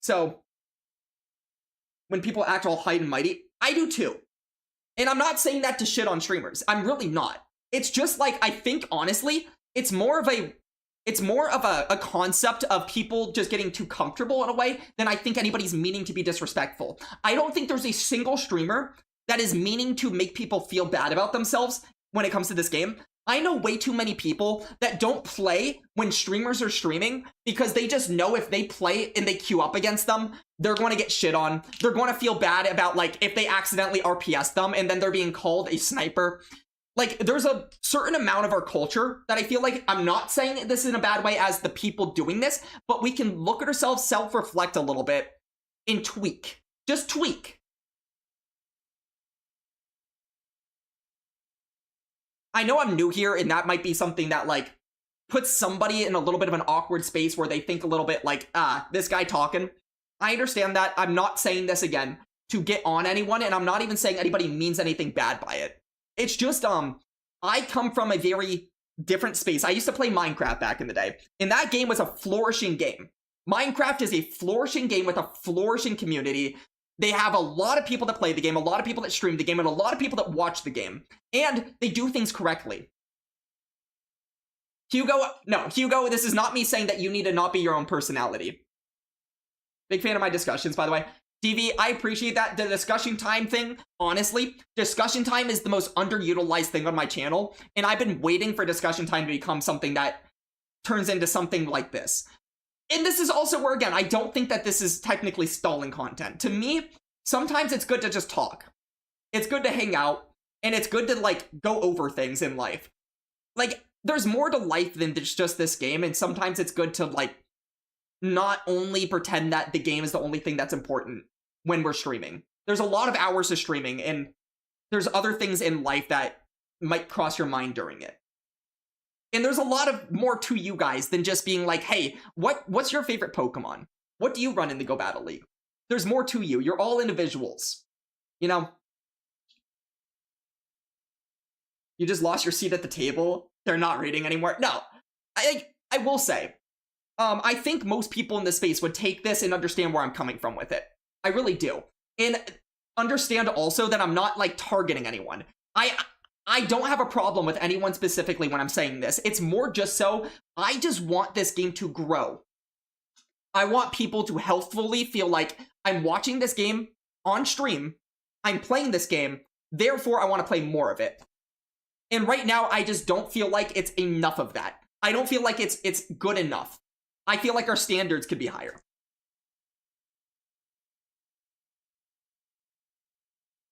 So, when people act all high and mighty, I do too. And I'm not saying that to shit on streamers. I'm really not. It's just like, I think, honestly, it's more of a concept of people just getting too comfortable in a way than I think anybody's meaning to be disrespectful. I don't think there's a single streamer that is meaning to make people feel bad about themselves when it comes to this game. I know way too many people that don't play when streamers are streaming because they just know if they play and they queue up against them, they're going to get shit on. They're going to feel bad about, like, if they accidentally RPS them and then they're being called a sniper. Like, there's a certain amount of our culture that I feel like, I'm not saying this in a bad way as the people doing this, but we can look at ourselves, self-reflect a little bit, and tweak. Just tweak. I know I'm new here, and that might be something that, like, puts somebody in a little bit of an awkward space where they think a little bit like, this guy talking. I understand that. I'm not saying this again to get on anyone, and I'm not even saying anybody means anything bad by it. It's just, I come from a very different space. I used to play Minecraft back in the day, and that game was a flourishing game. Minecraft is a flourishing game with a flourishing community. They have a lot of people that play the game, a lot of people that stream the game, and a lot of people that watch the game. And they do things correctly. Hugo, this is not me saying that you need to not be your own personality. Big fan of my discussions, by the way. DV, I appreciate that. The discussion time thing, honestly, discussion time is the most underutilized thing on my channel, and I've been waiting for discussion time to become something that turns into something like this. And this is also where, again, I don't think that this is technically stalling content. To me, sometimes it's good to just talk. It's good to hang out, and it's good to, like, go over things in life. Like, there's more to life than just this game, and sometimes it's good to, like, not only pretend that the game is the only thing that's important when we're streaming. There's a lot of hours of streaming, and there's other things in life that might cross your mind during it. And there's a lot of more to you guys than just being like, hey, what's your favorite Pokemon? What do you run in the Go Battle League? There's more to you. You're all individuals. You know? You just lost your seat at the table. They're not reading anymore. No. I will say, I think most people in this space would take this and understand where I'm coming from with it. I really do. And understand also that I'm not, like, targeting anyone. I don't have a problem with anyone specifically when I'm saying this. It's more just so I just want this game to grow. I want people to healthfully feel like I'm watching this game on stream, I'm playing this game, therefore I want to play more of it. And right now, I just don't feel like it's enough of that. I don't feel like it's good enough. I feel like our standards could be higher.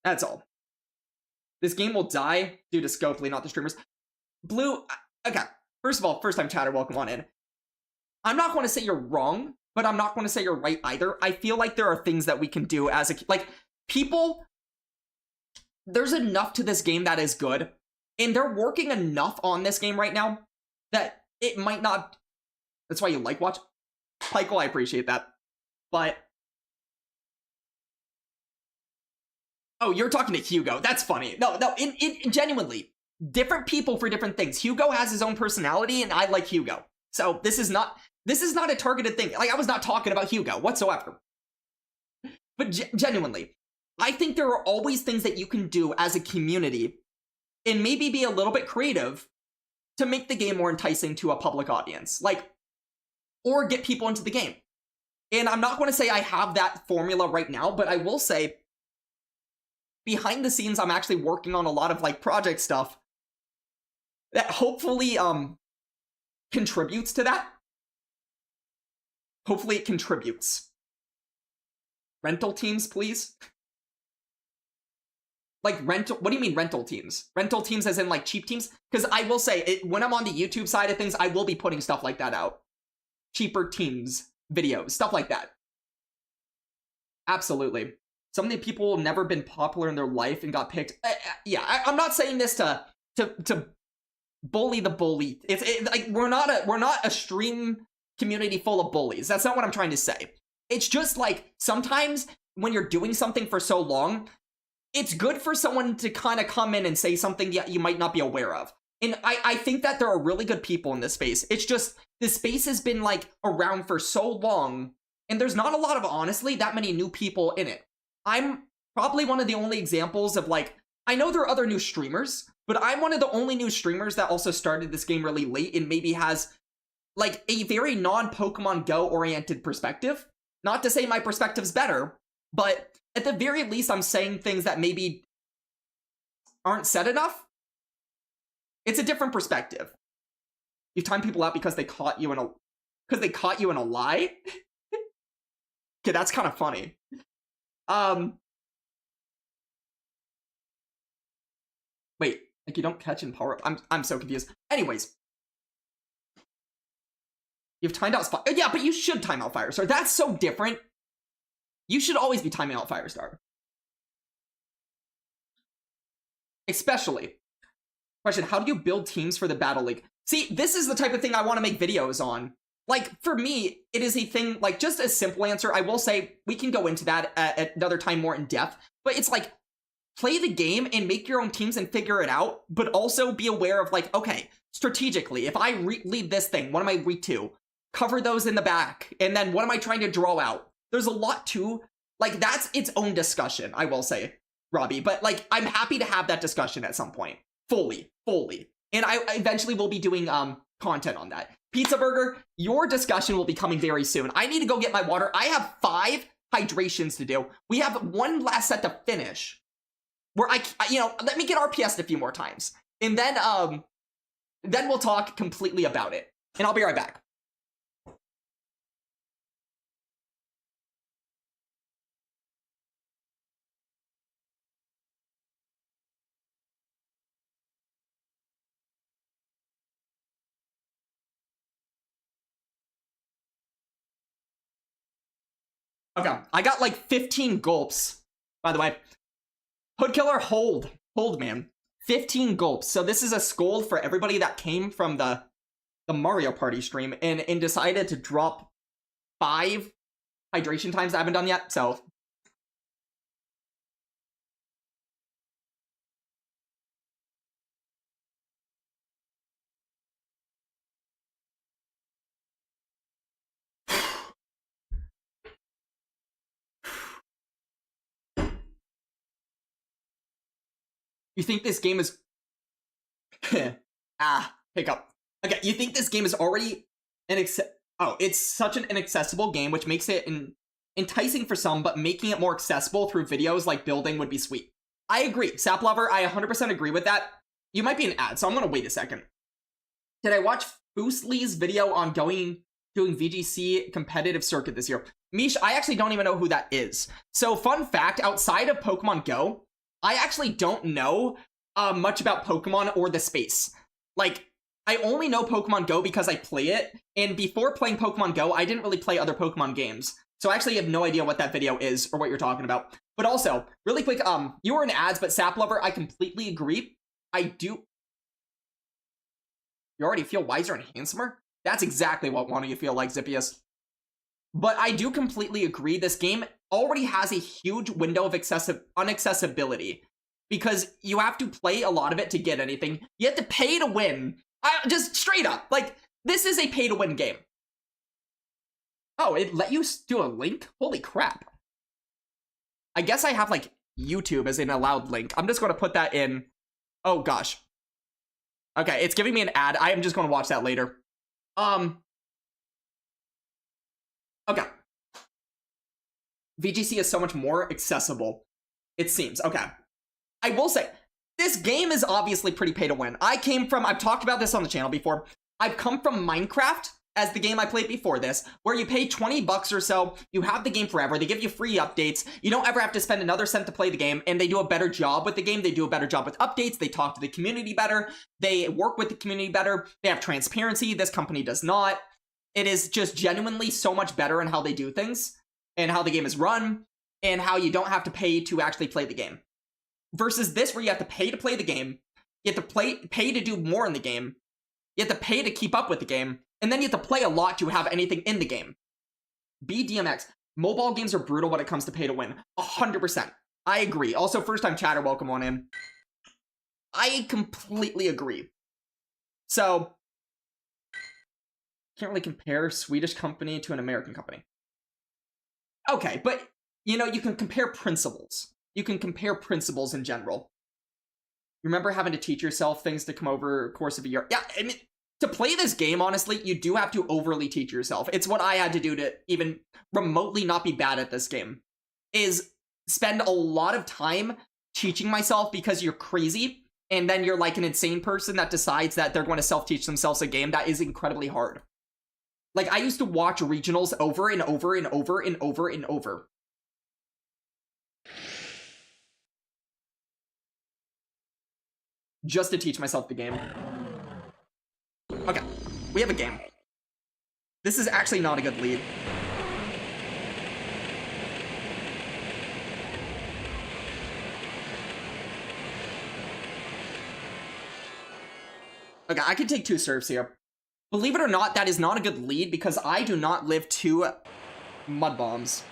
That's all. This game will die due to Scopely, not the streamers. Blue, okay. First of all, first time chatter, welcome on in. I'm not going to say you're wrong, but I'm not going to say you're right either. I feel like there are things that we can do as a, like, people, there's enough to this game that is good, and they're working enough on this game right now that it might not, that's why you like watch. Michael, I appreciate that. But, oh, you're talking to Hugo. That's funny. No, genuinely, different people for different things. Hugo has his own personality, and I like Hugo. So this is not, This is not a targeted thing. Like, I was not talking about Hugo whatsoever. But genuinely, I think there are always things that you can do as a community and maybe be a little bit creative to make the game more enticing to a public audience. Like, or get people into the game. And I'm not going to say I have that formula right now, but I will say behind the scenes, I'm actually working on a lot of like project stuff that hopefully contributes to that. Hopefully it contributes. Rental teams, please. Like rental, what do you mean rental teams? Rental teams as in like cheap teams? Because I will say, when I'm on the YouTube side of things, I will be putting stuff like that out. Cheaper teams, videos, stuff like that. Absolutely. Some of the people have never been popular in their life and got picked. Yeah, I'm not saying this to bully the bully. Like we're not a stream community full of bullies. That's not what I'm trying to say. It's just like sometimes when you're doing something for so long, it's good for someone to kind of come in and say something that you might not be aware of. And I think that there are really good people in this space. It's just this space has been like around for so long, and there's not a lot of, honestly, that many new people in it. I'm probably one of the only examples of like, I know there are other new streamers, but I'm one of the only new streamers that also started this game really late and maybe has like a very non-Pokemon Go oriented perspective. Not to say my perspective's better, but at the very least, I'm saying things that maybe aren't said enough. It's a different perspective. You time people out because they caught you in a lie. Okay, that's kind of funny. Wait, like you don't catch and power up. I'm so confused. Anyways, you've timed out. Yeah, but you should time out Firestar. That's so different. You should always be timing out Firestar. Especially. Question, how do you build teams for the Battle League? See, this is the type of thing I want to make videos on. Like, for me, it is a thing, like, just a simple answer. I will say, we can go into that at another time more in depth. But it's like, play the game and make your own teams and figure it out. But also be aware of, like, okay, strategically, if I lead this thing, what am I weak to? Cover those in the back. And then what am I trying to draw out? There's a lot to, like, that's its own discussion, I will say, Robbie. But, like, I'm happy to have that discussion at some point. Fully. And I eventually will be doing content on that. Pizza Burger, your discussion will be coming very soon. I need to go get my water. I have 5 hydrations to do. We have one last set to finish. Where let me get RPS'd a few more times. And then we'll talk completely about it. And I'll be right back. Okay, I got like 15 gulps, by the way. Hood Killer, hold, man. 15 gulps. So this is a scold for everybody that came from the Mario Party stream and decided to drop 5 hydration times I haven't done yet, so... You think this game is... hiccup. Okay, you think this game is already it's such an inaccessible game, which makes it enticing for some, but making it more accessible through videos like building would be sweet. I agree. Sap Lover, I 100% agree with that. You might be an ad, so I'm gonna wait a second. Did I watch Boostly's video on doing VGC competitive circuit this year? Mish, I actually don't even know who that is. So fun fact, outside of Pokemon Go, I actually don't know much about Pokemon or the space. Like, I only know Pokemon Go because I play it, and before playing Pokemon Go, I didn't really play other Pokemon games. So I actually have no idea what that video is or what you're talking about. But also, really quick, you were in ads, but Sap Lover, I completely agree. I do... You already feel wiser and handsomer? That's exactly what one of you feel like, Zippius. But I do completely agree, this game already has a huge window of unaccessibility. Because you have to play a lot of it to get anything. You have to pay to win. Just straight up. Like, this is a pay to win game. Oh, it let you do a link? Holy crap. I guess I have, like, YouTube as an allowed link. I'm just going to put that in. Oh, gosh. Okay, it's giving me an ad. I am just going to watch that later. Okay. VGC is so much more accessible, it seems. Okay. I will say, this game is obviously pretty pay to win. I've talked about this on the channel before. I've come from Minecraft as the game I played before this, where you pay 20 bucks or so, you have the game forever, they give you free updates, you don't ever have to spend another cent to play the game, and they do a better job with the game, they do a better job with updates, they talk to the community better, they work with the community better, they have transparency, this company does not. It is just genuinely so much better in how they do things, and how the game is run, and how you don't have to pay to actually play the game. Versus this, where you have to pay to play the game, you have to pay to do more in the game, you have to pay to keep up with the game, and then you have to play a lot to have anything in the game. BDMX. Mobile games are brutal when it comes to pay to win. 100%. I agree. Also, first-time chatter, welcome on in. I completely agree. So, can't really compare a Swedish company to an American company. Okay, but, you know, you can compare principles. You can compare principles in general. Remember having to teach yourself things to come over the course of a year? Yeah, I mean, to play this game, honestly, you do have to overly teach yourself. It's what I had to do to even remotely not be bad at this game. Is spend a lot of time teaching myself because you're crazy, and then you're like an insane person that decides that they're going to self-teach themselves a game that is incredibly hard. Like, I used to watch regionals over and over and over and over and over. Just to teach myself the game. Okay, we have a game. This is actually not a good lead. Okay, I can take 2 serves here. Believe it or not, that is not a good lead because I do not live 2 mud bombs.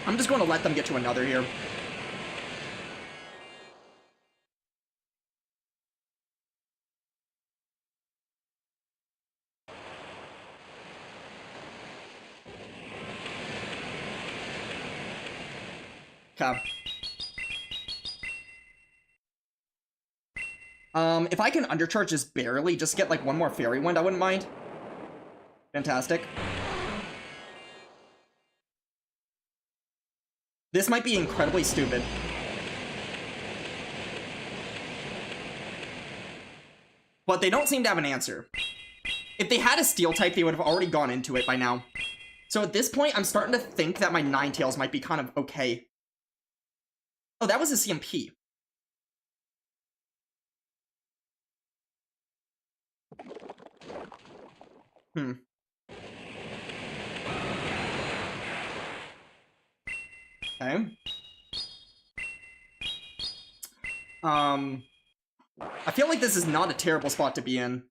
I'm just going to let them get to another here. Okay. If I can undercharge just barely, just get like 1 more fairy wind, I wouldn't mind. Fantastic. This might be incredibly stupid. But they don't seem to have an answer. If they had a steel type, they would have already gone into it by now. So at this point, I'm starting to think that my Ninetales might be kind of okay. Oh, that was a CMP. Okay. I feel like this is not a terrible spot to be in.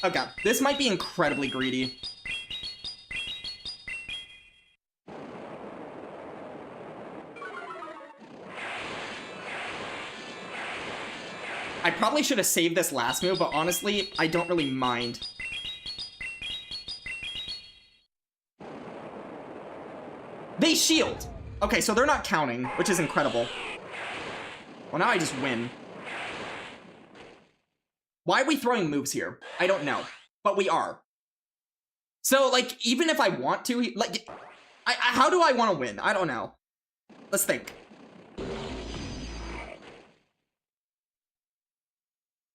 Okay, this might be incredibly greedy. I probably should have saved this last move, but honestly, I don't really mind. They shield! Okay, so they're not counting, which is incredible. Well, now I just win. Why are we throwing moves here? I don't know, but we are. So, like, even if I want to, like, how do I want to win? I don't know. Let's think.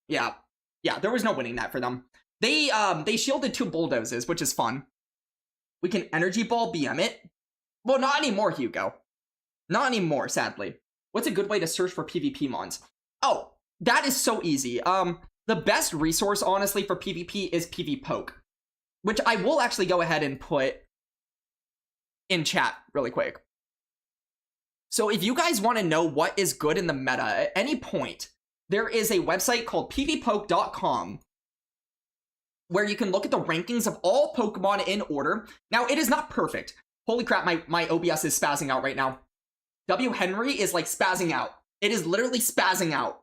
Yeah, there was no winning that for them. They shielded 2 bulldozers, which is fun. We can energy ball BM it. Well, not anymore, Hugo. Not anymore, sadly. What's a good way to search for PvP mons? Oh, that is so easy. The best resource, honestly, for PvP is PvPoke, which I will actually go ahead and put in chat really quick. So if you guys want to know what is good in the meta at any point, there is a website called pvpoke.com where you can look at the rankings of all Pokemon in order. Now, it is not perfect. Holy crap, my OBS is spazzing out right now. W. Henry is like spazzing out. It is literally spazzing out.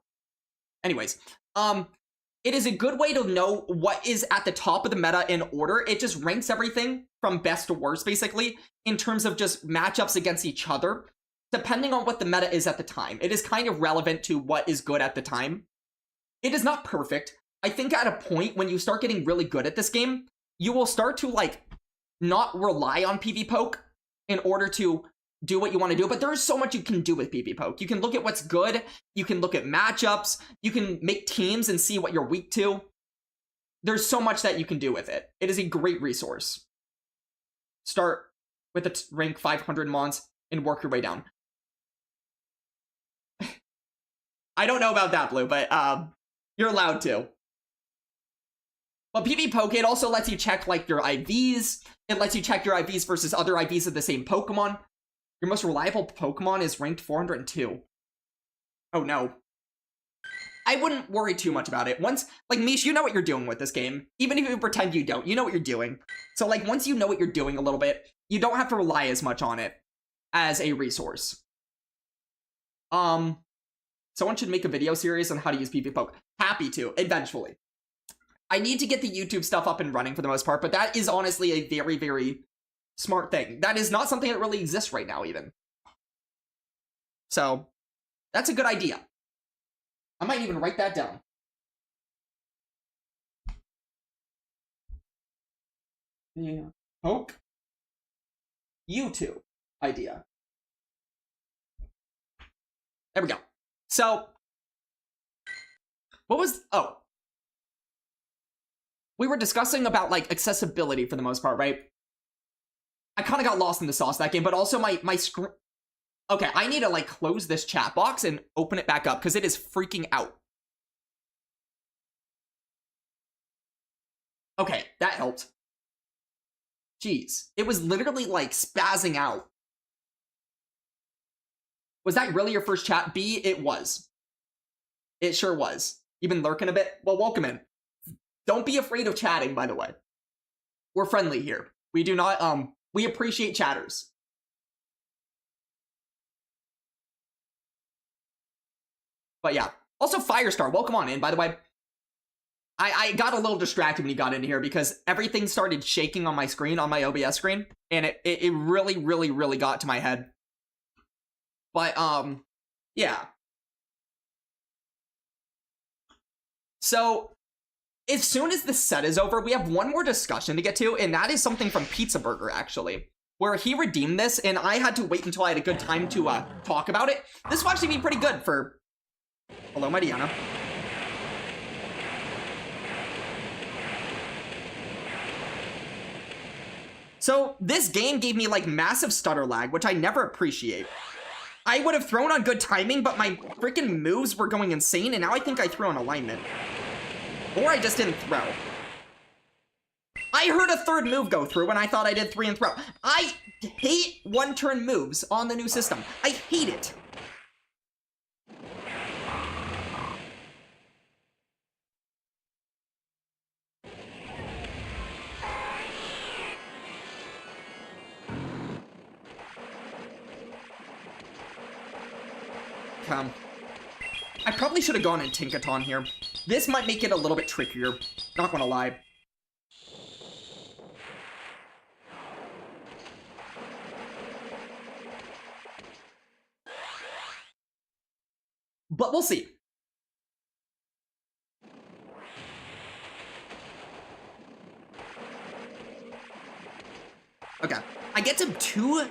Anyways, it is a good way to know what is at the top of the meta in order. It just ranks everything from best to worst, basically, in terms of just matchups against each other, depending on what the meta is at the time. It is kind of relevant to what is good at the time. It is not perfect. I think at a point when you start getting really good at this game, you will start to, like, not rely on PvPoke in order to do what you want to do, but there is so much you can do with PvPoke. You can look at what's good, you can look at matchups, you can make teams and see what you're weak to. There's so much that you can do with it. It is a great resource. Start with a rank 500 mons and work your way down. I don't know about that, Blue, but you're allowed to. But PvPoke, it also lets you check, like, your IVs. It lets you check your IVs versus other IVs of the same Pokemon. Your most reliable Pokemon is ranked 402. Oh, no. I wouldn't worry too much about it. Once, like, Mish, you know what you're doing with this game. Even if you pretend you don't, you know what you're doing. So, like, once you know what you're doing a little bit, you don't have to rely as much on it as a resource. Someone should make a video series on how to use PvPoke. Happy to, eventually. I need to get the YouTube stuff up and running for the most part, but that is honestly a very, very smart thing. That is not something that really exists right now, even. So, that's a good idea. I might even write that down. Yeah. Poke. YouTube idea. There we go. So, what was... Oh. We were discussing about, like, accessibility for the most part, right? I kind of got lost in the sauce that game, but also my screen... Okay, I need to, like, close this chat box and open it back up, because it is freaking out. Okay, that helped. Jeez. It was literally, like, spazzing out. Was that really your first chat? B, it was. It sure was. You've been lurking a bit? Well, welcome in. Don't be afraid of chatting, by the way. We're friendly here. We do not, we appreciate chatters. But yeah. Also, Firestar, welcome on in, by the way. I got a little distracted when you got into here because everything started shaking on my screen, on my OBS screen, and it really, really, really got to my head. But, yeah. So, as soon as the set is over, we have one more discussion to get to, and that is something from Pizza Burger, actually, where he redeemed this, and I had to wait until I had a good time to talk about it. This will actually be pretty good for... Hello, my Diana. So, this game gave me, like, massive stutter lag, which I never appreciate. I would have thrown on good timing, but my freaking moves were going insane, and now I think I threw on alignment. Or I just didn't throw. I heard a third move go through, and I thought I did 3 and throw. I hate one-turn moves on the new system. I hate it. I probably should have gone in Tinkaton here. This might make it a little bit trickier. Not gonna lie. But we'll see. Okay. I get to 2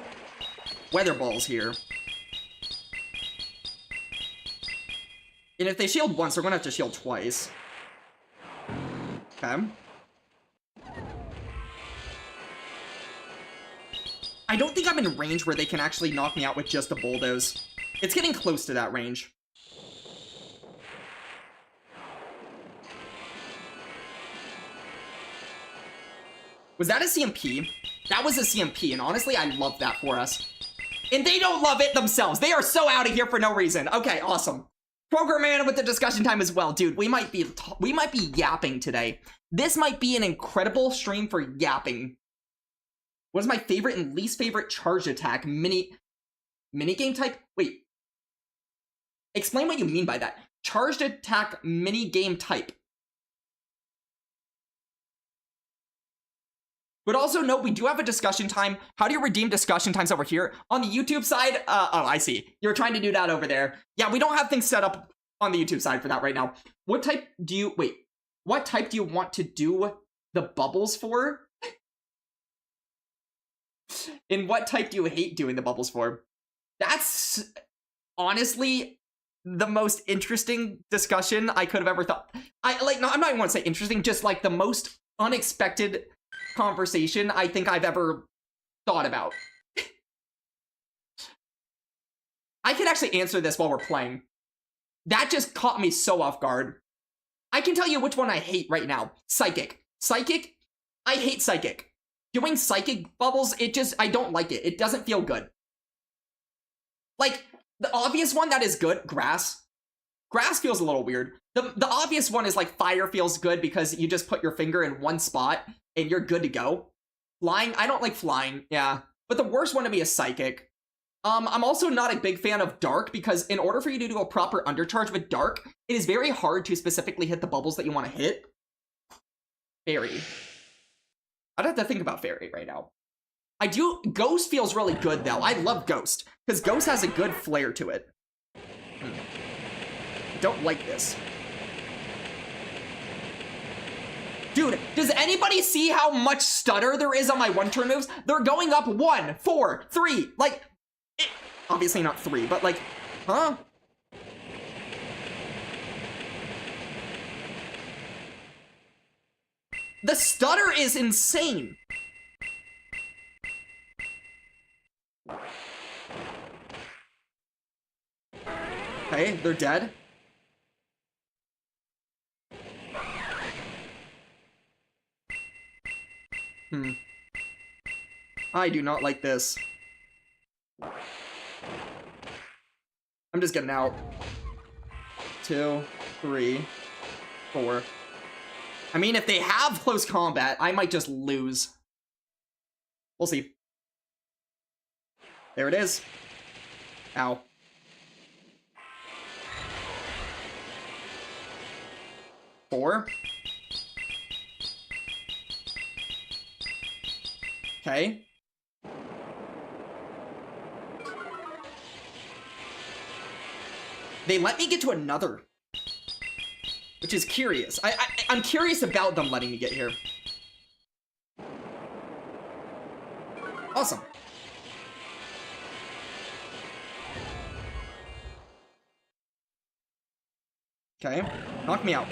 weather balls here. And if they shield once, they're gonna have to shield twice. Okay. I don't think I'm in range where they can actually knock me out with just a bulldoze. It's getting close to that range. Was that a CMP? That was a CMP, and honestly, I love that for us. And they don't love it themselves. They are so out of here for no reason. Okay, awesome. Program Man with the discussion time as well. Dude, we might be yapping today. This might be an incredible stream for yapping. What is my favorite and least favorite charge attack mini game type? Wait. Explain what you mean by that. Charged attack mini game type. But also note, we do have a discussion time. How do you redeem discussion times over here? On the YouTube side, oh, I see. You're trying to do that over there. Yeah, we don't have things set up on the YouTube side for that right now. What type do you want to do the bubbles for? And what type do you hate doing the bubbles for? That's honestly the most interesting discussion I could have ever thought. I'm not even want to say interesting, just like the most unexpected conversation I think I've ever thought about. I can actually answer this while we're playing. That just caught me so off guard. I can tell you which one I hate right now. Psychic. Psychic? I hate Psychic. Doing Psychic bubbles, I don't like it. It doesn't feel good. Like, the obvious one that is good, Grass. Grass feels a little weird. The obvious one is like Fire feels good because you just put your finger in one spot and you're good to go. Flying, I don't like flying, yeah. But the worst one to me is Psychic. I'm also not a big fan of Dark because in order for you to do a proper undercharge with Dark, it is very hard to specifically hit the bubbles that you want to hit. Fairy. I'd have to think about Fairy right now. Ghost feels really good though. I love Ghost because Ghost has a good flair to it. Don't like this. Dude, does anybody see how much stutter there is on my one-turn moves? They're going up 1, 4, 3, like, obviously not 3, but like, huh? The stutter is insane. Okay, they're dead. I do not like this. I'm just getting out. 2, 3, 4. I mean, if they have close combat, I might just lose. We'll see. There it is. Ow. Four. Okay. They let me get to another, which is curious. I'm curious about them letting me get here. Awesome. Okay, knock me out.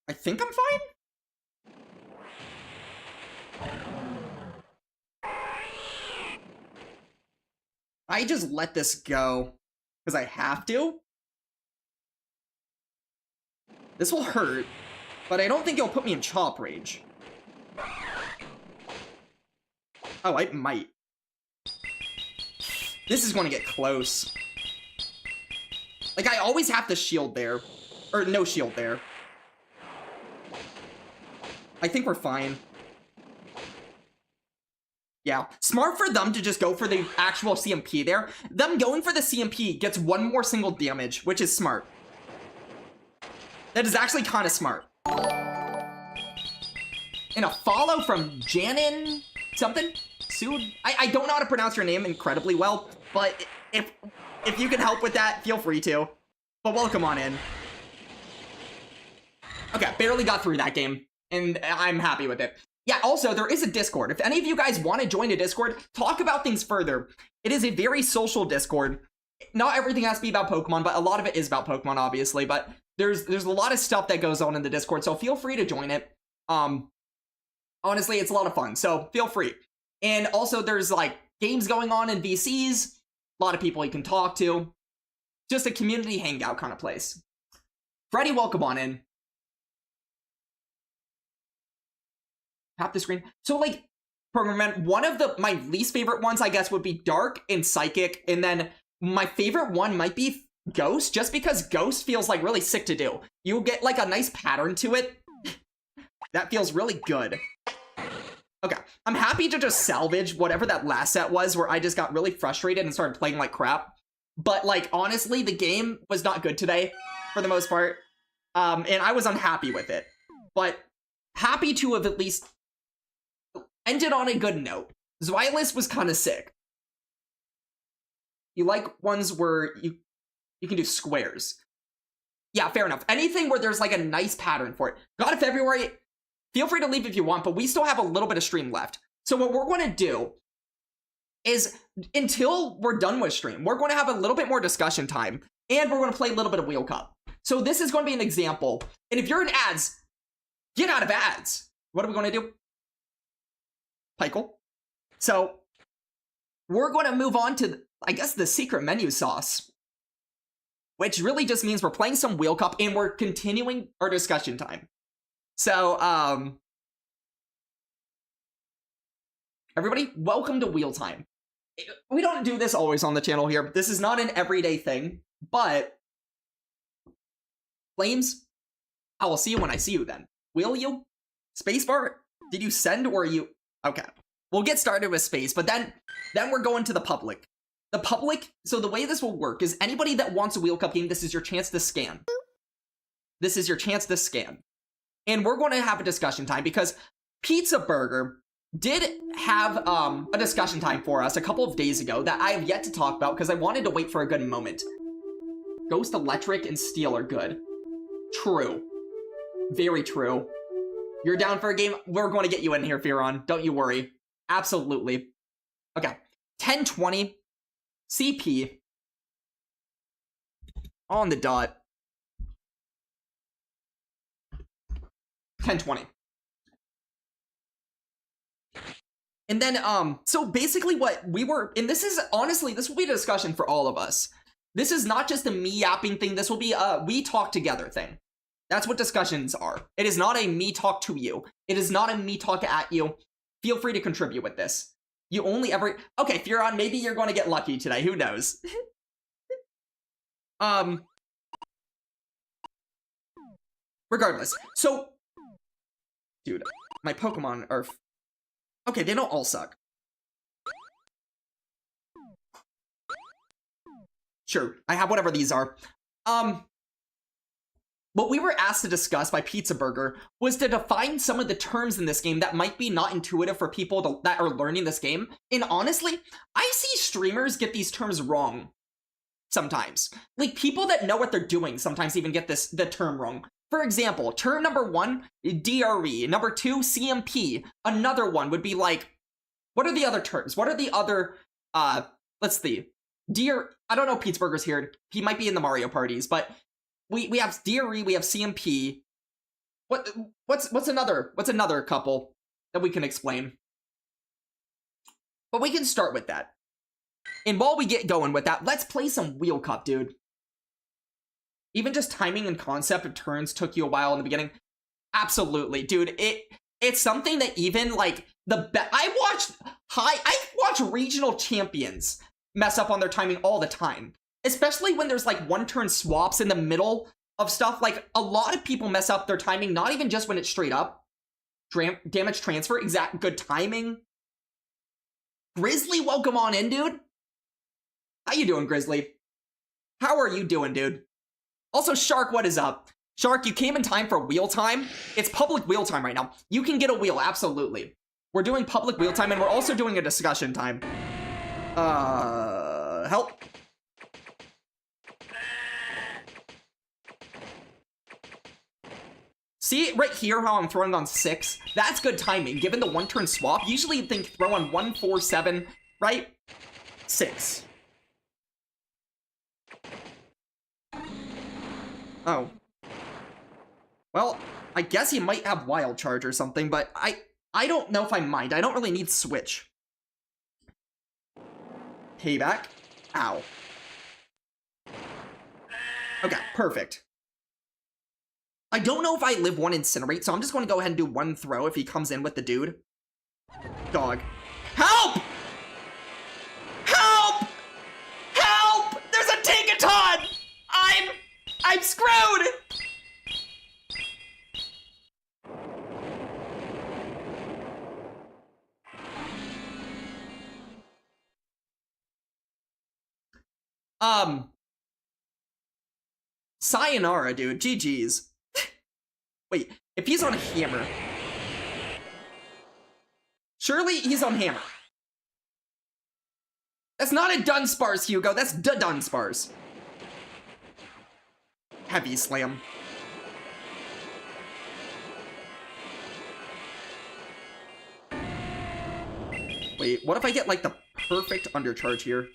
I think I'm fine? I just let this go because I have to. This will hurt, but I don't think it'll put me in chop rage. Oh, I might. This is going to get close. Like, I always have the shield there. Or no shield there. I think we're fine. Yeah. Smart for them to just go for the actual CMP there. Them going for the CMP gets one more single damage, which is smart. That is actually kind of smart. And a follow from Janin something? Soon? I don't know how to pronounce your name incredibly well, but if you can help with that, feel free to. But welcome on in. Okay, barely got through that game, and I'm happy with it. Yeah, also, there is a Discord. If any of you guys want to join a Discord, talk about things further. It is a very social Discord. Not everything has to be about Pokemon, but a lot of it is about Pokemon, obviously. But there's a lot of stuff that goes on in the Discord, so feel free to join it. Honestly, it's a lot of fun, so feel free. And also, there's, like, games going on in VCs. A lot of people you can talk to. Just a community hangout kind of place. Freddy, welcome on in. Tap the screen. So, like, One of my least favorite ones, I guess, would be Dark and Psychic, and then my favorite one might be Ghost, just because Ghost feels like really sick to do. You get like a nice pattern to it. That feels really good. Okay, I'm happy to just salvage whatever that last set was where I just got really frustrated and started playing like crap. But like, honestly, the game was not good today for the most part. And I was unhappy with it. But happy to have at least ended on a good note. Zweilous was kind of sick. You like ones where you can do squares. Yeah, fair enough. Anything where there's like a nice pattern for it. God of February, feel free to leave if you want, but we still have a little bit of stream left. So what we're going to do is, until we're done with stream, we're going to have a little bit more discussion time, and we're going to play a little bit of Wheel Cup. So this is going to be an example, and if you're in ads, get out of ads. What are we going to do? Pikel. So we're going to move on to, I guess, the secret menu sauce, which really just means we're playing some Wheel Cup, and we're continuing our discussion time. So, everybody, welcome to Wheel Time. We don't do this always on the channel here. This is not an everyday thing, but Flames, I will see you when I see you then. Will you? Spacebar? Did you send or are you? Okay. We'll get started with space, but then we're going to the public. The public, so the way this will work is anybody that wants a Wheel Cup game, this is your chance to scan. This is your chance to scan. And we're going to have a discussion time because Pizza Burger did have a discussion time for us a couple of days ago that I have yet to talk about because I wanted to wait for a good moment. Ghost Electric and Steel are good. True. Very true. You're down for a game? We're going to get you in here, Fearon. Don't you worry. Absolutely. Okay. 1020. CP. On the dot. 1020. And then, so basically what we were, and this is, honestly, this will be a discussion for all of us. This is not just a me yapping thing, this will be a we talk together thing. That's what discussions are. It is not a me talk to you. It is not a me talk at you. Feel free to contribute with this. You only ever, okay, Furon, maybe you're going to get lucky today, who knows? Regardless, so, dude, my Pokemon are, okay, they don't all suck. Sure, I have whatever these are. What we were asked to discuss by Pizza Burger was to define some of the terms in this game that might be not intuitive for people that are learning this game. And honestly, I see streamers get these terms wrong sometimes. Like, people that know what they're doing sometimes even get the term wrong. For example, term number 1, DRE. Number 2, CMP. Another one would be like, what are the other terms? What are the other, let's see. I don't know if Pizza Burger's here. He might be in the Mario parties, but we have DRE, we have CMP. What's another couple that we can explain? But we can start with that. And while we get going with that, let's play some Wheel Cup, dude. Even just timing and concept of turns took you a while in the beginning. Absolutely, dude. It's something that even like I watch regional champions mess up on their timing all the time. Especially when there's like one-turn swaps in the middle of stuff. Like, a lot of people mess up their timing, not even just when it's straight up. Damage transfer, exact good timing. Grizzly, welcome on in, dude. How you doing, Grizzly? How are you doing, dude? Also, Shark, what is up? Shark, you came in time for wheel time. It's public wheel time right now. You can get a wheel, absolutely. We're doing public wheel time, and we're also doing a discussion time. Help. See right here how I'm throwing on 6? That's good timing, given the one-turn swap. Usually you'd think throw on 1, 4, 7, right? 6. Oh. Well, I guess he might have Wild Charge or something, but I don't know if I mind. I don't really need Switch. Payback. Ow. Okay, perfect. I don't know if I live 1 Incinerate, so I'm just going to go ahead and do 1 throw if he comes in with the dude. Dog. Help! Help! Help! There's a Tinkaton! I'm screwed! Sayonara, dude. GG's. Wait, if he's on Hammer. Surely he's on Hammer. That's not a Dunsparce, Hugo. That's the Dunsparce. Heavy Slam. Wait, what if I get, like, the perfect undercharge here?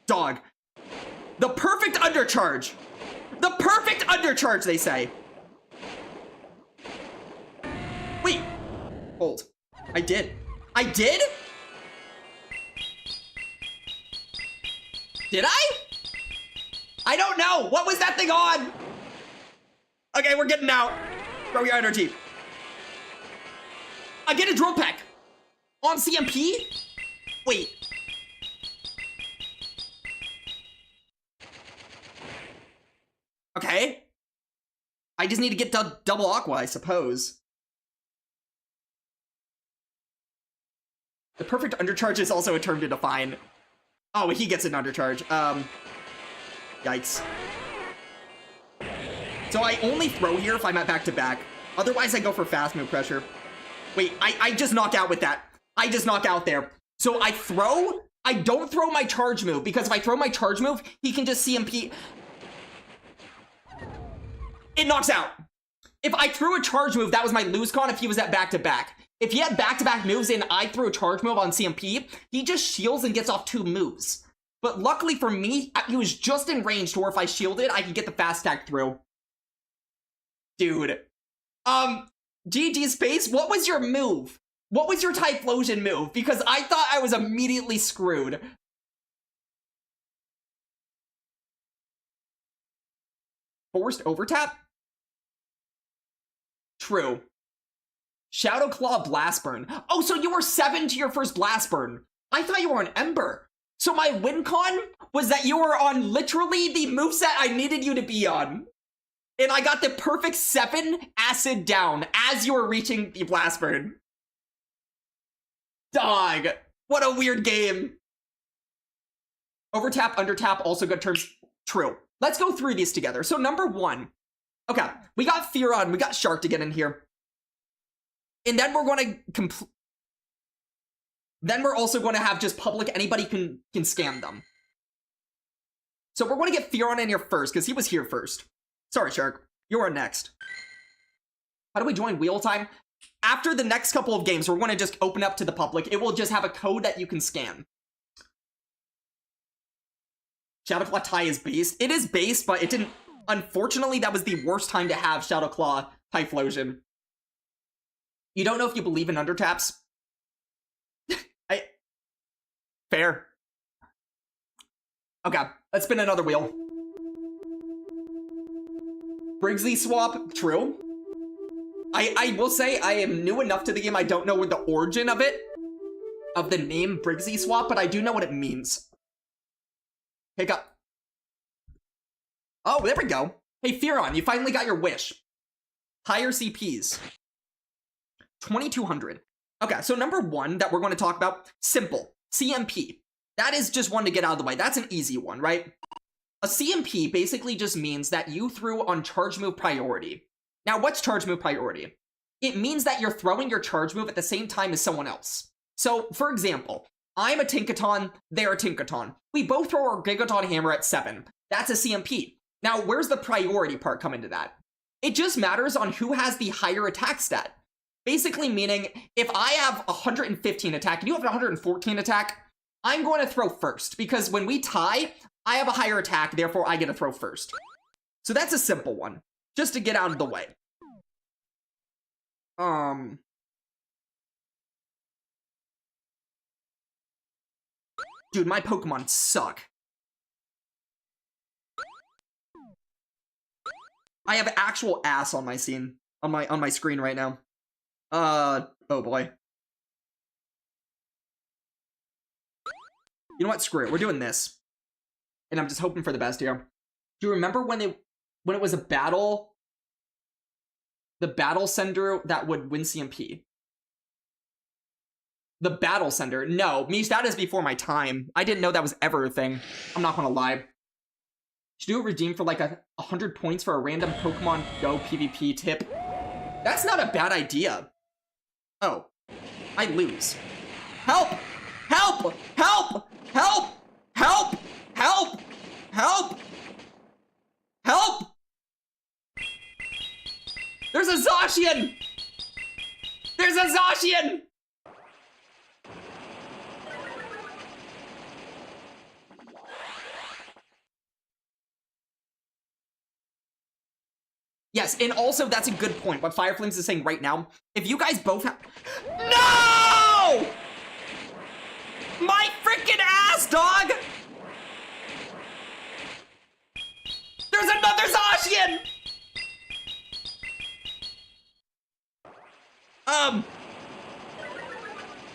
Dog. The perfect undercharge! The perfect undercharge, they say! Wait. Hold. I did. I did? Did I? I don't know. What was that thing on? Okay, we're getting out. Throw your energy. I get a drill peck. On CMP? Wait. Okay. I just need to get double Aqua, I suppose. The perfect undercharge is also a term to define. Oh, he gets an undercharge. Yikes. So I only throw here if I'm at back-to-back. Otherwise, I go for fast move pressure. Wait, I just knock out with that. I just knock out there. So I throw. I don't throw my charge move, because if I throw my charge move, he can just CMP. It knocks out. If I threw a charge move, that was my lose con if he was at back-to-back. If he had back-to-back moves and I threw a charge move on CMP, he just shields and gets off 2 moves. But luckily for me, he was just in range to where if I shielded, I could get the fast attack through. Dude. GG Space, what was your move? What was your Typhlosion move? Because I thought I was immediately screwed. Forced overtap? True. Shadow Claw Blast Burn. Oh, so you were 7 to your first Blast Burn. I thought you were on Ember. So my win con was that you were on literally the moveset I needed you to be on. And I got the perfect 7 acid down as you were reaching the Blast Burn. Dog. What a weird game. Overtap, undertap, also good terms. True. Let's go through these together. So number 1. Okay, we got Fearon, we got Shark to get in here. And then we're going to then we're also going to have just public, anybody can scam them. So we're going to get Fearon in here first, because he was here first. Sorry, Shark. You're next. How do we join Wheel Time? After the next couple of games, we're going to just open up to the public. It will just have a code that you can scan. Shadowclaw Tai is based. It is based, but it didn't... Unfortunately, that was the worst time to have Shadowclaw Typhlosion. You don't know if you believe in undertaps? Fair. Okay, let's spin another wheel. Briggsy swap, true. I will say I am new enough to the game, I don't know what the origin of it, of the name Briggsy swap, but I do know what it means. Pick up. Oh, there we go. Hey, Fearon, you finally got your wish. Higher CPs. 2,200. Okay, so number 1 that we're going to talk about, simple. CMP. That is just one to get out of the way. That's an easy one, right? A CMP basically just means that you threw on charge move priority. Now, what's charge move priority? It means that you're throwing your charge move at the same time as someone else. So, for example, I'm a Tinkaton, they're a Tinkaton. We both throw our Gigaton Hammer at 7. That's a CMP. Now, where's the priority part come into that? It just matters on who has the higher attack stat. Basically meaning, if I have 115 attack and you have 114 attack, I'm going to throw first, because when we tie, I have a higher attack, therefore I get to throw first. So that's a simple one, just to get out of the way. Dude, my Pokemon suck. I have actual ass on my scene. on my screen right now. Oh boy. You know what? Screw it. We're doing this. And I'm just hoping for the best here. Do you remember when it was a battle? The battle sender that would win CMP. The battle sender. No, Mish, that is before my time. I didn't know that was ever a thing. I'm not gonna lie. Should do a redeem for like 100 points for a random Pokemon Go PvP tip. That's not a bad idea. Oh, I lose. Help! Help! Help! Help! Help! Help! Help! Help! There's a Zacian! There's a Zacian! Yes, and also that's a good point. What Fire Flames is saying right now, if you guys both have... No! My freaking ass, dog! There's another Zacian!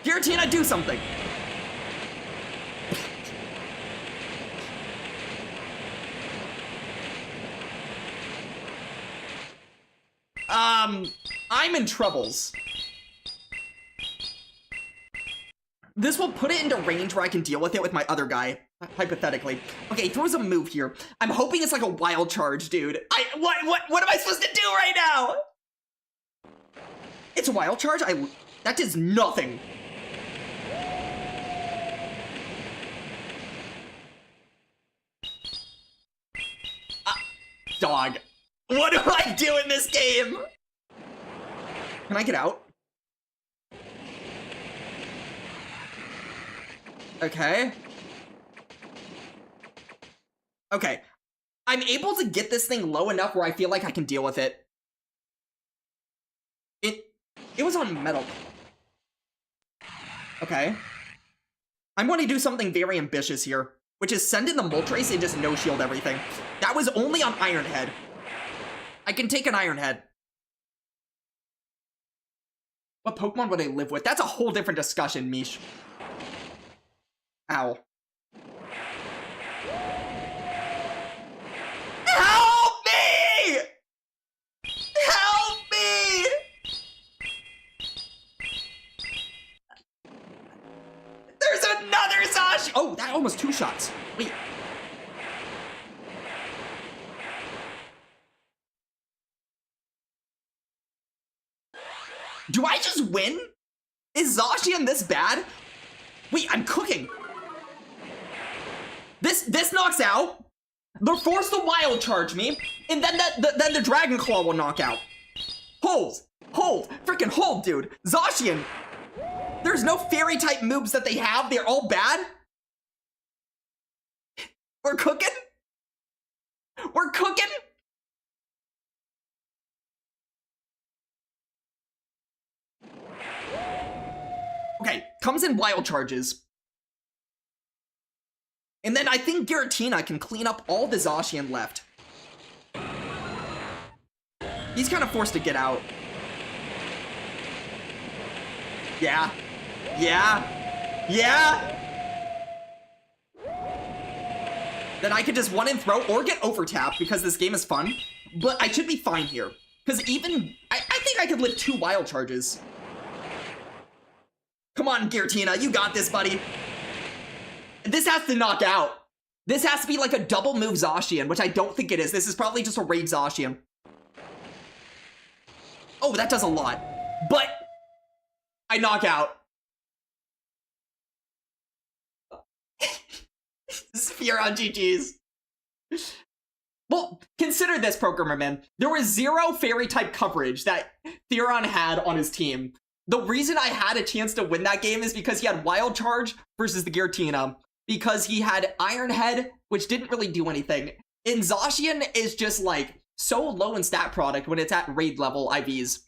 Giratina, do something. I'm in troubles. This will put it into range where I can deal with it with my other guy, hypothetically. Okay, he throws a move here. I'm hoping it's like a wild charge, dude. What am I supposed to do right now? It's a wild charge? That does nothing. Dog. What do I do in this game? Can I get out? Okay. Okay. I'm able to get this thing low enough where I feel like I can deal with it. It was on metal. Okay. I'm going to do something very ambitious here, which is send in the Moltres and just no-shield everything. That was only on Iron Head. I can take an Iron Head. What Pokemon would I live with? That's a whole different discussion, Mish. Ow. Help me! Help me! There's another Zacian! Oh, that almost 2 shots. Wait. Do I just win? Is Zacian this bad? Wait, I'm cooking. This knocks out. They're forced to wild charge me, and then the Dragon Claw will knock out. Hold, freaking hold, dude. Zacian. There's no fairy type moves that they have. They're all bad. We're cooking. We're cooking. Okay, comes in wild charges. And then I think Giratina can clean up all the Zacian left. He's kind of forced to get out. Yeah. Then I could just one and throw or get overtapped because this game is fun. But I should be fine here. Because even... I think I could live 2 wild charges. Come on, Giratina, you got this, buddy. This has to knock out. This has to be like a double move Zacian, which I don't think it is. This is probably just a raid Zacian. Oh, that does a lot. But I knock out. Sphere on GG's. Well, consider this, Programmer Man. There was 0 fairy type coverage that Theron had on his team. The reason I had a chance to win that game is because he had Wild Charge versus the Giratina. Because he had Iron Head, which didn't really do anything. And Zacian is just like so low in stat product when it's at raid level IVs.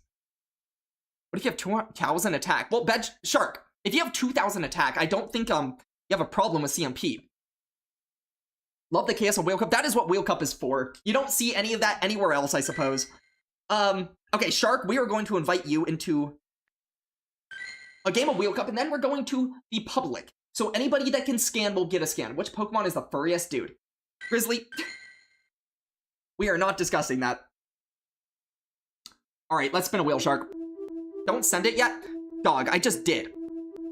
What if you have 2,000 attack? Well, Shark, if you have 2,000 attack, I don't think you have a problem with CMP. Love the chaos of Whale Cup. That is what Whale Cup is for. You don't see any of that anywhere else, I suppose. Okay, Shark, we are going to invite you into a game of Wheel Cup, and then we're going to the public. So anybody that can scan will get a scan. Which Pokemon is the furriest? Dude. Grizzly. We are not discussing that. Alright, let's spin a wheel, Shark. Don't send it yet. Dog, I just did.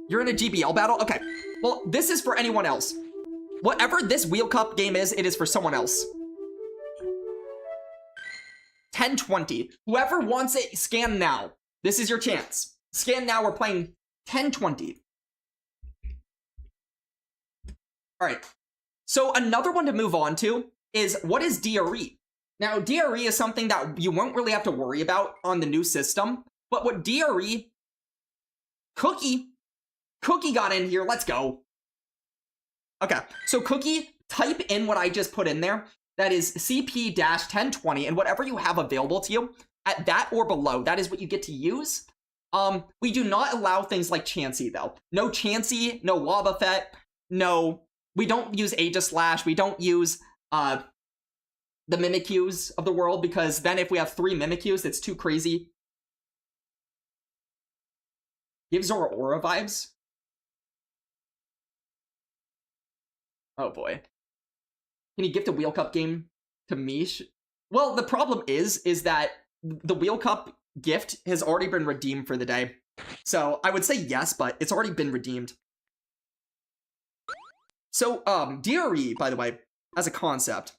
You're in a GBL battle? Okay. Well, this is for anyone else. Whatever this Wheel Cup game is, it is for someone else. 10-20. Whoever wants it, scan now. This is your chance. Scan now, we're playing 10-20. Alright. So another one to move on to is, what is DRE? Now, DRE is something that you won't really have to worry about on the new system. But what DRE... Cookie got in here, let's go. Okay, so Cookie, type in what I just put in there. That is CP-1020, and whatever you have available to you, at that or below, that is what you get to use. We do not allow things like Chansey, though. No Chansey, no Wobbuffet, no... We don't use Aegislash, we don't use, the Mimikyus of the world, because then if we have 3 Mimikyus, it's too crazy. Gives Aura vibes? Oh boy. Can you gift a Wheel Cup game to Mish? Well, the problem is that the Wheel Cup gift has already been redeemed for the day. So I would say yes, but it's already been redeemed. So, DRE, by the way, as a concept.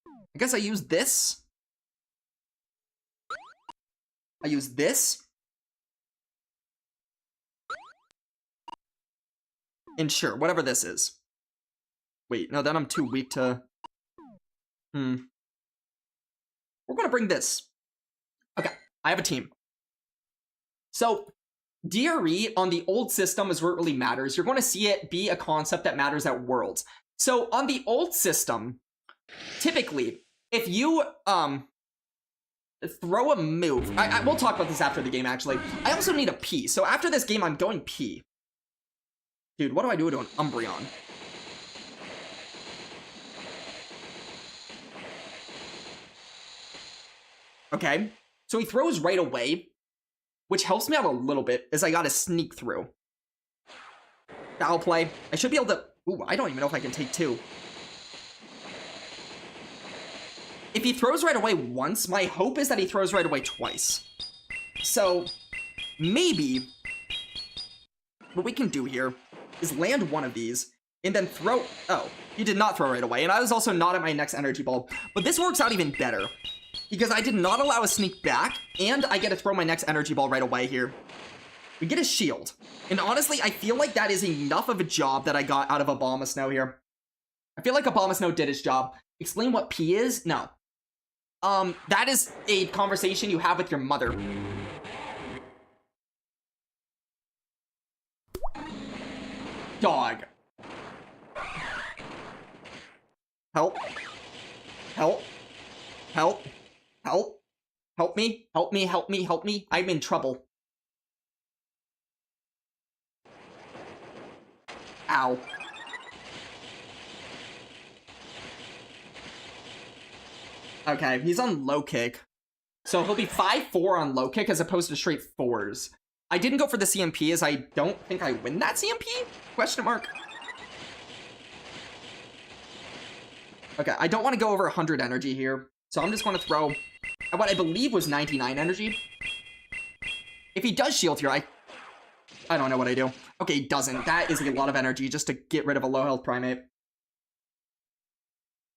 I guess I use this. I use this. And sure, whatever this is. Wait, no, then I'm too weak to... We're gonna bring this. Okay, I have a team. So, DRE on the old system is where it really matters. You're going to see it be a concept that matters at Worlds. So, on the old system, typically, if you, throw a move... we'll talk about this after the game, actually. I also need a P. So, after this game, I'm going P. Dude, what do I do to an Umbreon? Okay, so he throws right away, which helps me out a little bit, as I gotta sneak through. Foul play. I should be able to... Ooh, I don't even know if I can take 2. If he throws right away once, my hope is that he throws right away twice. So, maybe what we can do here is land one of these, and then throw... Oh, he did not throw right away, and I was also not at my next energy ball. But this works out even better, because I did not allow a sneak back, and I get to throw my next energy ball right away here. We get a shield. And honestly, I feel like that is enough of a job that I got out of Abomasnow here. I feel like Abomasnow did his job. Explain what P is? No. That is a conversation you have with your mother. Dog. Help. Help. Help. Help. Help me. Help me. Help me. Help me. I'm in trouble. Ow. Okay, he's on low kick. So he'll be 5-4 on low kick as opposed to straight 4s. I didn't go for the CMP as I don't think I win that CMP? Question mark. Okay, I don't want to go over 100 energy here. So I'm just going to throw what I believe was 99 energy. If he does shield here, I don't know what I do. Okay, he doesn't. That is a lot of energy just to get rid of a low health Primate.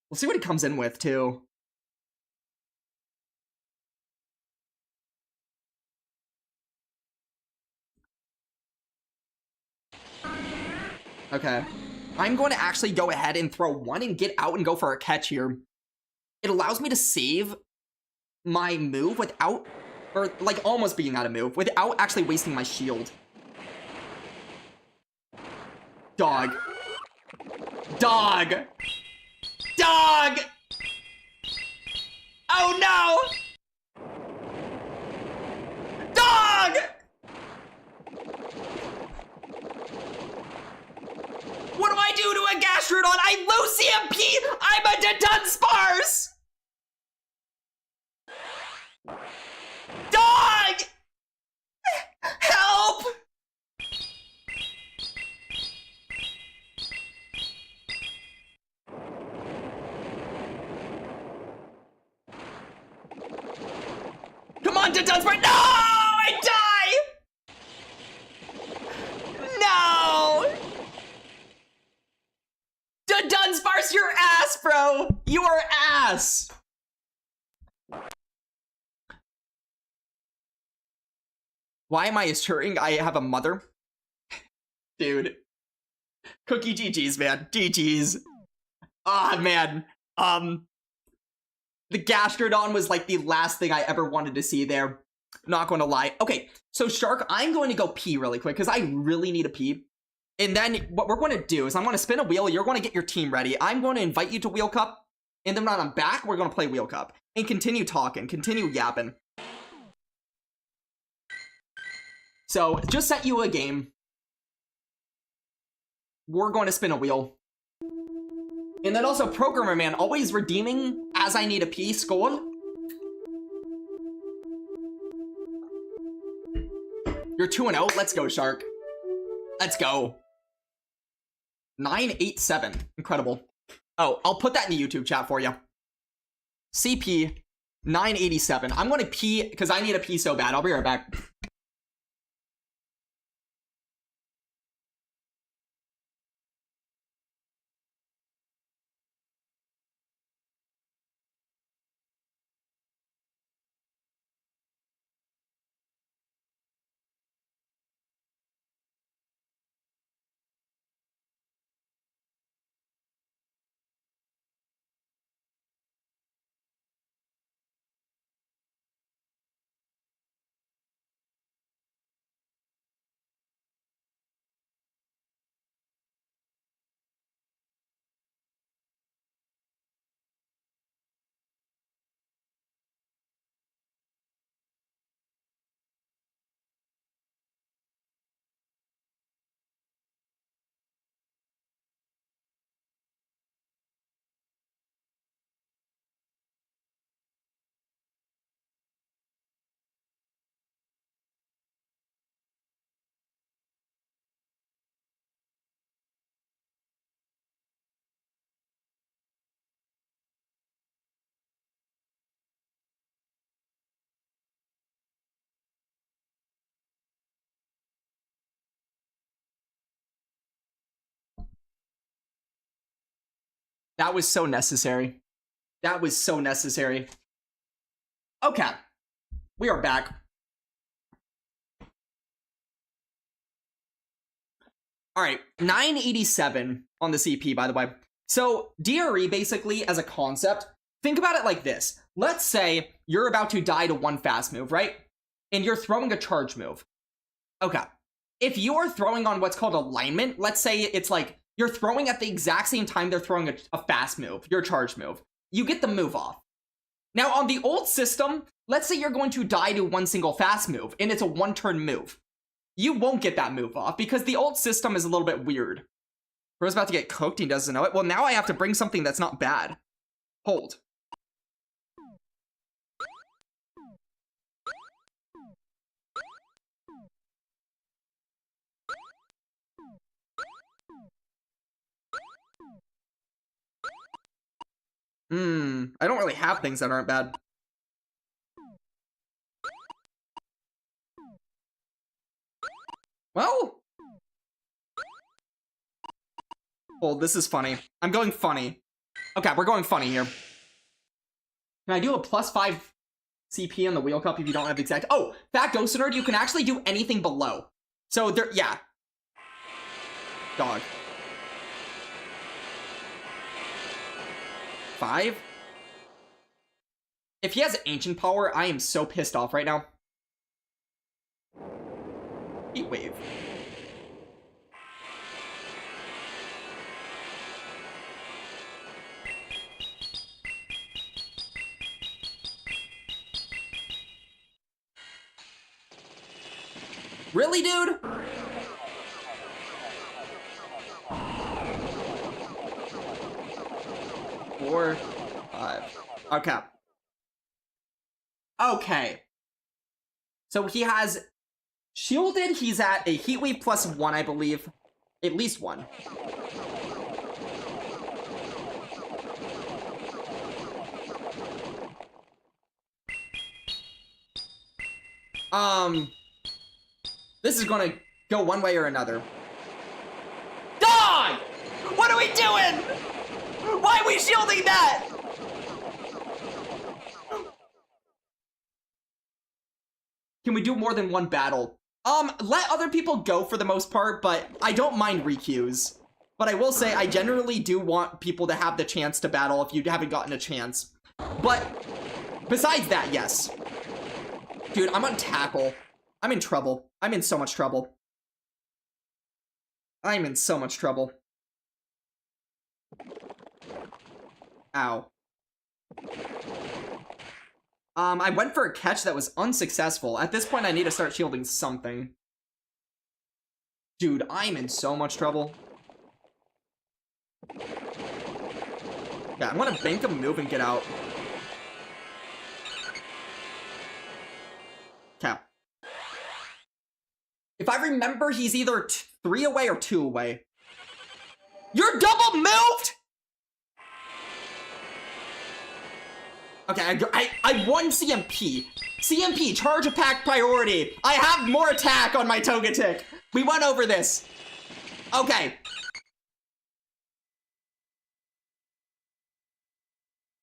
We'll see what he comes in with, too. Okay. I'm going to actually go ahead and throw one and get out and go for a catch here. It allows me to save my move without, or like almost being out of move, without actually wasting my shield. Dog. Dog! Dog! Oh no! Dog! What do I do to a Gastrodon? I lose CMP! I'm a Dunsparce! dun dun dun Sparse! No! I die! No! Dun dun Sparse, you're ass, bro! You are ass! Why am I assuring I have a mother? Dude. Cookie GG's, man. GG's. Ah, man. The Gastrodon was like the last thing I ever wanted to see there. Not going to lie. Okay, so Shark, I'm going to go pee really quick because I really need a pee. And then what we're going to do is I'm going to spin a wheel. You're going to get your team ready. I'm going to invite you to Wheel Cup. And then when I'm back, we're going to play Wheel Cup. And continue talking. Continue yapping. So, just set you a game. We're going to spin a wheel. And then also, Programmer Man, always redeeming as I need a pee. Skål. You're 2-0. Let's go, Shark. Let's go. 987. Incredible. Oh, I'll put that in the YouTube chat for you. CP 987. I'm going to pee because I need a pee so bad. I'll be right back. That was so necessary. That was so necessary. Okay. We are back. Alright, 987 on the CP, by the way. So, DRE basically, as a concept, think about it like this. Let's say you're about to die to one fast move, right? And you're throwing a charge move. Okay. If you're throwing on what's called alignment, let's say it's like you're throwing at the exact same time they're throwing a fast move, your charge move. You get the move off. Now, on the old system, let's say you're going to die to one single fast move, and it's a one-turn move. You won't get that move off, because the old system is a little bit weird. Bro's about to get cooked, he doesn't know it. Well, now I have to bring something that's not bad. Hold. I don't really have things that aren't bad. Well. Oh, this is funny. I'm going funny. Okay, we're going funny here. Can I do a +5 CP in the Wheel Cup if you don't have exact... Oh, Fat Ghost Nerd, you can actually do anything below. So, there... Yeah. Dog. 5? If he has Ancient Power, I am so pissed off right now. Heat Wave. Really, dude? Four, 5. Okay. Okay. So he has shielded. He's at a Heat Wave +1, I believe. At least 1. This is gonna go one way or another. Dog! What are we doing? Why are we shielding that? Can we do more than one battle? Let other people go for the most part, but I don't mind requeues. But I will say, I generally do want people to have the chance to battle if you haven't gotten a chance. But, besides that, yes. Dude, I'm on tackle. I'm in trouble. I'm in so much trouble. I'm in so much trouble. Ow. I went for a catch that was unsuccessful. At this point, I need to start shielding something. Dude, I'm in so much trouble. Yeah, I'm gonna bank a move and get out. Okay. If I remember, he's either 3 away or 2 away. You're double moved?! Okay, I won CMP. CMP, charge attack priority. I have more attack on my Togetic. We went over this. Okay.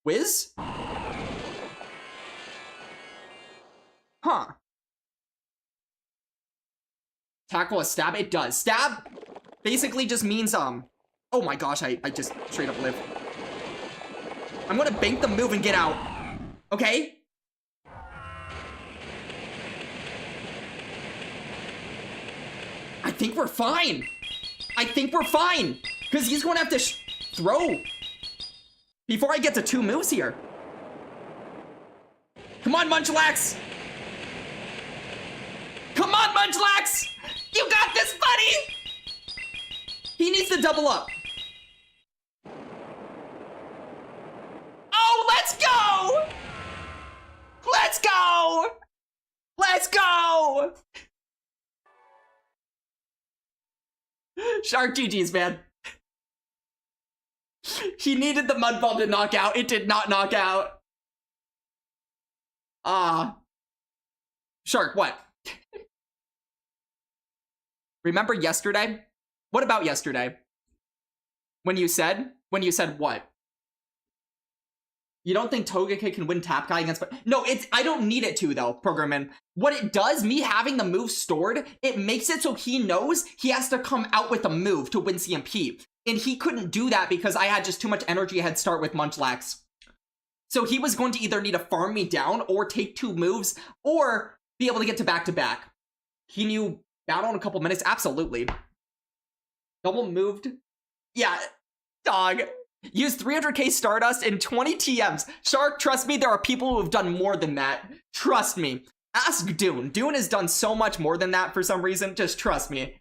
Whiz? Huh. Tackle a stab? It does. Stab basically just means, oh my gosh, I just straight up live. I'm gonna bank the move and get out. Okay? I think we're fine. I think we're fine. Because he's gonna have to throw before I get to 2 moves here. Come on, Munchlax! Come on, Munchlax! You got this, buddy! He needs to double up. Oh, let's go! Let's go! Let's go! Shark GG's, man. He needed the mud ball to knock out. It did not knock out. Shark, what? Remember yesterday? What about yesterday? When you said what? You don't think Togekick can win Tap Guy against... No, I don't need it to, though, Programman. What it does, me having the move stored, it makes it so he knows he has to come out with a move to win CMP. And he couldn't do that because I had just too much energy head start with Munchlax. So he was going to either need to farm me down or take 2 moves or be able to get to back-to-back. He knew battle in a couple minutes. Absolutely. Double moved. Yeah, dog. Use 300k Stardust and 20 TMs. Shark, trust me, there are people who have done more than that. Trust me. Ask Dune. Dune has done so much more than that for some reason. Just trust me.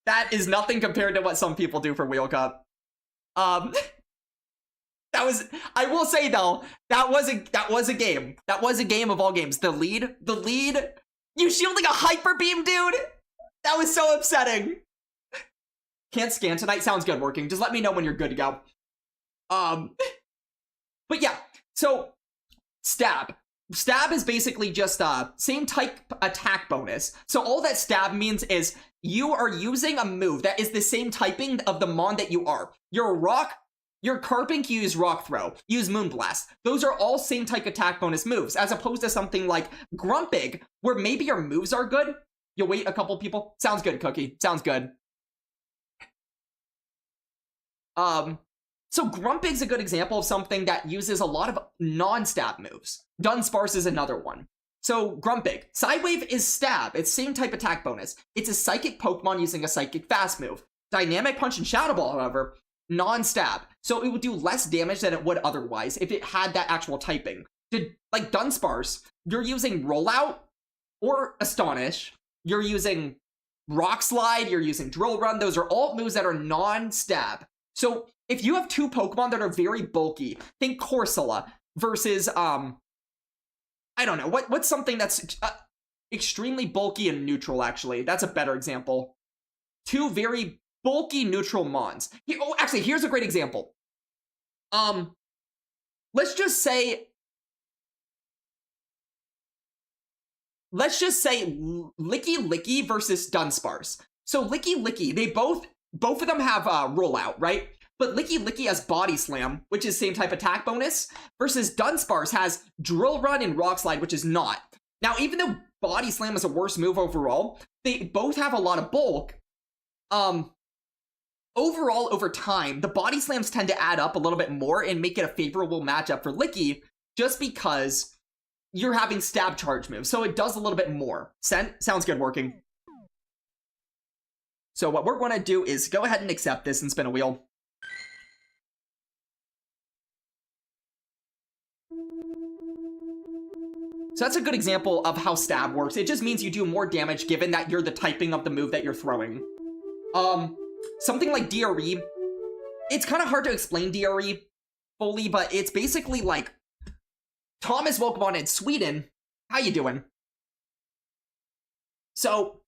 That is nothing compared to what some people do for Wheel Cup. That was, I will say though, that was a game. That was a game of all games. The lead, you shielding a Hyper Beam, dude? That was so upsetting. Can't scan tonight. Sounds good working. Just let me know when you're good to go. But yeah, so stab. Stab is basically just same type attack bonus. So all that stab means is you are using a move that is the same typing of the mon that you are. You're a rock, you're Carpink, you use Rock Throw, use Moonblast. Those are all same type attack bonus moves, as opposed to something like Grumpig, where maybe your moves are good. You'll wait a couple people. Sounds good, Cookie. Sounds good. So Grumpig's a good example of something that uses a lot of non-stab moves. Dunsparce is another one. So Grumpig, Sidewave is stab. It's same type attack bonus. It's a psychic Pokemon using a psychic fast move. Dynamic Punch and Shadow Ball, however, non-stab. So it would do less damage than it would otherwise if it had that actual typing. Like Dunsparce, you're using Rollout or Astonish. You're using Rock Slide, you're using Drill Run. Those are all moves that are non-stab. So if you have 2 Pokemon that are very bulky, think Corsola versus, I don't know, what's something that's extremely bulky and neutral, actually? That's a better example. 2 very bulky neutral mons. Actually, here's a great example. Let's just say let's just say Licky Licky versus Dunsparce. So Licky Licky, they both of them have rollout, right? But Licky Licky has Body Slam, which is same type attack bonus, versus Dunsparce has Drill Run and Rock Slide, which is not. Now, even though Body Slam is a worse move overall, they both have a lot of bulk. Overall, over time, the Body Slams tend to add up a little bit more and make it a favorable matchup for Licky, just because you're having stab charge moves, so it does a little bit more. Sounds good working. So what we're going to do is go ahead and accept this and spin a wheel. So that's a good example of how stab works. It just means you do more damage given that you're the typing of the move that you're throwing. Something like DRE, it's kind of hard to explain DRE fully, but it's basically like Thomas Pokemon in Sweden. How you doing? So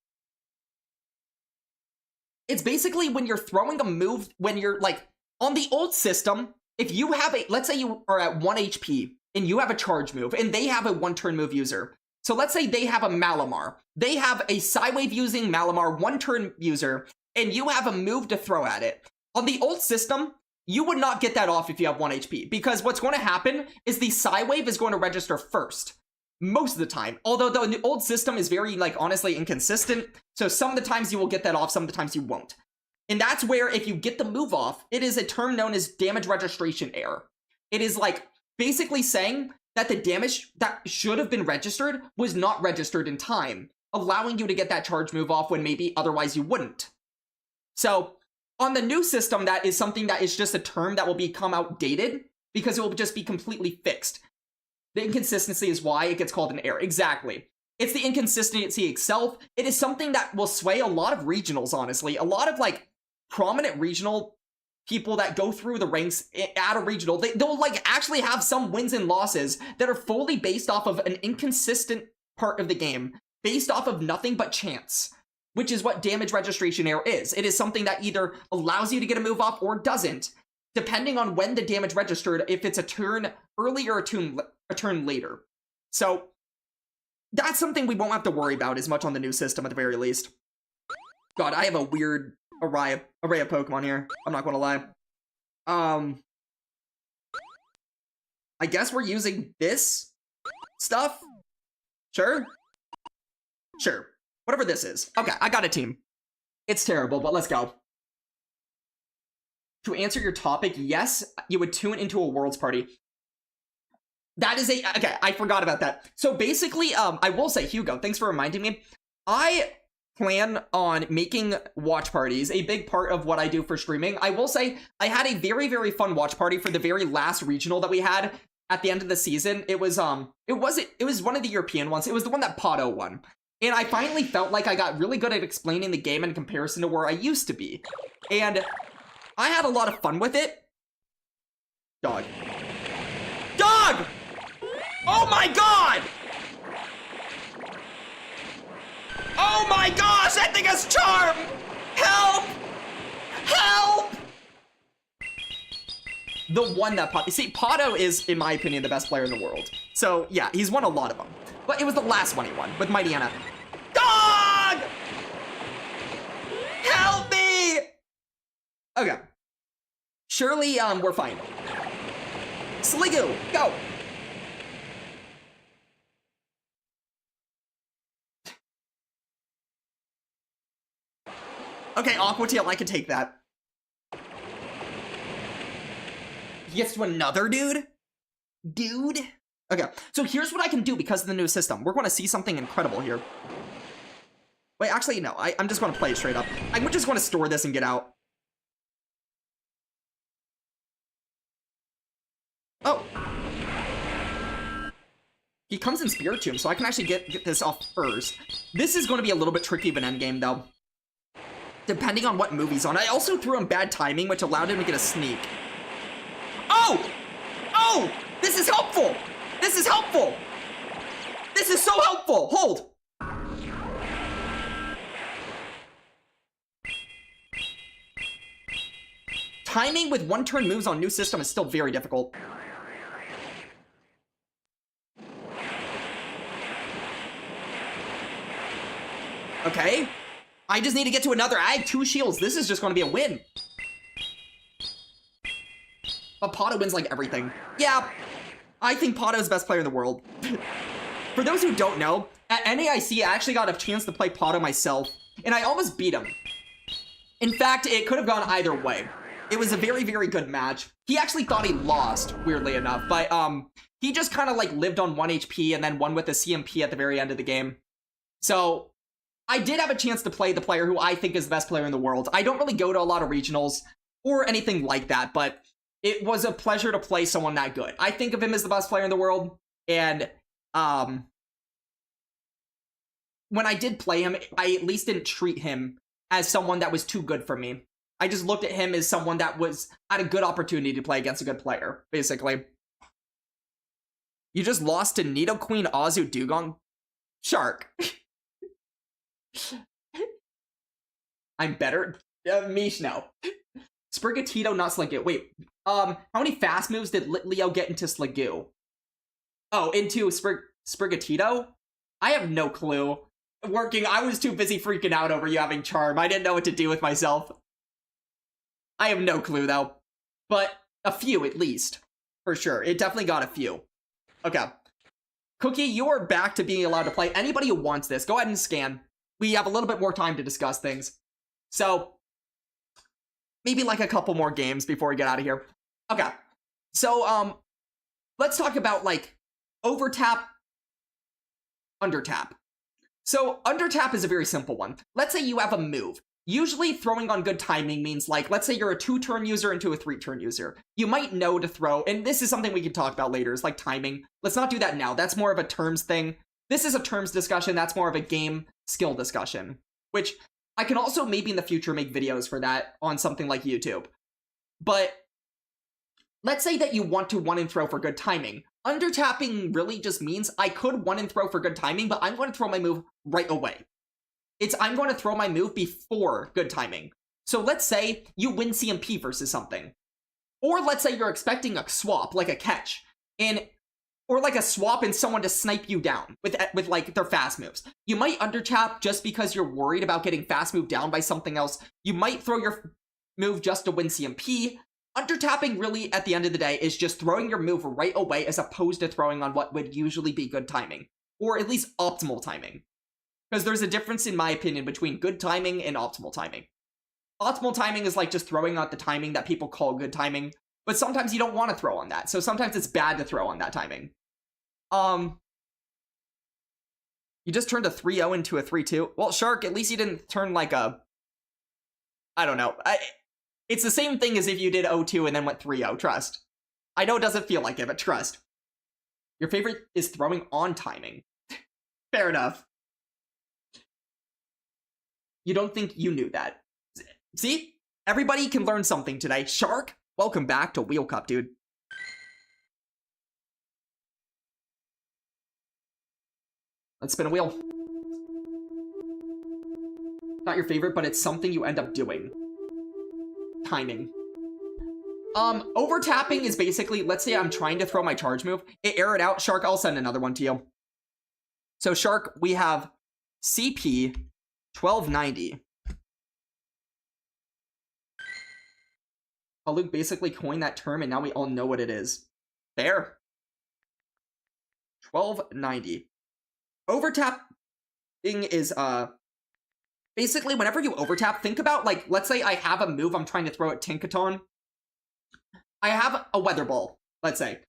it's basically when you're throwing a move, when you're like on the old system, if you have a, let's say you are at 1 HP and you have a charge move and they have a 1-turn move user. So let's say they have a Malamar. They have a Psywave using Malamar 1-turn user and you have a move to throw at it. On the old system, you would not get that off if you have 1 HP, because what's going to happen is the Psywave is going to register first, most of the time. Although the old system is very, like, honestly inconsistent, so some of the times you will get that off, some of the times you won't. And that's where, if you get the move off, it is a term known as damage registration error. It is, like, basically saying that the damage that should have been registered was not registered in time, allowing you to get that charge move off when maybe otherwise you wouldn't. So on the new system, that is something that is just a term that will become outdated because it will just be completely fixed. The inconsistency is why it gets called an error. Exactly. It's the inconsistency itself. It is something that will sway a lot of regionals, honestly. A lot of, like, prominent regional people that go through the ranks at a regional, they'll, like, actually have some wins and losses that are fully based off of an inconsistent part of the game, based off of nothing but chance. Which is what damage registration error is. It is something that either allows you to get a move off or doesn't, depending on when the damage registered, if it's a turn earlier or a turn later. So that's something we won't have to worry about as much on the new system at the very least. God, I have a weird array of Pokemon here. I'm not going to lie. I guess we're using this stuff? Sure? Sure. Whatever this is. Okay, I got a team. It's terrible, but let's go. To answer your topic, yes, you would tune into a Worlds Party. That is a... Okay, I forgot about that. So basically, I will say, Hugo, thanks for reminding me. I plan on making watch parties a big part of what I do for streaming. I will say, I had a very, very fun watch party for the very last regional that we had at the end of the season. It was one of the European ones. It was the one that Pato won. And I finally felt like I got really good at explaining the game in comparison to where I used to be. And I had a lot of fun with it. Dog. Dog! Oh my god! Oh my gosh, that thing has charm! Help! Help! The one that Pato... See, Pato is, in my opinion, the best player in the world. So, yeah, he's won a lot of them. But it was the last one he won, with Mighty Anna. Dog! Help me! Okay. Surely, we're fine. Sliggoo, go! Okay, Aqua Tail, I can take that. He gets to another dude? Dude? Okay, so here's what I can do because of the new system. We're going to see something incredible here. Wait, actually, no. I'm just going to play it straight up. I'm just going to store this and get out. Oh. He comes in Spiritomb, so I can actually get this off first. This is going to be a little bit tricky of an endgame, though. Depending on what move he's on. I also threw him bad timing, which allowed him to get a sneak. Oh! Oh! This is helpful! This is helpful! This is so helpful! Hold! Timing with one-turn moves on new system is still very difficult. Okay. I just need to get to another. I have 2 shields. This is just going to be a win. But Pato wins like everything. Yeah, I think Pato is the best player in the world. For those who don't know, at NAIC, I actually got a chance to play Pato myself, and I almost beat him. In fact, it could have gone either way. It was a very, very good match. He actually thought he lost, weirdly enough, but he just kind of like lived on 1 HP and then won with a CMP at the very end of the game. So I did have a chance to play the player who I think is the best player in the world. I don't really go to a lot of regionals or anything like that, but it was a pleasure to play someone that good. I think of him as the best player in the world, and when I did play him, I at least didn't treat him as someone that was too good for me. I just looked at him as someone that had a good opportunity to play against a good player, basically. You just lost to Nidoqueen, Azu, Dugong? Shark. I'm better? Mish, no. Sprigatito, not Sliggoo. Wait, how many fast moves did Leo get into Sliggoo? Oh, into Sprigatito? I have no clue. I was too busy freaking out over you having Charm. I didn't know what to do with myself. I have no clue, though. But a few, at least. For sure. It definitely got a few. Okay. Cookie, you are back to being allowed to play. Anybody who wants this, go ahead and scan. We have a little bit more time to discuss things. So, maybe like a couple more games before we get out of here. Okay. So, let's talk about, like, overtap, undertap. So, undertap is a very simple one. Let's say you have a move. Usually, throwing on good timing means, like, let's say you're a 2-turn user into a 3-turn user. You might know to throw, and this is something we can talk about later, is like timing. Let's not do that now. That's more of a terms thing. This is a terms discussion. That's more of a game skill discussion, which I can also maybe in the future make videos for that on something like YouTube. But let's say that you want to 1-and-throw for good timing. Undertapping really just means I could 1-and-throw for good timing, but I'm going to throw my move right away. I'm going to throw my move before good timing. So let's say you win CMP versus something. Or let's say you're expecting a swap, like a catch, or like a swap and someone to snipe you down with like their fast moves. You might undertap just because you're worried about getting fast moved down by something else. You might throw your move just to win CMP. Undertapping really, at the end of the day, is just throwing your move right away as opposed to throwing on what would usually be good timing. Or at least optimal timing. Because there's a difference, in my opinion, between good timing and optimal timing. Optimal timing is like just throwing out the timing that people call good timing, but sometimes you don't want to throw on that, so sometimes it's bad to throw on that timing. You just turned a 3-0 into a 3-2. Well, Shark, at least you didn't turn like a... I don't know. It's the same thing as if you did 0-2 and then went 3-0, trust. I know it doesn't feel like it, but trust. Your favorite is throwing on timing. Fair enough. You don't think you knew that. See? Everybody can learn something today. Shark, welcome back to Wheel Cup, dude. Let's spin a wheel. Not your favorite, but it's something you end up doing. Timing. Overtapping is basically, let's say I'm trying to throw my charge move. Air it out. Shark, I'll send another one to you. So, Shark, we have CP 1290. Luke basically coined that term, and now we all know what it is. Fair. 1290. Overtapping is, basically, whenever you overtap, think about, like, let's say I have a move I'm trying to throw at Tinkaton. I have a Weather Ball, let's say.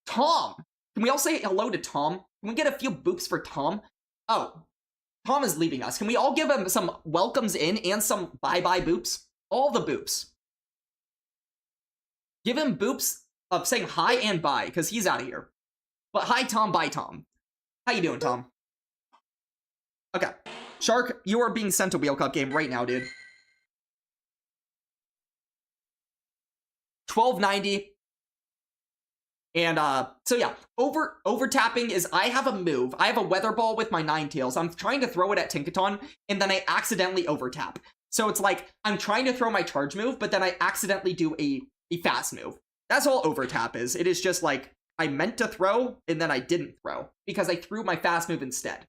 Tom! Can we all say hello to Tom? Can we get a few boops for Tom? Oh, Tom is leaving us. Can we all give him some welcomes in and some bye-bye boops? All the boops. Give him boops of saying hi and bye, because he's out of here. But hi, Tom, bye, Tom. How you doing, Tom? Okay. Shark, you are being sent to Wheel Cup game right now, dude. 1290. And, so yeah, overtapping is I have a move. I have a Weather Ball with my Ninetales. I'm trying to throw it at Tinkaton, and then I accidentally overtap. So it's like, I'm trying to throw my charge move, but then I accidentally do a fast move. That's all overtap is. It is just like, I meant to throw, and then I didn't throw, because I threw my fast move instead.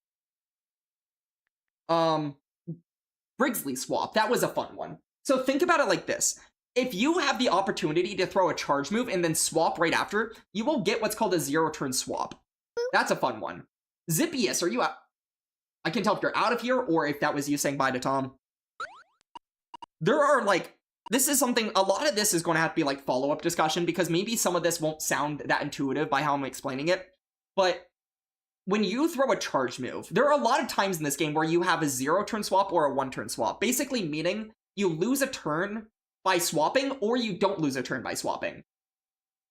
Brigsley swap. That was a fun one. So think about it like this. If you have the opportunity to throw a charge move and then swap right after, you will get what's called a 0-turn swap. That's a fun one. Zippius, are you out? I can tell if you're out of here or if that was you saying bye to Tom. There are, like, this is something, a lot of this is going to have to be, like, follow-up discussion because maybe some of this won't sound that intuitive by how I'm explaining it. But when you throw a charge move, there are a lot of times in this game where you have a 0-turn swap or a 1-turn swap. Basically meaning you lose a turn by swapping, or you don't lose a turn by swapping.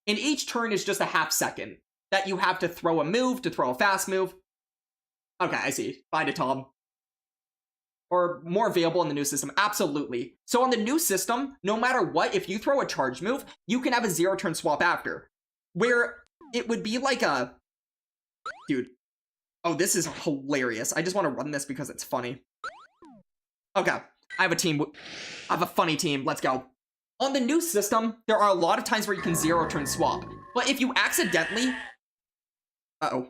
And each turn is just a half second that you have to throw a move, to throw a fast move. Okay, I see. Bye to Tom. Or more available in the new system. Absolutely. So on the new system, no matter what, if you throw a charge move, you can have a 0-turn swap after. Where it would be like a... Dude. Oh, this is hilarious. I just want to run this because it's funny. Okay. I have a team. I have a funny team. Let's go. On the new system, there are a lot of times where you can 0-turn swap. But if you accidentally... Uh-oh.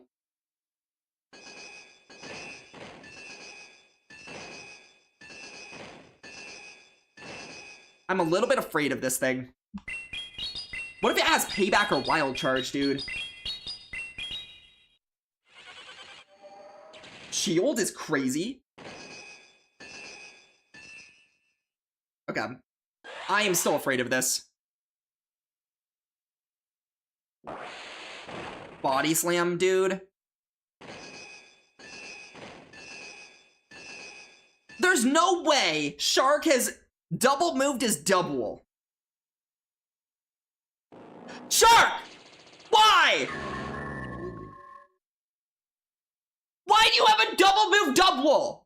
I'm a little bit afraid of this thing. What if it has payback or wild charge, dude? Shield is crazy. Okay. I am still afraid of this. Body slam, dude. There's no way Shark has double moved his double. Shark! Why? Why do you have a double move double?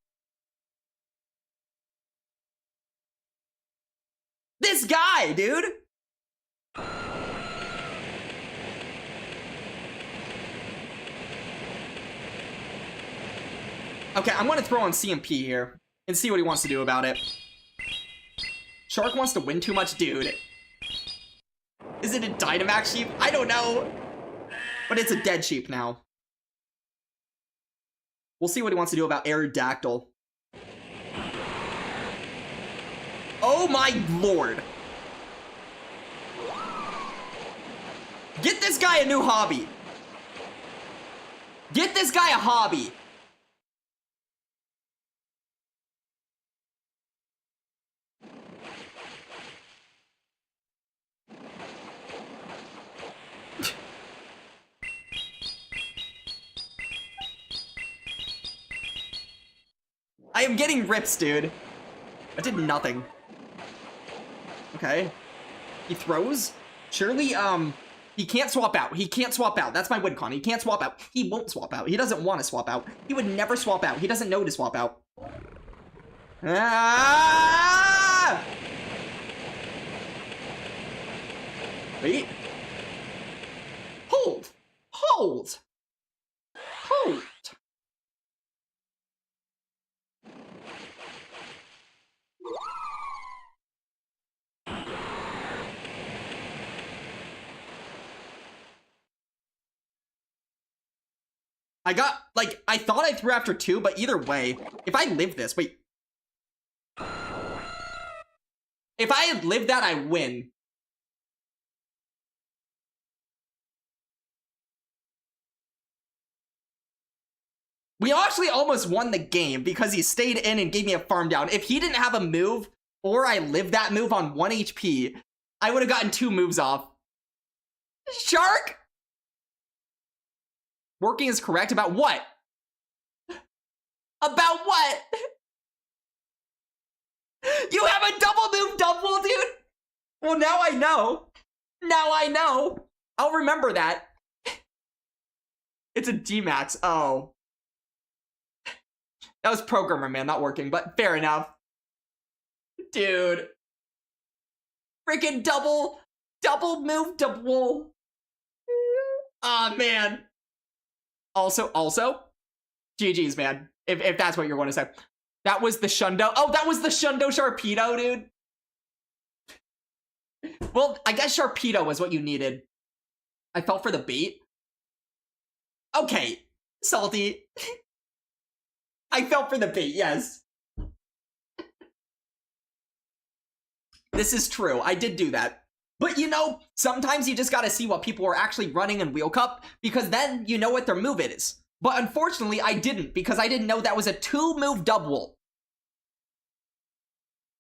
This guy, dude. Okay, I'm gonna throw on CMP here and see what he wants to do about it. Shark wants to win too much, dude. Is it a Dynamax sheep? I don't know. But it's a dead sheep now. We'll see what he wants to do about Aerodactyl. Oh my lord. Get this guy a new hobby. Get this guy a hobby. I am getting rips, dude. I did nothing. Okay. He throws? Surely, he can't swap out. He can't swap out. That's my win con. He can't swap out. He won't swap out. He doesn't want to swap out. He would never swap out. He doesn't know to swap out. Ah! Wait. Hold. Hold. Hold. I got, like, I thought I threw after 2, but either way, if I live this, wait. If I had lived that, I win. We actually almost won the game because he stayed in and gave me a farm down. If he didn't have a move, or I lived that move on 1 HP, I would have gotten 2 moves off. Shark? Working is correct about what? About what? You have a double move double, dude? Well, now I know. Now I know. I'll remember that. It's a G-Max. Oh. That was programmer, man, not working, but fair enough. Dude. Freaking double move double. Ah, man. Also, GG's, man. If that's what you're going to say. That was the Shundo. Oh, that was the Shundo Sharpedo, dude. Well, I guess Sharpedo was what you needed. I fell for the bait. Okay, Salty. I fell for the bait, yes. This is true. I did do that. But you know, sometimes you just gotta see what people are actually running in Wheel Cup, because then you know what their move is. But unfortunately, I didn't, because I didn't know that was a 2-move double.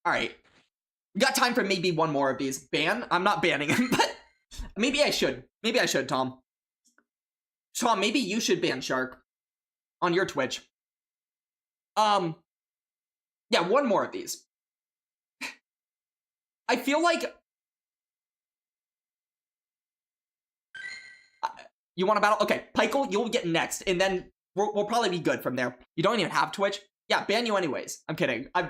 Alright. We got time for maybe one more of these. Ban? I'm not banning him, but maybe I should. Maybe I should, Tom. Tom, maybe you should ban Shark on your Twitch. Yeah, one more of these. I feel like... You want to battle? Okay, Pykel, you'll get next, and then we'll probably be good from there. You don't even have Twitch? Yeah, ban you anyways. I'm kidding. I'm...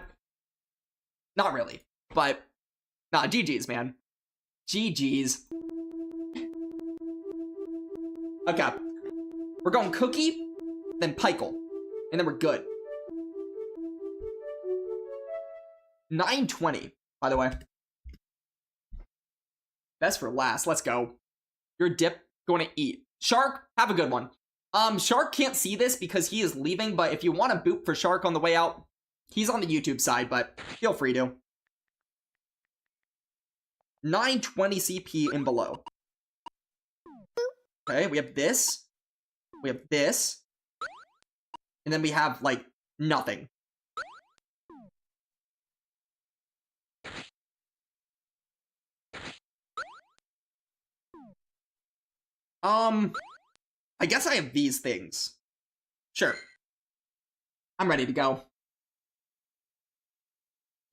Not really, but... Nah, GG's, man. GG's. Okay. We're going Cookie, then Pykel, and then we're good. 920, by the way. Best for last. Let's go. Your dip going to eat. Shark, have a good one. Shark can't see this because he is leaving, but if you want to boot for Shark on the way out, he's on the YouTube side, but feel free to. 920 CP and below. Okay, we have this. We have this. And then we have, like, nothing. I guess I have these things. Sure. I'm ready to go.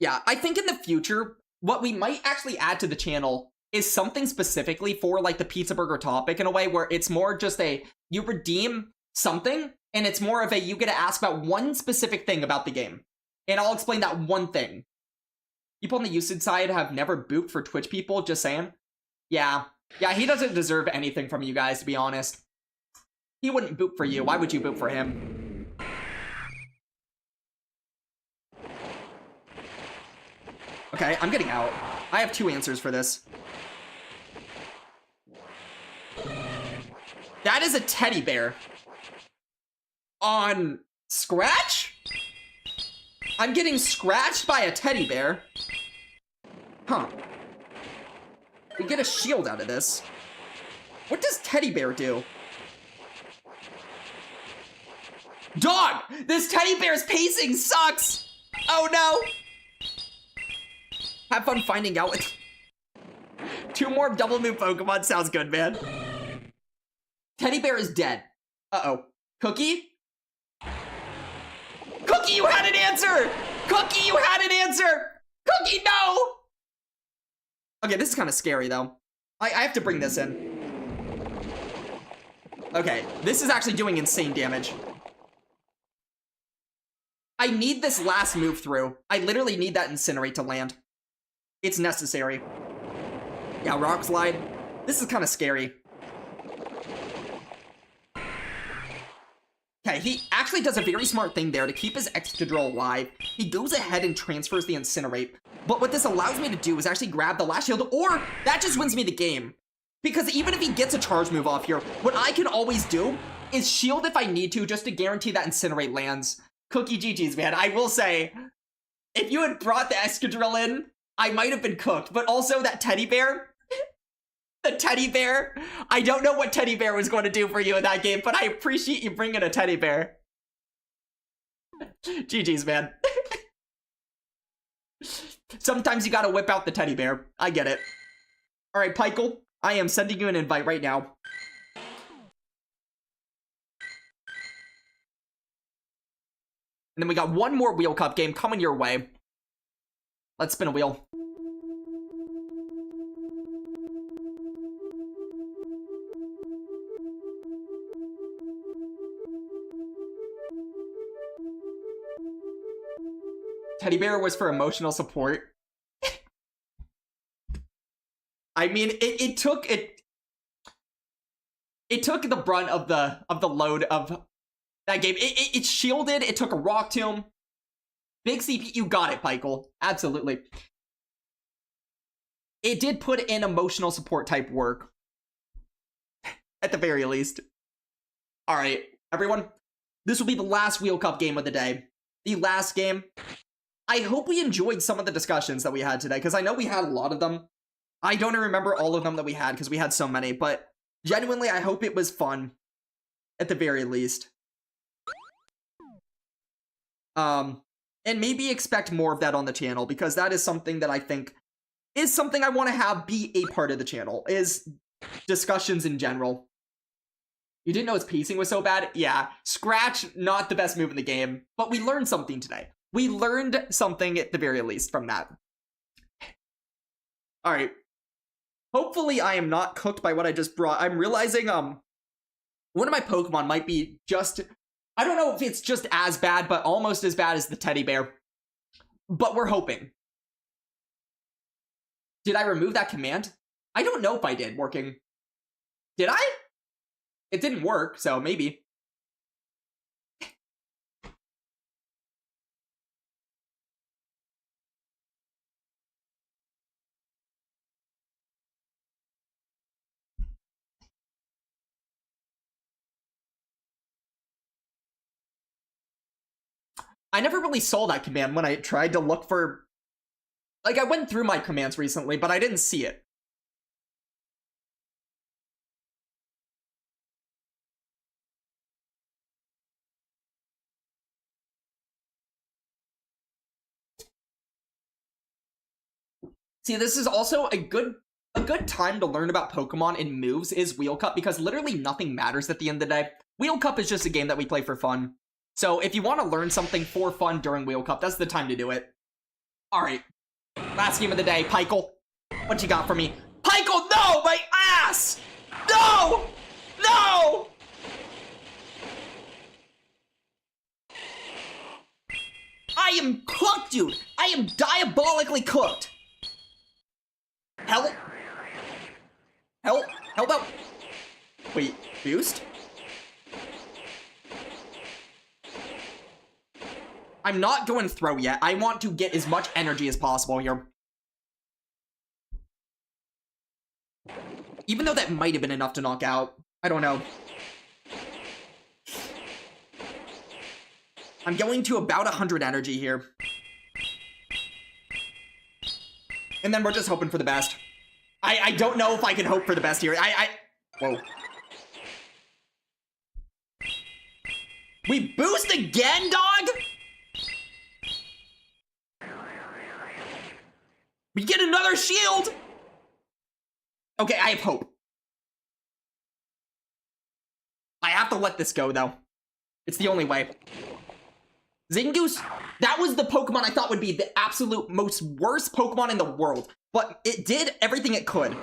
Yeah, I think in the future, what we might actually add to the channel is something specifically for, like, the pizza burger topic in a way where it's more just a, you redeem something, and it's more of a, you get to ask about one specific thing about the game. And I'll explain that one thing. People on the usage side have never booped for Twitch people, just saying. Yeah, he doesn't deserve anything from you guys, to be honest. He wouldn't boop for you. Why would you boop for him? Okay, I'm getting out. I have 2 answers for this. That is a teddy bear. On Scratch? I'm getting scratched by a teddy bear. Huh. We get a shield out of this. What does teddy bear do? Dog! This teddy bear's pacing sucks! Oh no! Have fun finding out. 2 more double move Pokemon sounds good, man. Teddy bear is dead. Uh-oh. Cookie? Cookie, you had an answer! Cookie, you had an answer! Cookie, no! Okay, this is kind of scary, though. I have to bring this in. Okay, this is actually doing insane damage. I need this last move through. I literally need that Incinerate to land. It's necessary. Yeah, Rock Slide. This is kind of scary. Okay, he actually does a very smart thing there to keep his Excadrill alive. He goes ahead and transfers the Incinerate. But what this allows me to do is actually grab the last shield, or that just wins me the game. Because even if he gets a charge move off here, what I can always do is shield if I need to, just to guarantee that Incinerate lands. Cookie GG's, man. I will say, if you had brought the Excadrill in, I might have been cooked. But also that teddy bear, the teddy bear, I don't know what teddy bear was going to do for you in that game, but I appreciate you bringing a teddy bear. GG's, man. Sometimes you gotta whip out the teddy bear. I get it. Alright, Pykel, I am sending you an invite right now. And then we got one more Wheel Cup game coming your way. Let's spin a wheel. Teddy bear was for emotional support. I mean, it took the brunt of the load of that game. It shielded. It took a Rock Tomb. Big CP. You got it, Pykel. Absolutely. It did put in emotional support type work. At the very least. All right, everyone. This will be the last Wheel Cup game of the day. The last game. I hope we enjoyed some of the discussions that we had today, because I know we had a lot of them. I don't remember all of them that we had, because we had so many, but genuinely, I hope it was fun, at the very least. And maybe expect more of that on the channel, because that is something that I think is something I want to have be a part of the channel, is discussions in general. You didn't know its pacing was so bad? Yeah, Scratch, not the best move in the game, but we learned something today. We learned something at the very least from that. Alright. Hopefully I am not cooked by what I just brought. I'm realizing, one of my Pokemon might be just... I don't know if it's just as bad, but almost as bad as the teddy bear. But we're hoping. Did I remove that command? I don't know if I did, working. Did I? It didn't work, so maybe. I never really saw that command when I tried to look for... Like, I went through my commands recently, but I didn't see it. See, this is also a good time to learn about Pokemon and moves is Wheel Cup, because literally nothing matters at the end of the day. Wheel Cup is just a game that we play for fun. So if you want to learn something for fun during Wheel Cup, that's the time to do it. Alright. Last game of the day, Pykel. What you got for me? Pykel, no! My ass! No! No! I am cooked, dude! I am diabolically cooked! Help! Help! Help out! Wait, boost? I'm not going throw yet. I want to get as much energy as possible here. Even though that might have been enough to knock out. I don't know. I'm going to about 100 energy here. And then we're just hoping for the best. I don't know if I can hope for the best here. Whoa. We boost again, dog? We get another shield! Okay, I have hope. I have to let this go, though. It's the only way. Zangoose, that was the Pokemon I thought would be the absolute most worst Pokemon in the world. But it did everything it could.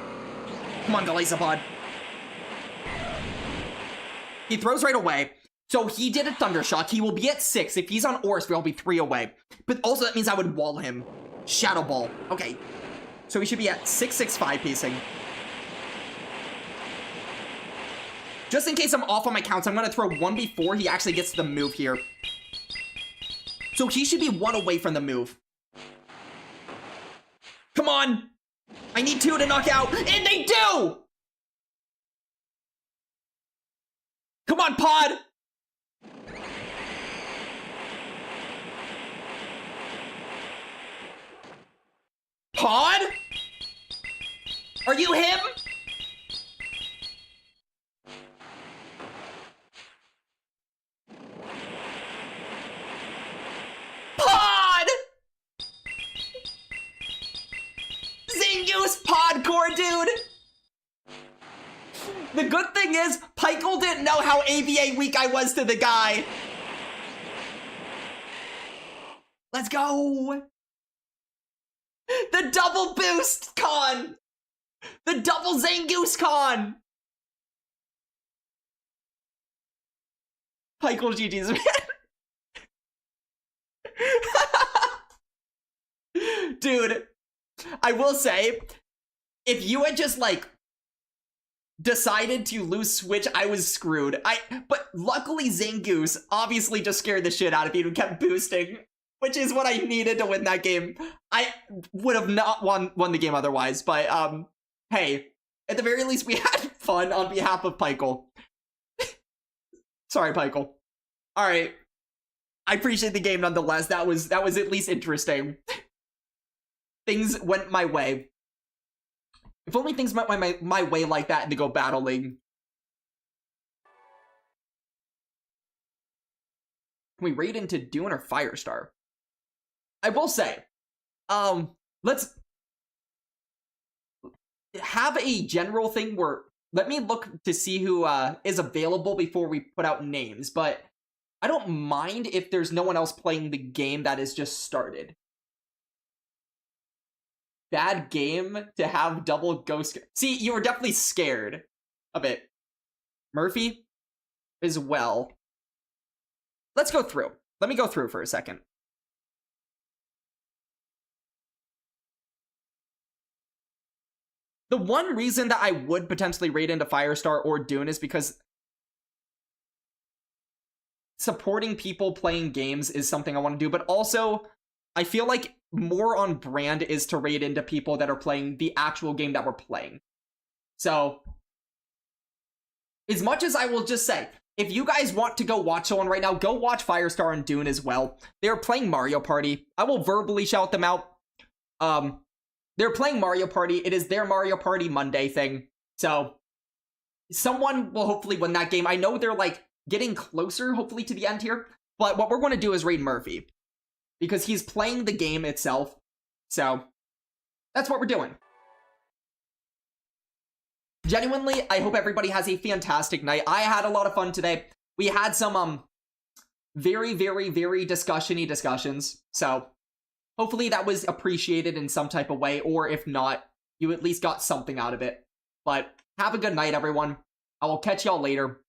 Come on, Delisapod. He throws right away. So he did a Thunder Shock. He will be at 6. If he's on Oris, we'll be 3 away. But also that means I would wall him. Shadow Ball. Okay. So he should be at 665 pacing. Just in case I'm off on my counts, I'm going to throw 1 before he actually gets to the move here. So he should be 1 away from the move. Come on! I need 2 to knock out, and they do! Come on, Pod! Pod? Are you him? Pod! Zangoose Podcore, dude! The good thing is, Pykel didn't know how AVA weak I was to the guy. Let's go! The double boost con! The double Zangoose con! Pykel GG's, man. Dude, I will say, if you had just, like, decided to lose Switch, I was screwed. But luckily Zangoose obviously just scared the shit out of you and kept boosting, which is what I needed to win that game. I would have not won the game otherwise, but, hey, at the very least we had fun on behalf of Pykel. Sorry, Pykel. Alright. I appreciate the game nonetheless. That was at least interesting. Things went my way. If only things went my way like that to go battling. Can we raid into Dune or Firestar? I will say, let's have a general thing where, let me look to see who is available before we put out names, but I don't mind if there's no one else playing the game that is just started. Bad game to have double ghost. See, you were definitely scared of it. Murphy as well. Let's go through. Let me go through for a second. The one reason that I would potentially raid into Firestar or Dune is because supporting people playing games is something I want to do, but also I feel like more on brand is to raid into people that are playing the actual game that we're playing. So, as much as I will just say, if you guys want to go watch someone right now, go watch Firestar and Dune as well. They're playing Mario Party. I will verbally shout them out. They're playing Mario Party. It is their Mario Party Monday thing. So, someone will hopefully win that game. I know they're, like, getting closer, hopefully, to the end here. But what we're going to do is raid Murphy. Because he's playing the game itself. So, that's what we're doing. Genuinely, I hope everybody has a fantastic night. I had a lot of fun today. We had some, very, very, very discussion-y discussions. So, hopefully that was appreciated in some type of way. Or if not, you at least got something out of it. But, have a good night, everyone. I will catch y'all later.